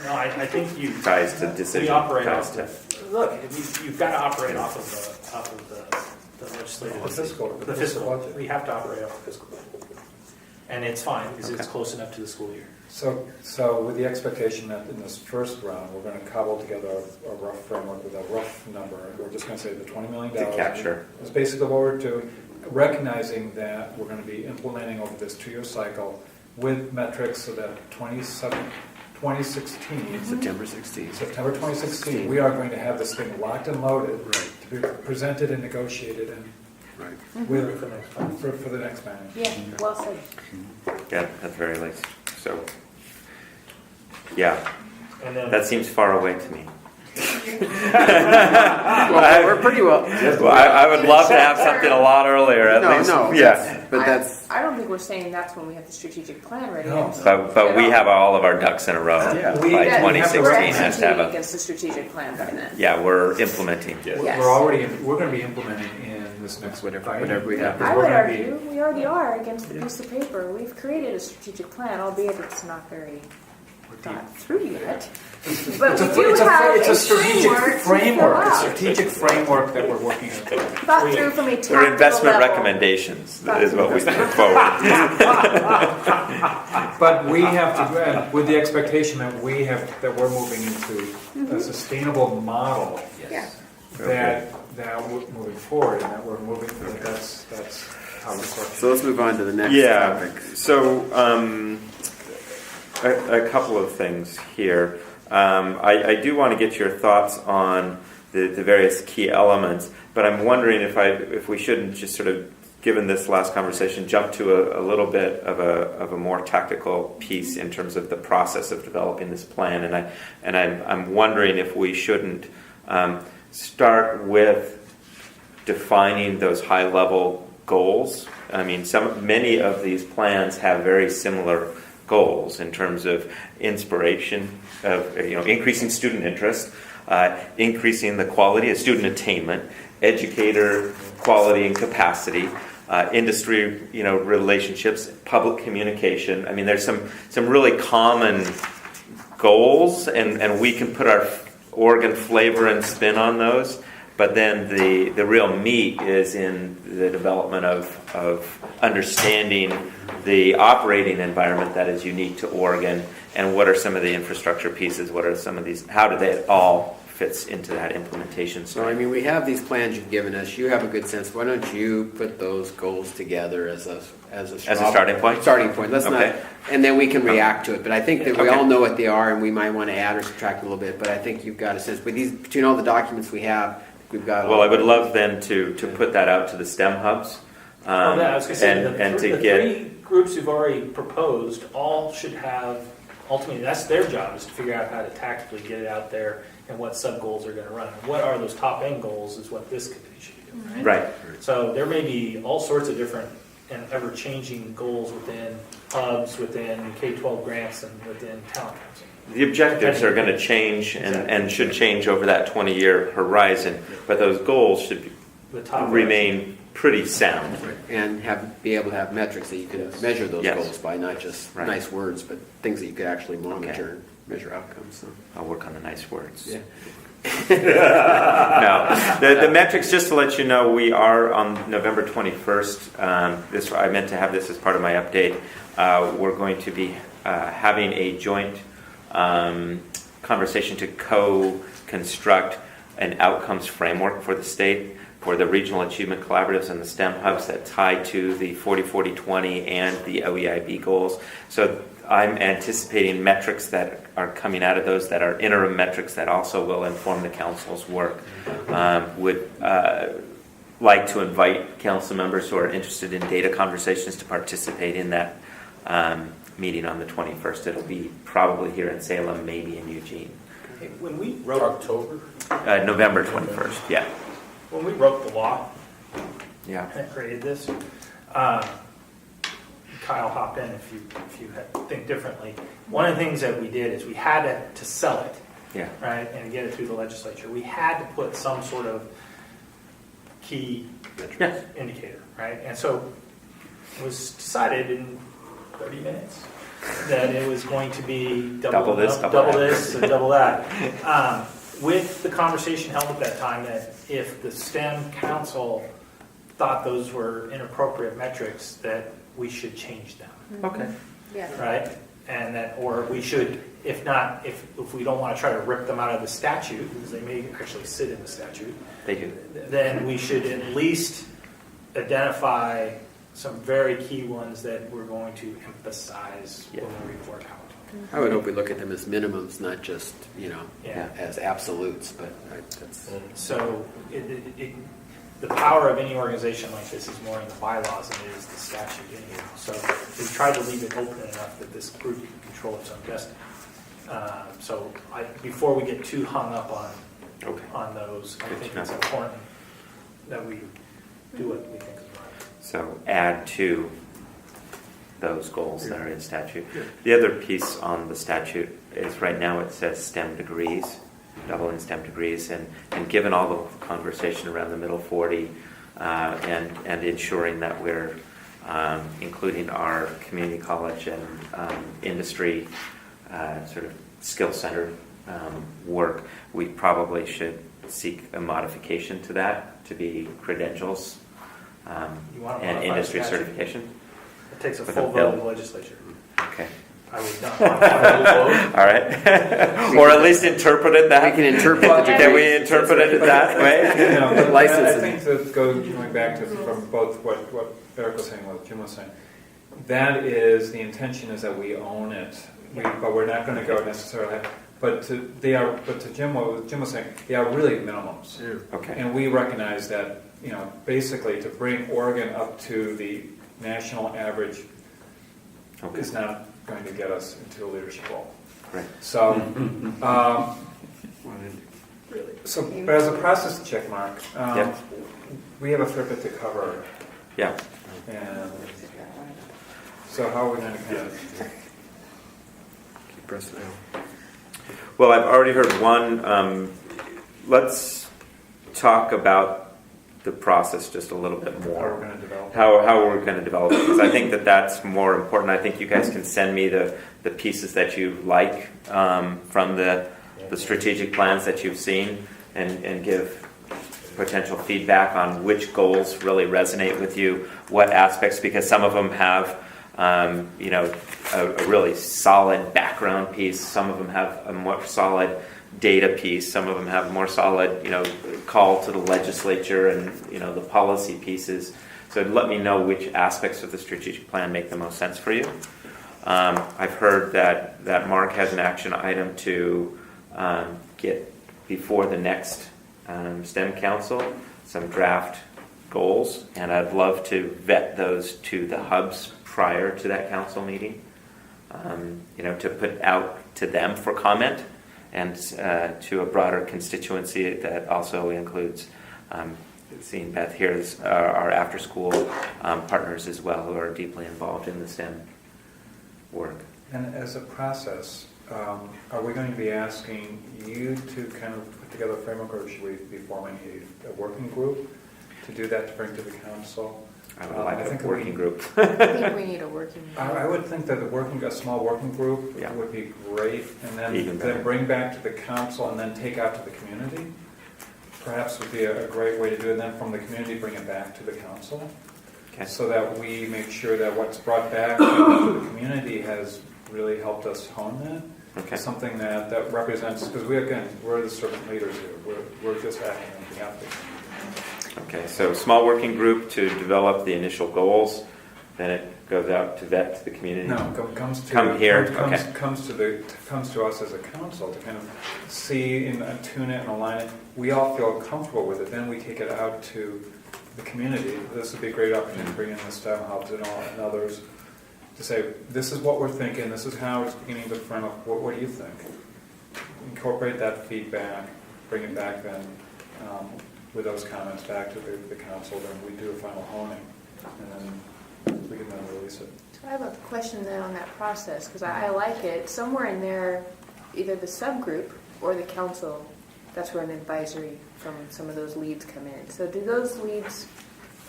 no, I think you. ties to decision. We operate ties off to- of, look, you've got to operate off of the legislative. The fiscal. The fiscal, we have to operate off the fiscal. And it's fine, because it's close enough to the school year. So with the expectation that in this first round, we're going to cobble together a rough framework with a rough number, and we're just going to say the $20 million. To capture. It's basically what we're doing, recognizing that we're going to be implementing over this 2-year cycle with metrics so that 2016, September 16. September 2016, we are going to have this thing locked and loaded to be presented and negotiated and Right. with for the next man. Yeah, well said. Yeah, that's very late. So, yeah, And then, that seems far away to me. Well, we're pretty well. Well, I would love to have something a lot earlier, at least. Yeah. But that's. I don't think we're saying that's when we have the strategic plan ready. No. But we have all of our ducks in a row Yeah. by We- Yeah, 2016. We're Has to have executing a, against the strategic plan by then. yeah, we're implementing. Yes. Yes. We're going to be implementing in this next Whatever we have. I We're would gonna be- argue, we already are against the piece of paper. We've created a strategic plan, albeit it's not very thought through yet. But we do have It's a strategic framework, a a strategic framework that we're working on. thought through from a tactical They're investment level. recommendations is what we put forward. But we have to, with the expectation that that we're moving into a sustainable model Yeah. that we're moving forward and that we're moving, that's how we sort So let's move on to the next Yeah. topic. So, a couple of things here. I do want to get your thoughts on the various key elements, but I'm wondering if we shouldn't just sort of, given this last conversation, jump to a little bit of a more tactical piece in terms of the process of developing this plan, and I'm wondering if we shouldn't start with defining those high-level goals. I mean, many of these plans have very similar goals in terms of inspiration, of increasing student interest, increasing the quality of student attainment, educator quality and capacity, industry relationships, public communication. I mean, there's some really common goals, and we can put our Oregon flavor and spin on those. But then the real meat is in the development of understanding the operating environment that is unique to Oregon, and what are some of the infrastructure pieces, what are some of these, how do they all fits into that implementation So, story. I mean, we have these plans you've given us. You have a good sense. Why don't you put those goals together as a starting point? Starting point. Let's Okay. not, and then we can react to it. But I think that we Okay. all know what they are, and we might want to add or subtract a little bit. But I think you've got a sense. But these, between all the documents we have, we've got. Well, I would love then to put that out to the STEM hubs. I was going to say, and the to get three groups you've already proposed all should have, ultimately, that's their job, is to figure out how to tactically get it out there and what sub-goals are going to run. What are those top-end goals is what this committee should be doing, right? right. So there may be all sorts of different and ever-changing goals within hubs, within K-12 grants, and within talent council. The objectives are going to change and should change over that 20-year horizon, but those goals should The top remain pretty sound. And be able to have metrics that you can measure those Yes. goals by, not just Right. nice words, but things that you could actually monitor and measure outcomes. So. I'll work on the nice words. Yeah. No, the metrics, just to let you know, we are on November 21st. I meant to have this as part of my update. We're going to be having a joint conversation to co-construct an outcomes framework for the state for the regional achievement collaboratives and the STEM hubs that tie to the 40-40-20 and the OEIB goals. So I'm anticipating metrics that are coming out of those that are interim metrics that also will inform the council's work. Would like to invite council members who are interested in data conversations to participate in that meeting on the 21st. It'll be probably here in Salem, maybe in Eugene. Hey, when we wrote October? November 21st, yeah. When we wrote the law Yeah. that created this, Kyle hopped in if you think differently. One of the things that we did is we had to sell it, Yeah. right, and get it through the legislature. We had to put some sort of key indicator, right? And so it was decided in 30 minutes that it was going to be double this, and double that. With the conversation held at that time that if the STEM Council thought those were inappropriate metrics, that we should change them. Okay. Yeah. Right? And that, or we should, if not, if we don't want to try to rip them out of the statute, because they may actually sit in the statute, They do. then we should at least identify some very key ones that we're going to emphasize when we report out. I would hope we look at them as minimums, not just, Yeah. as absolutes, but that's... So the power of any organization like this is more in the bylaws than it is the statute anyhow. So we tried to leave it open enough that this group can control its own destiny. So before we get too hung up on those, I think it's important that we do what we think is right. So add to those goals that are in statute. The other piece on the statute is right now it says STEM degrees, doubling STEM degrees, and given all the conversation around the middle 40 and ensuring that we're including our community college and industry sort of skill-centered work, we probably should seek a modification to that to be credentials and industry certification. It takes a For full the vote of bill. the legislature. Okay. I would not want to All right. Or at least interpret it that. We can interpret the Can we degree. interpret it that way? License. I think that going back to from both what Eric was saying and what Jim was saying, that is the intention is that we own it, but we're not going to go necessarily. But to Jim, what Jim was saying, they are really minimums. Okay. And we recognize that basically to bring Oregon up to the national average is not going to get us into a leadership role. Right. So, but as a process check mark, we have a fair bit to cover. Yeah. And so how are we going to kind of keep pressing out? Well, I've already heard one. Let's talk about the process just a little bit more. How we're going to develop it. How we're going to develop it, because I think that's more important. I think you guys can send me the pieces that you like from the strategic plans that you've seen and give potential feedback on which goals really resonate with you, what aspects, because some of them have a really solid background piece, some of them have a more solid data piece, some of them have a more solid call to the legislature and the policy pieces. So let me know which aspects of the strategic plan make the most sense for you. I've heard that Mark has an action item to get before the next STEM Council some draft goals, and I'd love to vet those to the hubs prior to that council meeting, to put out to them for comment and to a broader constituency that also includes seeing Beth here as our after-school partners as well, who are deeply involved in the STEM work. And as a process, are we going to be asking you to kind of put together a framework, or should we be forming a working group to do that, to bring to the council? I would like a working group. I think we need a working group. I would think that a small working group would be great, and then bring back to the council and then take out to the community. Perhaps would be a great way to do it. And then from the community, bring it back to the council, so that we make sure that what's brought back to the community has really helped us hone that. Okay. Something that represents, because we're the servant leaders here. We're just acting on behalf of the community. Okay, so small working group to develop the initial goals, then it goes out to vet to the community? No, comes to Come here, comes, okay. comes to us as a council to kind of see and tune it and align it. We all feel comfortable with it. Then we take it out to the community. This would be a great opportunity to bring in the STEM hubs and all and others to say, this is what we're thinking. This is how it's beginning to front up. What do you think? Incorporate that feedback, bring it back then with those comments back to the council. Then we do a final honing, and then we can then release it. So I have a question then on that process, because I like it. Somewhere in there, either the subgroup or the council, that's where an advisory from some of those leads come in. So do those leads,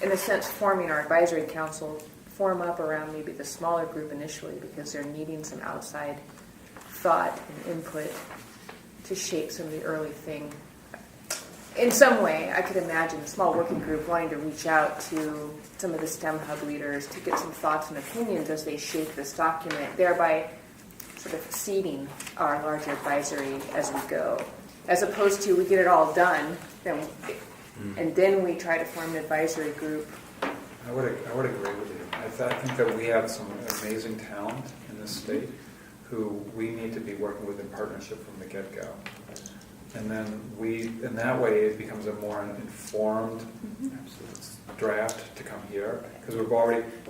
in a sense, forming our advisory council, form up around maybe the smaller group initially because they're needing some outside thought and input to shape some of the early thing? In some way, I could imagine a small working group wanting to reach out to some of the STEM hub leaders to get some thoughts and opinions as they shape this document, thereby sort of seeding our larger advisory as we go. As opposed to we get it all done, and then we try to form an advisory group. I would agree with you. I think that we have some amazing talent in this state who we need to be working with in partnership from the get-go. And then in that way, it becomes a more informed draft to come here, because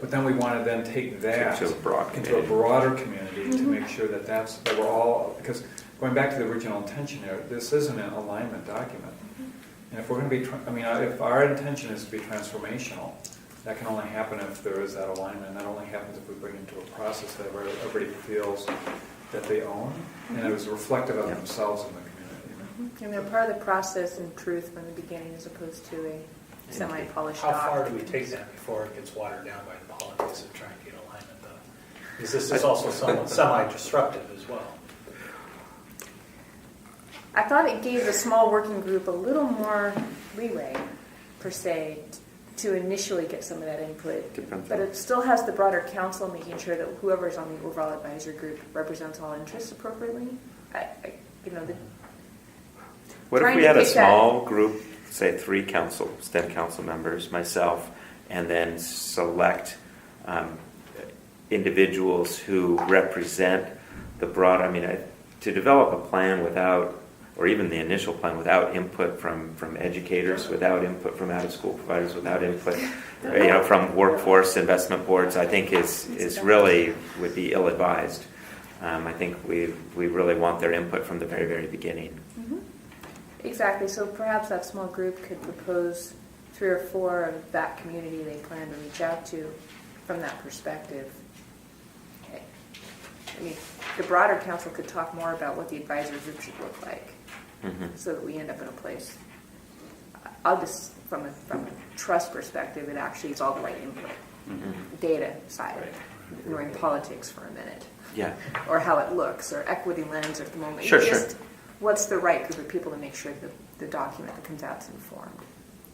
but then we want to then take that into a broader community to make sure that we're all, because going back to the original intention here, this isn't an alignment document. And if we're going to be, if our intention is to be transformational, that can only happen if there is that alignment. That only happens if we bring it into a process that everybody feels that they own, and it was reflective of themselves in the community. And they're part of the process and truth from the beginning as opposed to a semi-polished doc. How far do we take that before it gets watered down by the politics of trying to get alignment, though? Because this is also somewhat semi-disruptive as well. I thought it gave the small working group a little more leeway, per se, to initially get some of that input. But it still has the broader council making sure that whoever's on the overall advisory group represents all interests appropriately. What if we had a small group, say 3 STEM council members, myself, and then select individuals who represent the broad, to develop a plan without, or even the initial plan without input from educators, without input from out-of-school providers, without input from workforce investment boards, I think is really would be ill-advised. I think we really want their input from the very, very beginning. Mm-hmm. Exactly. So perhaps that small group could propose 3 or 4 of that community they plan to reach out to from that perspective. The broader council could talk more about what the advisory group should look like, so that we end up in a place. I'll just, from a trust perspective, it actually is all the right input. Data side, ignoring politics for a minute. Yeah. Or how it looks, or equity lens at the moment. Sure. What's the right group of people to make sure that the document that comes out is informed?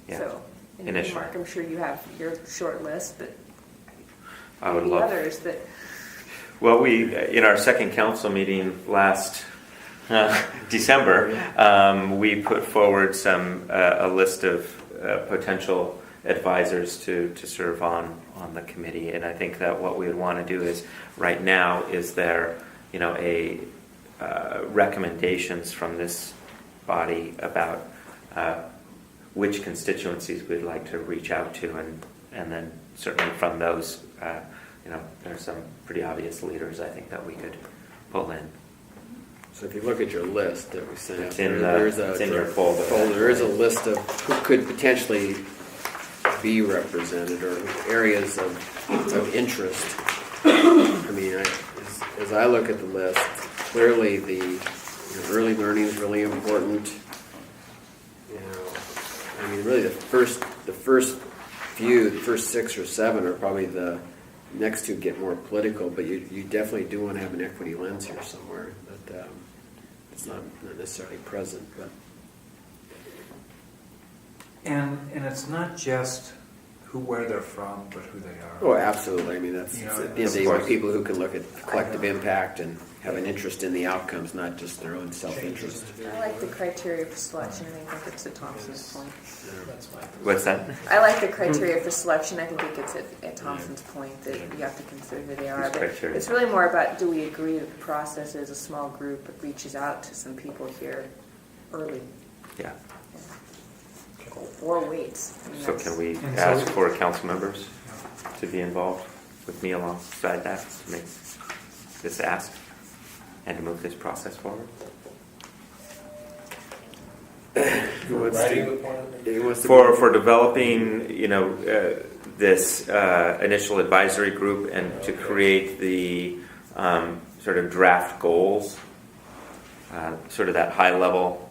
Yeah. So, Initially. Mark, I'm sure you have your short list, but I would the love others that. Well, we in our second council meeting last December, we put forward a list of potential advisors to serve on the committee, and I think that what we would want to do is right now is there recommendations from this body about which constituencies we'd like to reach out to, and then certainly from those, there's some pretty obvious leaders I think that we could pull in. So if you look at your list that we sent out, It's in your folder. There is a list of who could potentially be represented or areas of interest. As I look at the list, clearly the early learning is really important. Really the first 6 or 7 are probably the next 2 get more political, but you definitely do want to have an equity lens here somewhere. But it's not necessarily present. But and it's not just where they're from, but who they are. Oh, absolutely. That's at the end of the day, you want people who can look at collective impact and have an interest in the outcomes, not just their own self-interest. I like the criteria for selection. I think that gets to Thompson's point. What's that? I like the criteria for selection. I think it gets at Thompson's point that you have to consider who they are. Who's But criteria? it's really more about, do we agree that the process is a small group that reaches out to some people here early, Yeah. or waits? I mean, So that's- can we And so- ask for council members to be involved with me alongside that to make this ask and to move this process forward? Writing the plan? For developing, this initial advisory group and to create the sort of draft goals, sort of that high level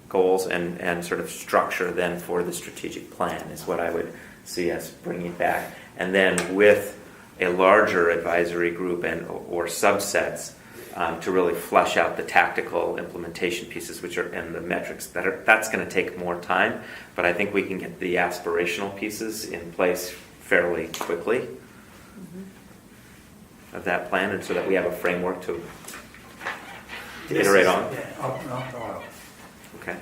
goals and sort of structure then for the strategic plan is what I would see us bringing back. And then with a larger advisory group or subsets to really flesh out the tactical implementation pieces, and the metrics that's going to take more time. But I think we can get the aspirational pieces in place fairly quickly of that plan, and so that we have a framework to iterate on. Yeah, no. Okay.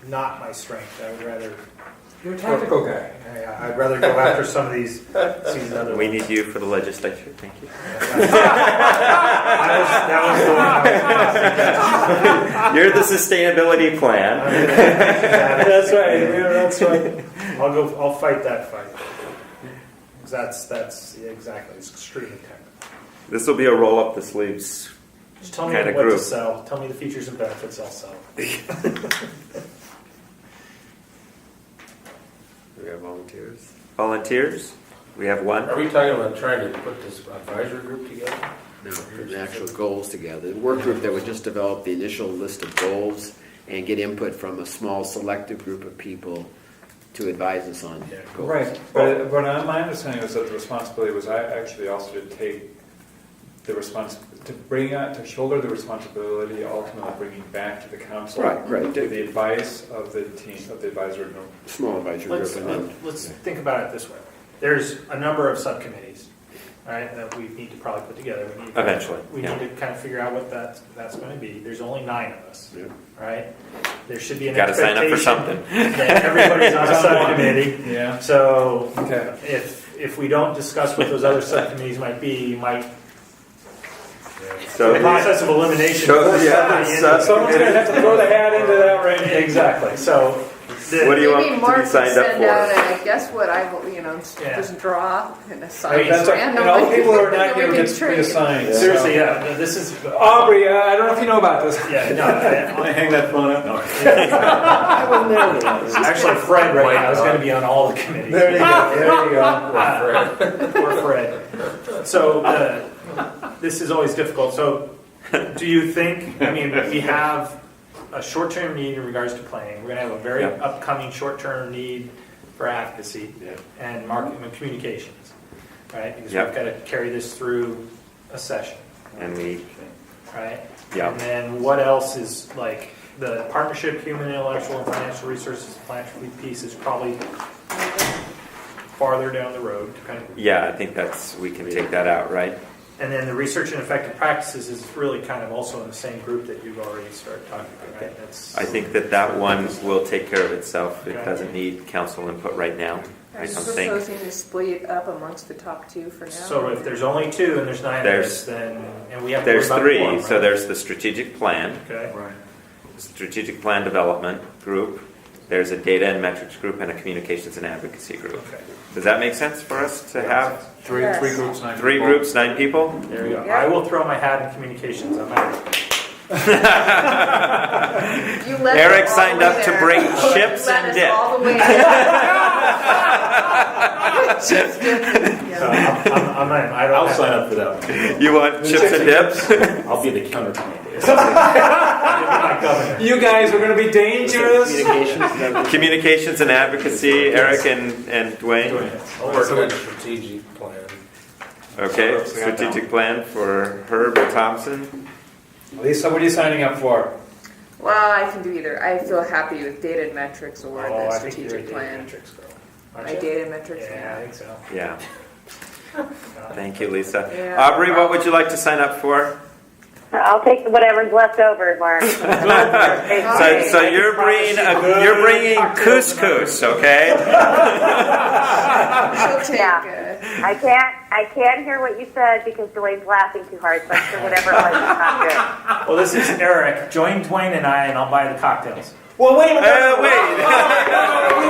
Not my strength. I would rather. You're a tactical guy. Yeah, I'd rather go after some of these. Other We need you for the legislature. Thank you. That was the one I was You're the sustainability plan. That's right. Yeah, that's right. I'll fight that fight. 'Cause that's exactly. It's extremely technical. This will be a roll up the sleeves Just tell me kind what of to group. sell. Tell me the features and benefits. I'll sell. We have volunteers. Volunteers? We have one. Are we talking about trying to put this advisory group together? No, the actual goals together. The work group that would just develop the initial list of goals and get input from a small selective group of people to advise us on goals. Right, but my understanding was that the responsibility was actually also to take the to shoulder the responsibility, ultimately bringing back to the council. Right. With the advice of the team, of the advisory group. Small advisory group. And then Let's think about it this way. There's a number of subcommittees, right, that we need to probably put together. We need to, Eventually, We yeah. need to kind of figure out what that's going to be. There's only 9 of us, Yeah. right? There should be an Got to sign up for expectation something. that everybody's on a subcommittee. Yeah. So Okay. if we don't discuss what those other subcommittees might be, you might, So the process of elimination. So, force yeah, somebody so- into- Someone's going to have to throw the hat into that right now. Exactly. So What do you want Maybe to Mark be could signed up send out, for? I guess what Yeah. just draw and I assign mean, that's right. And all the people who are not here get reassigned. so- seriously, yeah. no, This is Aubrey, I don't know if you know about this. Yeah, no. I hang that phone up. No. Actually, Fred right now is going to be on all the committees. There you go. Or Fred. So this is always difficult. So do you think, I mean, we have a short-term need in regards to planning. We're going to have a very Yeah. upcoming short-term need for advocacy Yeah. and marketing and communications, right? Because Yeah. we've got to carry this through a session, And we, right? Yeah. And then what else is like the partnership, human, intellectual, and financial resources philanthropy piece is probably farther down the road. Kind of, I think we can take that out, right? and then the research and effective practices is really kind of also in the same group that you've already started talking about. Right? That's, I think that one will take care of itself. It Okay. doesn't need council input right now. Are Right, you I'm saying. proposing to split it up amongst the top 2 for now? so if there's only 2 and there's 9 of us, then and we have to There's worry about 3, quorum, so right? there's the strategic plan, Okay. strategic plan development group, there's a data and metrics group, and a communications and advocacy group. Okay. Does that make sense for us to have Three groups, 9 3 people. groups, 9 people? There we go. Yeah. I will throw my hat in communications. I'm out. You led Eric us all signed the way up to there. bring You chips led and us dip. all the way there. Chips, dip, and- So yeah. I'm in. I don't I'll have sign up for that one. You want chips and dips? I'll be the counterpoint. my governor. You guys are going to be dangerous. Communications. Communications and advocacy, Eric and Dwayne. Oh, I'll work on a strategic plan. Okay, strategic plan for Herb and Thompson. Lisa, what are you signing up for? Well, I can do either. I feel happy with data and metrics or Oh, the I think you're a strategic data plan. metrics girl. Aren't My you? data and metrics. Yeah, I think so. Yeah. Thank you, Lisa. Yeah. Aubrey, what would you like to sign up for? I'll take whatever's left over, Mark. So you're bringing couscous, okay? I can't hear what you said because Dwayne's laughing too hard, so I'm sure whatever it was is not good. Well, this is Eric. Join Dwayne and I, and I'll buy the cocktails. Well, wait. We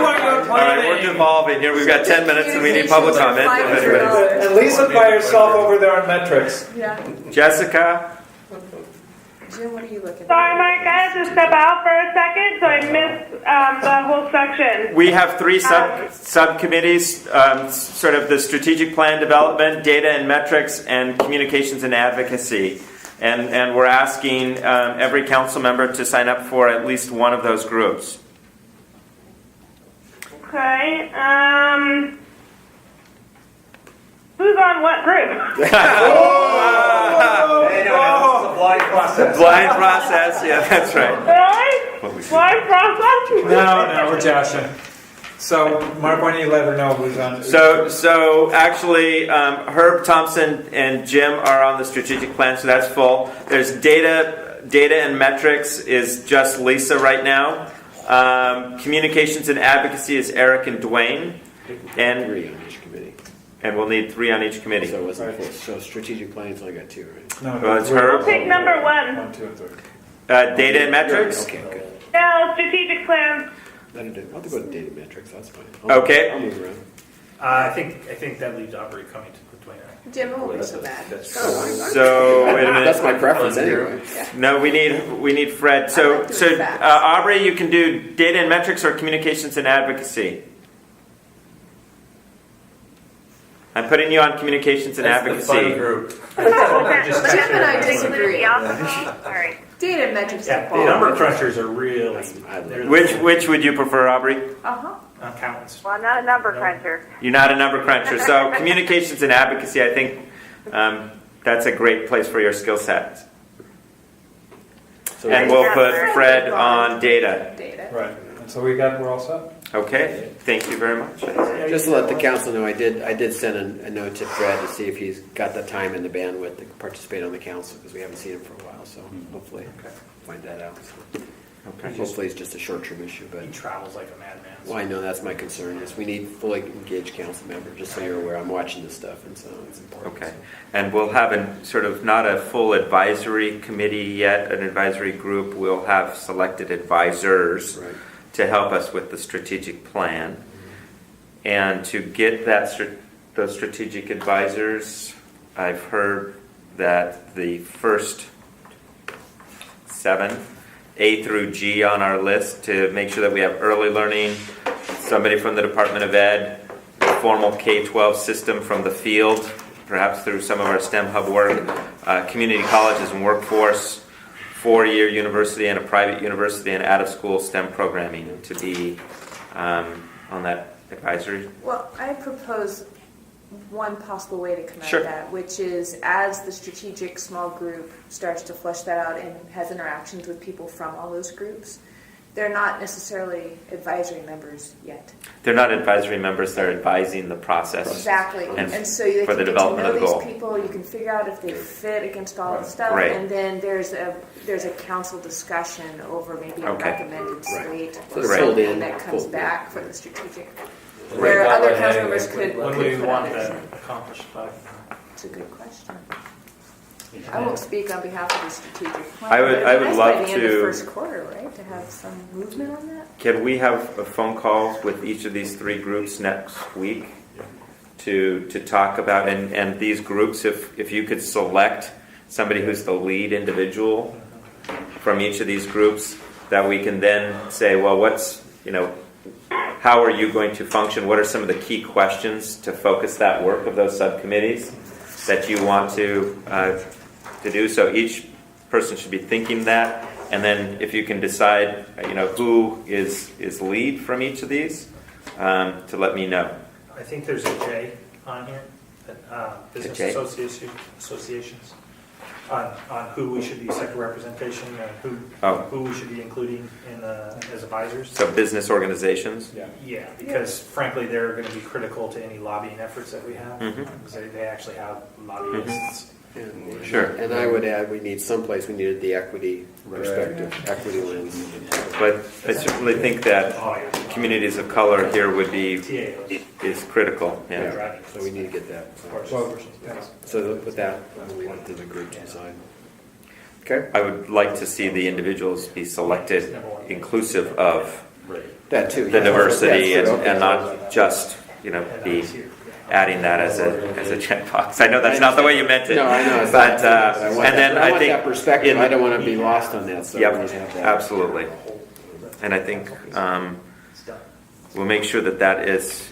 want you All right, we're devolving here. We've got 10 minutes and we need public comment. If anybody's- And Lisa by herself over there on metrics. Yeah. Jessica? Jim, what are you looking Sorry, Mike, I had to step out for a second, so I missed the whole section. We have three subcommittees, sort of the strategic plan development, data and metrics, and communications and advocacy. And we're asking every council member to sign up for at least one of those groups. Okay, who's on what group? Blind process. Blind process, yeah, that's right. Really? Blind process? No, we're joshing. So, Mark, why don't you let her know who's on? So actually, Herb Thompson and Jim are on the strategic plan, so that's full. There's data and metrics is just Lisa right now. Communications and advocacy is Eric and Dwayne. And 3 on each committee. And we'll need 3 on each committee. So it wasn't full. So strategic plan's only got 2, right? No, Well, it's Herb. I'll take number 1. 1, 2, and 3. Data and metrics? Okay, good. No, strategic plan. I'll have to go to data metrics, that's fine. Okay. I'll move around. I think that leaves Aubrey coming to Dwayne. Jim, it won't be so bad. So wait a minute. That's my preference anyway. No, we need Fred. So Aubrey, you can do data and metrics or communications and advocacy. I'm putting you on communications and advocacy. The fun group. Jim and I disagree. Sorry. Data and metrics Yeah, are the number crunchers are really. Which would you prefer, Aubrey? Accountants. Well, I'm not a number cruncher. You're not a number cruncher. So communications and advocacy, I think that's a great place for your skill set. And we'll put Fred on data. Right. And so we're all set? Okay. Thank you very much. Just to let the council know, I did send a note to Fred to see if he's got the time and the bandwidth to participate on the council, because we haven't seen him for a while, so hopefully find that out. So. Okay. Hopefully it's just a short-term issue, but He travels like a madman. well, I know that's my concern is we need fully engaged council members. Just so you're aware, I'm watching this stuff, and so it's important. Okay. And we'll have not a full advisory committee yet, an advisory group. We'll have selected advisors to help us with the strategic plan. And to get those strategic advisors, I've heard that the first 7, A through G on our list, to make sure that we have early learning, somebody from the Department of Ed, the formal K-12 system from the field, perhaps through some of our STEM hub work, community colleges and workforce, 4-year university and a private university, and out-of-school STEM programming to be on that advisory. Well, I propose one possible way to come Sure. at that, which is as the strategic small group starts to flesh that out and has interactions with people from all those groups, they're not necessarily advisory members yet. They're not advisory members, they're advising the process. Exactly. And so you for can the get to development know of the these goal. people, you can figure out if they fit against all the stuff, Right. and then there's a council discussion over maybe a Okay. recommended slate So or it's filled something in, that comes full. back for the strategic. Right. Where Right. other Right. council members could When do you put want others that in. accomplished by? It's a good question. I won't speak on behalf of the strategic plan. I would- but I it'd would be nice love by the end to- of first quarter, right, to have some movement on that. Can we have a phone call with each of these 3 groups next week to talk about, and these groups, if you could select somebody who's the lead individual from each of these groups, that we can then say, well, how are you going to function? What are some of the key questions to focus that work of those subcommittees that you want to do? So each person should be thinking that, and then if you can decide, who is lead from each of these, to let me know. I think there's a J on here, business J? associations, on who we should be sector representation and who we should be including in as advisors. So business organizations. Yeah, because frankly, they're going to be critical to any lobbying efforts that we have. Mhm. Because they actually have lobbyists Sure. And I would add, we needed the equity perspective, equity lens. But I certainly think that communities of color here would be is critical. Yeah. So we need to get that. So with that, we'll leave it to the group to decide. Okay. I would like to see the individuals be selected inclusive of That too. the diversity Yes, and, okay. and not just, be adding that as a checkbox. I know that's not the way you meant it. No, I know. But I want and then that, I want think that perspective. in- I don't want to be lost on that. So Yep, we need to have that. absolutely. And I think we'll make sure that is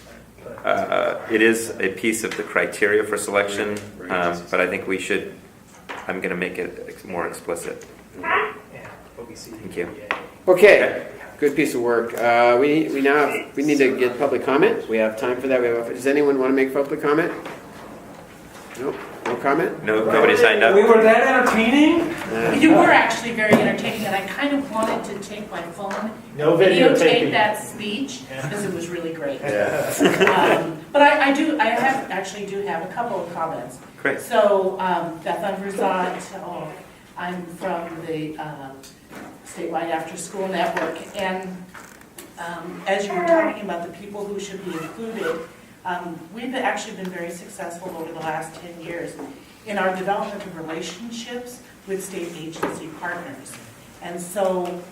it is a piece of the criteria for selection. But I think we should. I'm going to make it more explicit. Thank you. Okay. Good piece of work. We need to get public comment. We have time for that. Does anyone want to make public comment? Nope. No comment? No, nobody signed up. We were that entertaining? You were actually very entertaining, and I kind of wanted to take my phone, No videotape videotaping. that speech, because it was really great. Yeah. But I do have a couple of comments. Great. So Beth Unverzant, I'm from the Statewide After School Network, and as you were talking about the people who should be included, we've actually been very successful over the last 10 years in our development of relationships with state agency partners. And so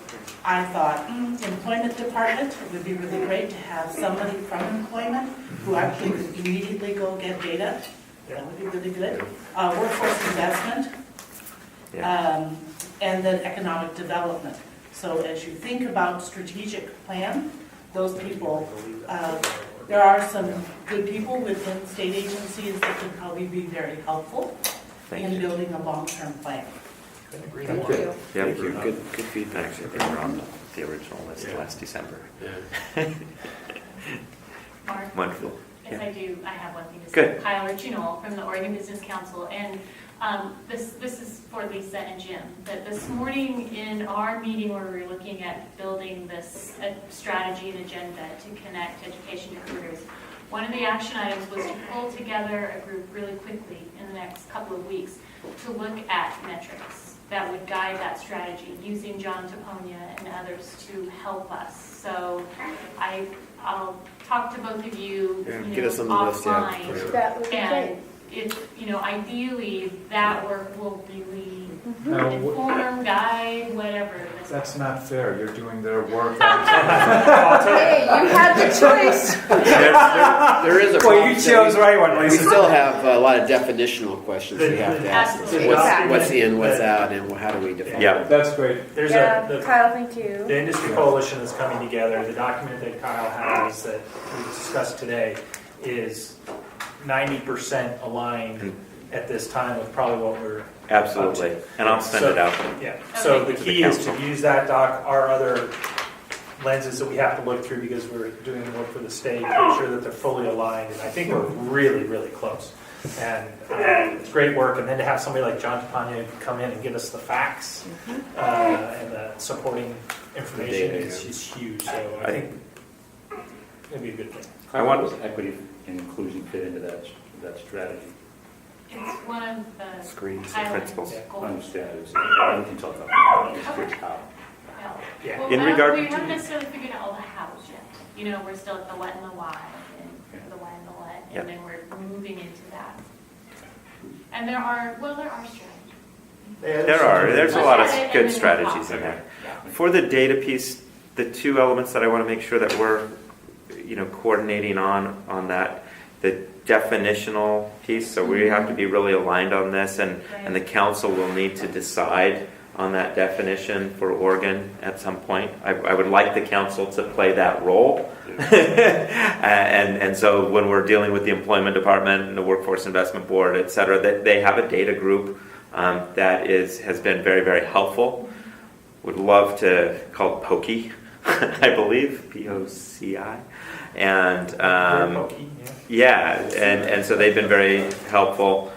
I thought, employment department, it would be really great to have somebody from employment who actually could immediately go get data. That would be really good. Workforce investment, and then economic development. So as you think about strategic plan, those people, there are some good people within state agencies that could probably be very helpful in building a long-term plan. Thank you. Yeah, Thank you. Good feedback. Actually, they were on the original list last December. Mark? Wonderful. Yes, I do. I have one thing to say. Good. Kyle Richinol from the Oregon Business Council, and this is for Lisa and Jim. That this morning in our meeting where we were looking at building this strategy and agenda to connect education to careers, one of the action items was to pull together a group really quickly in the next couple of weeks to look at metrics that would guide that strategy, using John Taponia and others to help us. So I'll talk to both of you, Get us on the list, yeah. offline. That would be And ideally, that work will really Now, inform, guide, whatever. That's not fair. You're doing their work. Hey, you had the choice. There is a Well, problem. you chose right one, We Lisa. still have a lot of definitional questions we have to ask. Absolutely. What's in, what's out, and how do we define Yeah. it? That's great. There's Yeah, Kyle, thank you. the industry coalition is coming together. The document that Kyle has that we discussed today is 90% aligned at this time with probably what we're Absolutely. And I'll send it out. Yeah. So the To the key is to council. use that doc, our other lenses that we have to look through because we're doing work for the state, to make sure that they're fully aligned. And I think we're really, really close. And it's great work. And then to have somebody like John Tapania come in and give us the facts and the supporting information data, is yeah. just huge. So I think it'd be a good thing. How does equity and inclusion fit into that strategy? It's one of the Screens, Highlands principles. I goals. understand it. I don't think so. I'm just curious how. Yeah. Well, In regard we to- haven't necessarily figured out all the hows yet. We're still at the what and the why, and the why and the what, and Yep. then we're moving into that. And there are strategies. There's a lot of And good then strategies in there. For the data piece, the two elements that I want to make sure that we're, coordinating on that, the definitional piece, so we have to be really aligned on this, and the council will need to decide on that definition for Oregon at some point. I would like the council to play that role. and so when we're dealing with the employment department and the workforce investment board, et cetera, that they have a data group that has been very, very helpful. Would love to call it POCI, I believe, POCI. And and so they've been very helpful.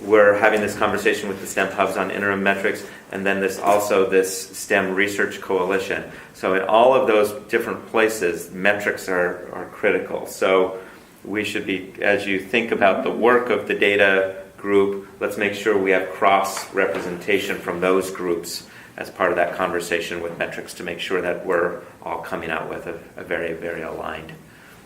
We're having this conversation with the STEM hubs on interim metrics, and then this STEM research coalition. So in all of those different places, metrics are critical. So we should be, as you think about the work of the data group, let's make sure we have cross-representation from those groups as part of that conversation with metrics to make sure that we're all coming out with a very, very aligned.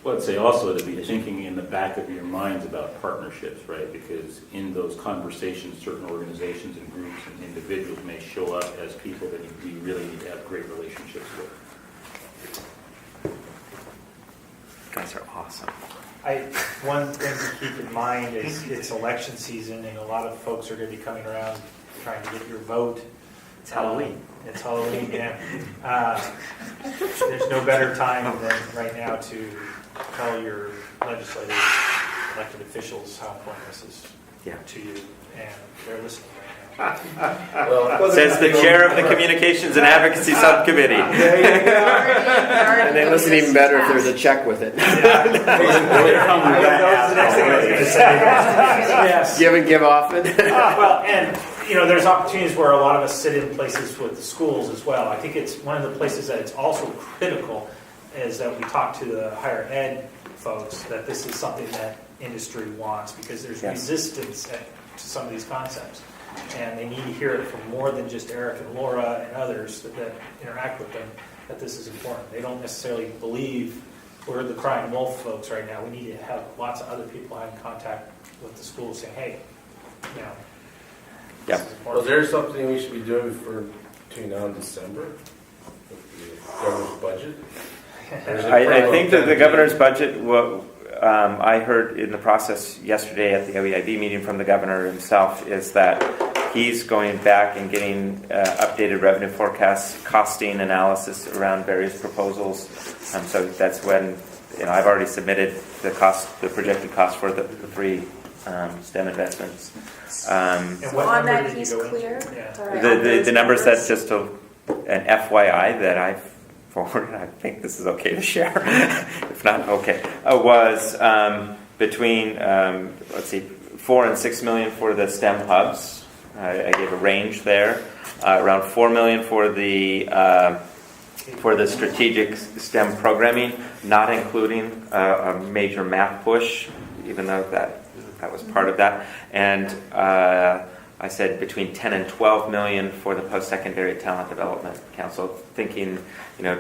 Well, I'd say also to be thinking in the back of your minds about partnerships, right? Because in those conversations, certain organizations and groups and individuals may show up as people that we really need to have great relationships with. You guys are awesome. One thing to keep in mind is it's election season, and a lot of folks are going to be coming around trying to get your vote. It's Halloween. It's Halloween, yeah. There's no better time than right now to tell your legislators, elected officials how important this is to you, and they're listening right now. Says the chair of the Communications and Advocacy Subcommittee. And they listen even better if there's a check with it. Yes. Give and give often. Well, and there's opportunities where a lot of us sit in places with the schools as well. I think it's one of the places that it's also critical is that we talk to the higher ed folks that this is something that industry wants, because there's resistance to some of these concepts. And they need to hear it from more than just Eric and Laura and others that interact with them, that this is important. They don't necessarily believe we're the crying wolf folks right now. We need to have lots of other people having contact with the schools saying, hey, this is important. Was there something we should be doing between now and December with the governor's budget? I think that the governor's budget, I heard in the process yesterday at the OEIB meeting from the governor himself, is that he's going back and getting updated revenue forecasts, costing analysis around various proposals. So that's when, I've already submitted the projected cost for the three STEM investments. And what On number that, did you he's go into? clear? Yeah. All right. The numbers, that's just an FYI that I've forwarded. I think this is okay to share. If not, okay. Was between, let's see, 4 and 6 million for the STEM hubs. I gave a range there. Around 4 million for the strategic STEM programming, not including a major math push, even though that was part of that. And I said between 10 and 12 million for the Post-Secondary Talent Development Council, thinking,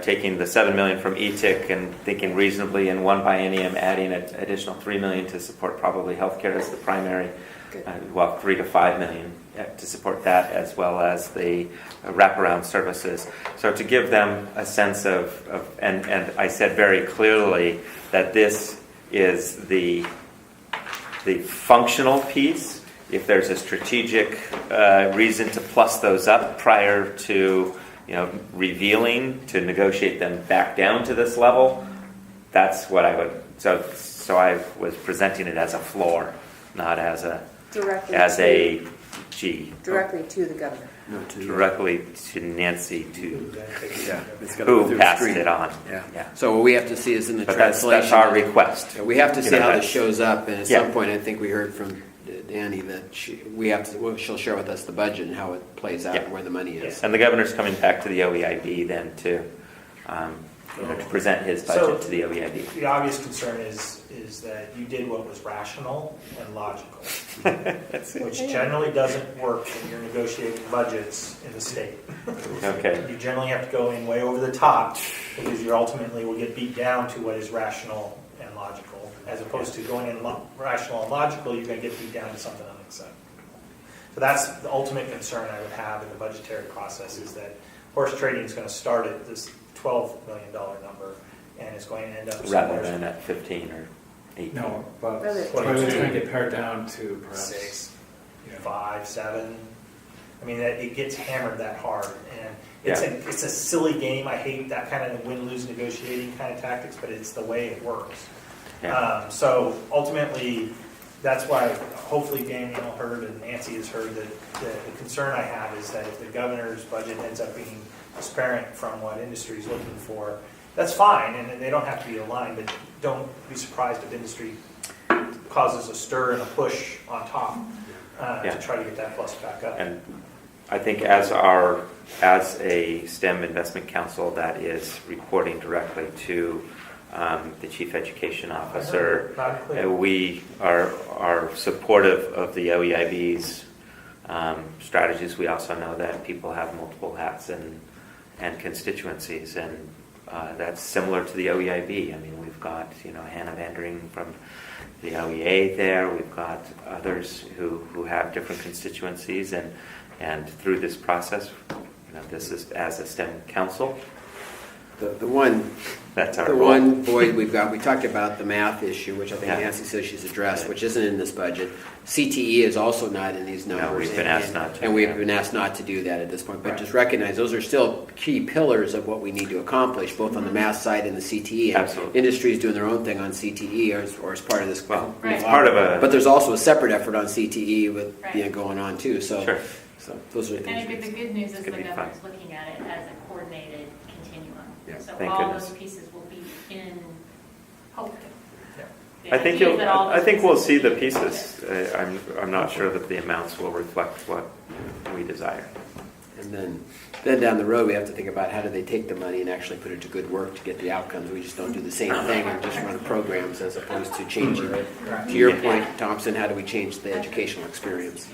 taking the 7 million from ETIC and thinking reasonably in one biennium, adding an additional 3 million to support probably healthcare as the primary, 3 to 5 million to support that, as well as the wraparound services. So to give them a sense of and I said very clearly that this is the functional piece. If there's a strategic reason to plus those up prior to revealing, to negotiate them back down to this level, that's what I would. So I was presenting it as a floor, not as a Directly to the governor. Directly to Nancy, It's gotta go who through passed the screen. it on. Yeah. So what we have to see is in the But translation. that's our request. We have to see how this that's- shows up, and at Yeah. some point, I think we heard from Danny that she'll share with us the budget and how it plays out and where the money is. And the governor's coming back to the OEIB then to present his budget to the OEIB. The obvious concern is that you did what was rational and logical, which generally doesn't work when you're negotiating budgets in the state. Okay. You generally have to go in way over the top because you ultimately will get beat down to what is rational and logical, as opposed to going in rational and logical, you're going to get beat down to something unacceptable. So that's the ultimate concern I would have in the budgetary process, is that horse trading is going to start at this $12 million number, and it's going to end up Rather somewhere than at 15 or 18. No, but Really? I was trying to get pared down to perhaps 6, 5, 7. I mean, it gets hammered that hard, and it's a silly game. I hate that kind of win-lose negotiating kind of tactics, but it's the way it works. Yeah. So ultimately, that's why hopefully Daniel heard and Nancy has heard that the concern I have is that if the governor's budget ends up being disparate from what industry is looking for, that's fine, and they don't have to be aligned, but don't be surprised if industry causes a stir and a push on top to try to get that plus back up. And I think as a STEM investment council that is reporting directly to the chief education officer. We are supportive of the OEIB's strategies. We also know that people have multiple hats and constituencies, and that's similar to the OEIB. I mean, we've got Hannah Vandering from the OEA there. We've got others who have different constituencies, and through this process, this is as a STEM council. The one, that's our the role. one void we've got, we talked about the math issue, which I think Yeah. Nancy says she's addressed, which isn't in this budget. CTE is also not in these numbers. No, we've been asked not to. And we've been asked not to do that at this point, but just recognize those are still key pillars of what we need to accomplish, both on the math side and the CTE. And Absolutely. industry is doing their own thing on CTE or as part of this. Well, Right. it's part of a. But there's also a separate effort on CTE with Right. going on too. So, Sure. so those are the And things. the good news is the gonna be governor's looking at it as a coordinated continuum. Yeah. So Thank all goodness. those pieces will be in, hopefully. I think we'll see the pieces. I'm not sure that the amounts will reflect what we desire. And then down the road, we have to think about how do they take the money and actually put it to good work to get the outcomes. We just don't do the same thing and just run programs as opposed to changing. To your point, Thompson, how do we change the educational experience?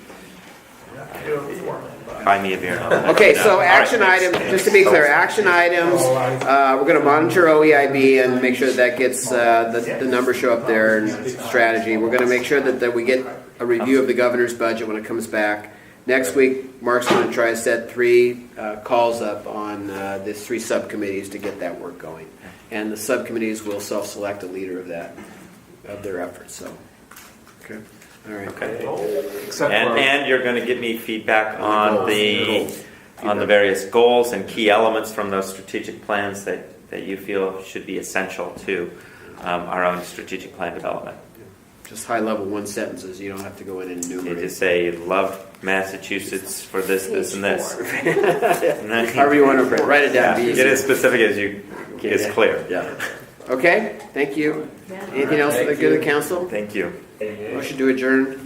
Buy me a beer. Okay, so All right. action items, just to be clear, action items, we're going to monitor OEIB and make sure that gets, the numbers show up there and strategy. We're going to make sure that we get a review of the governor's budget when it comes back. Next week, Mark's going to try to set 3 calls up on these 3 subcommittees to get that work going. And the subcommittees will self-select a leader of their efforts, so. Okay. All right. Okay. And you're going to give me feedback on the various goals and key elements from those strategic plans that you feel should be essential to our own strategic plan development. Just high-level one sentences. You don't have to go in and You enumerate. just say, love Massachusetts for this, this, and this. However you want to write it down. Yeah, Be get easy. as specific as you is clear. Yeah. Okay. Thank you. Anything else for the good of the council? Thank you. Motion to adjourn.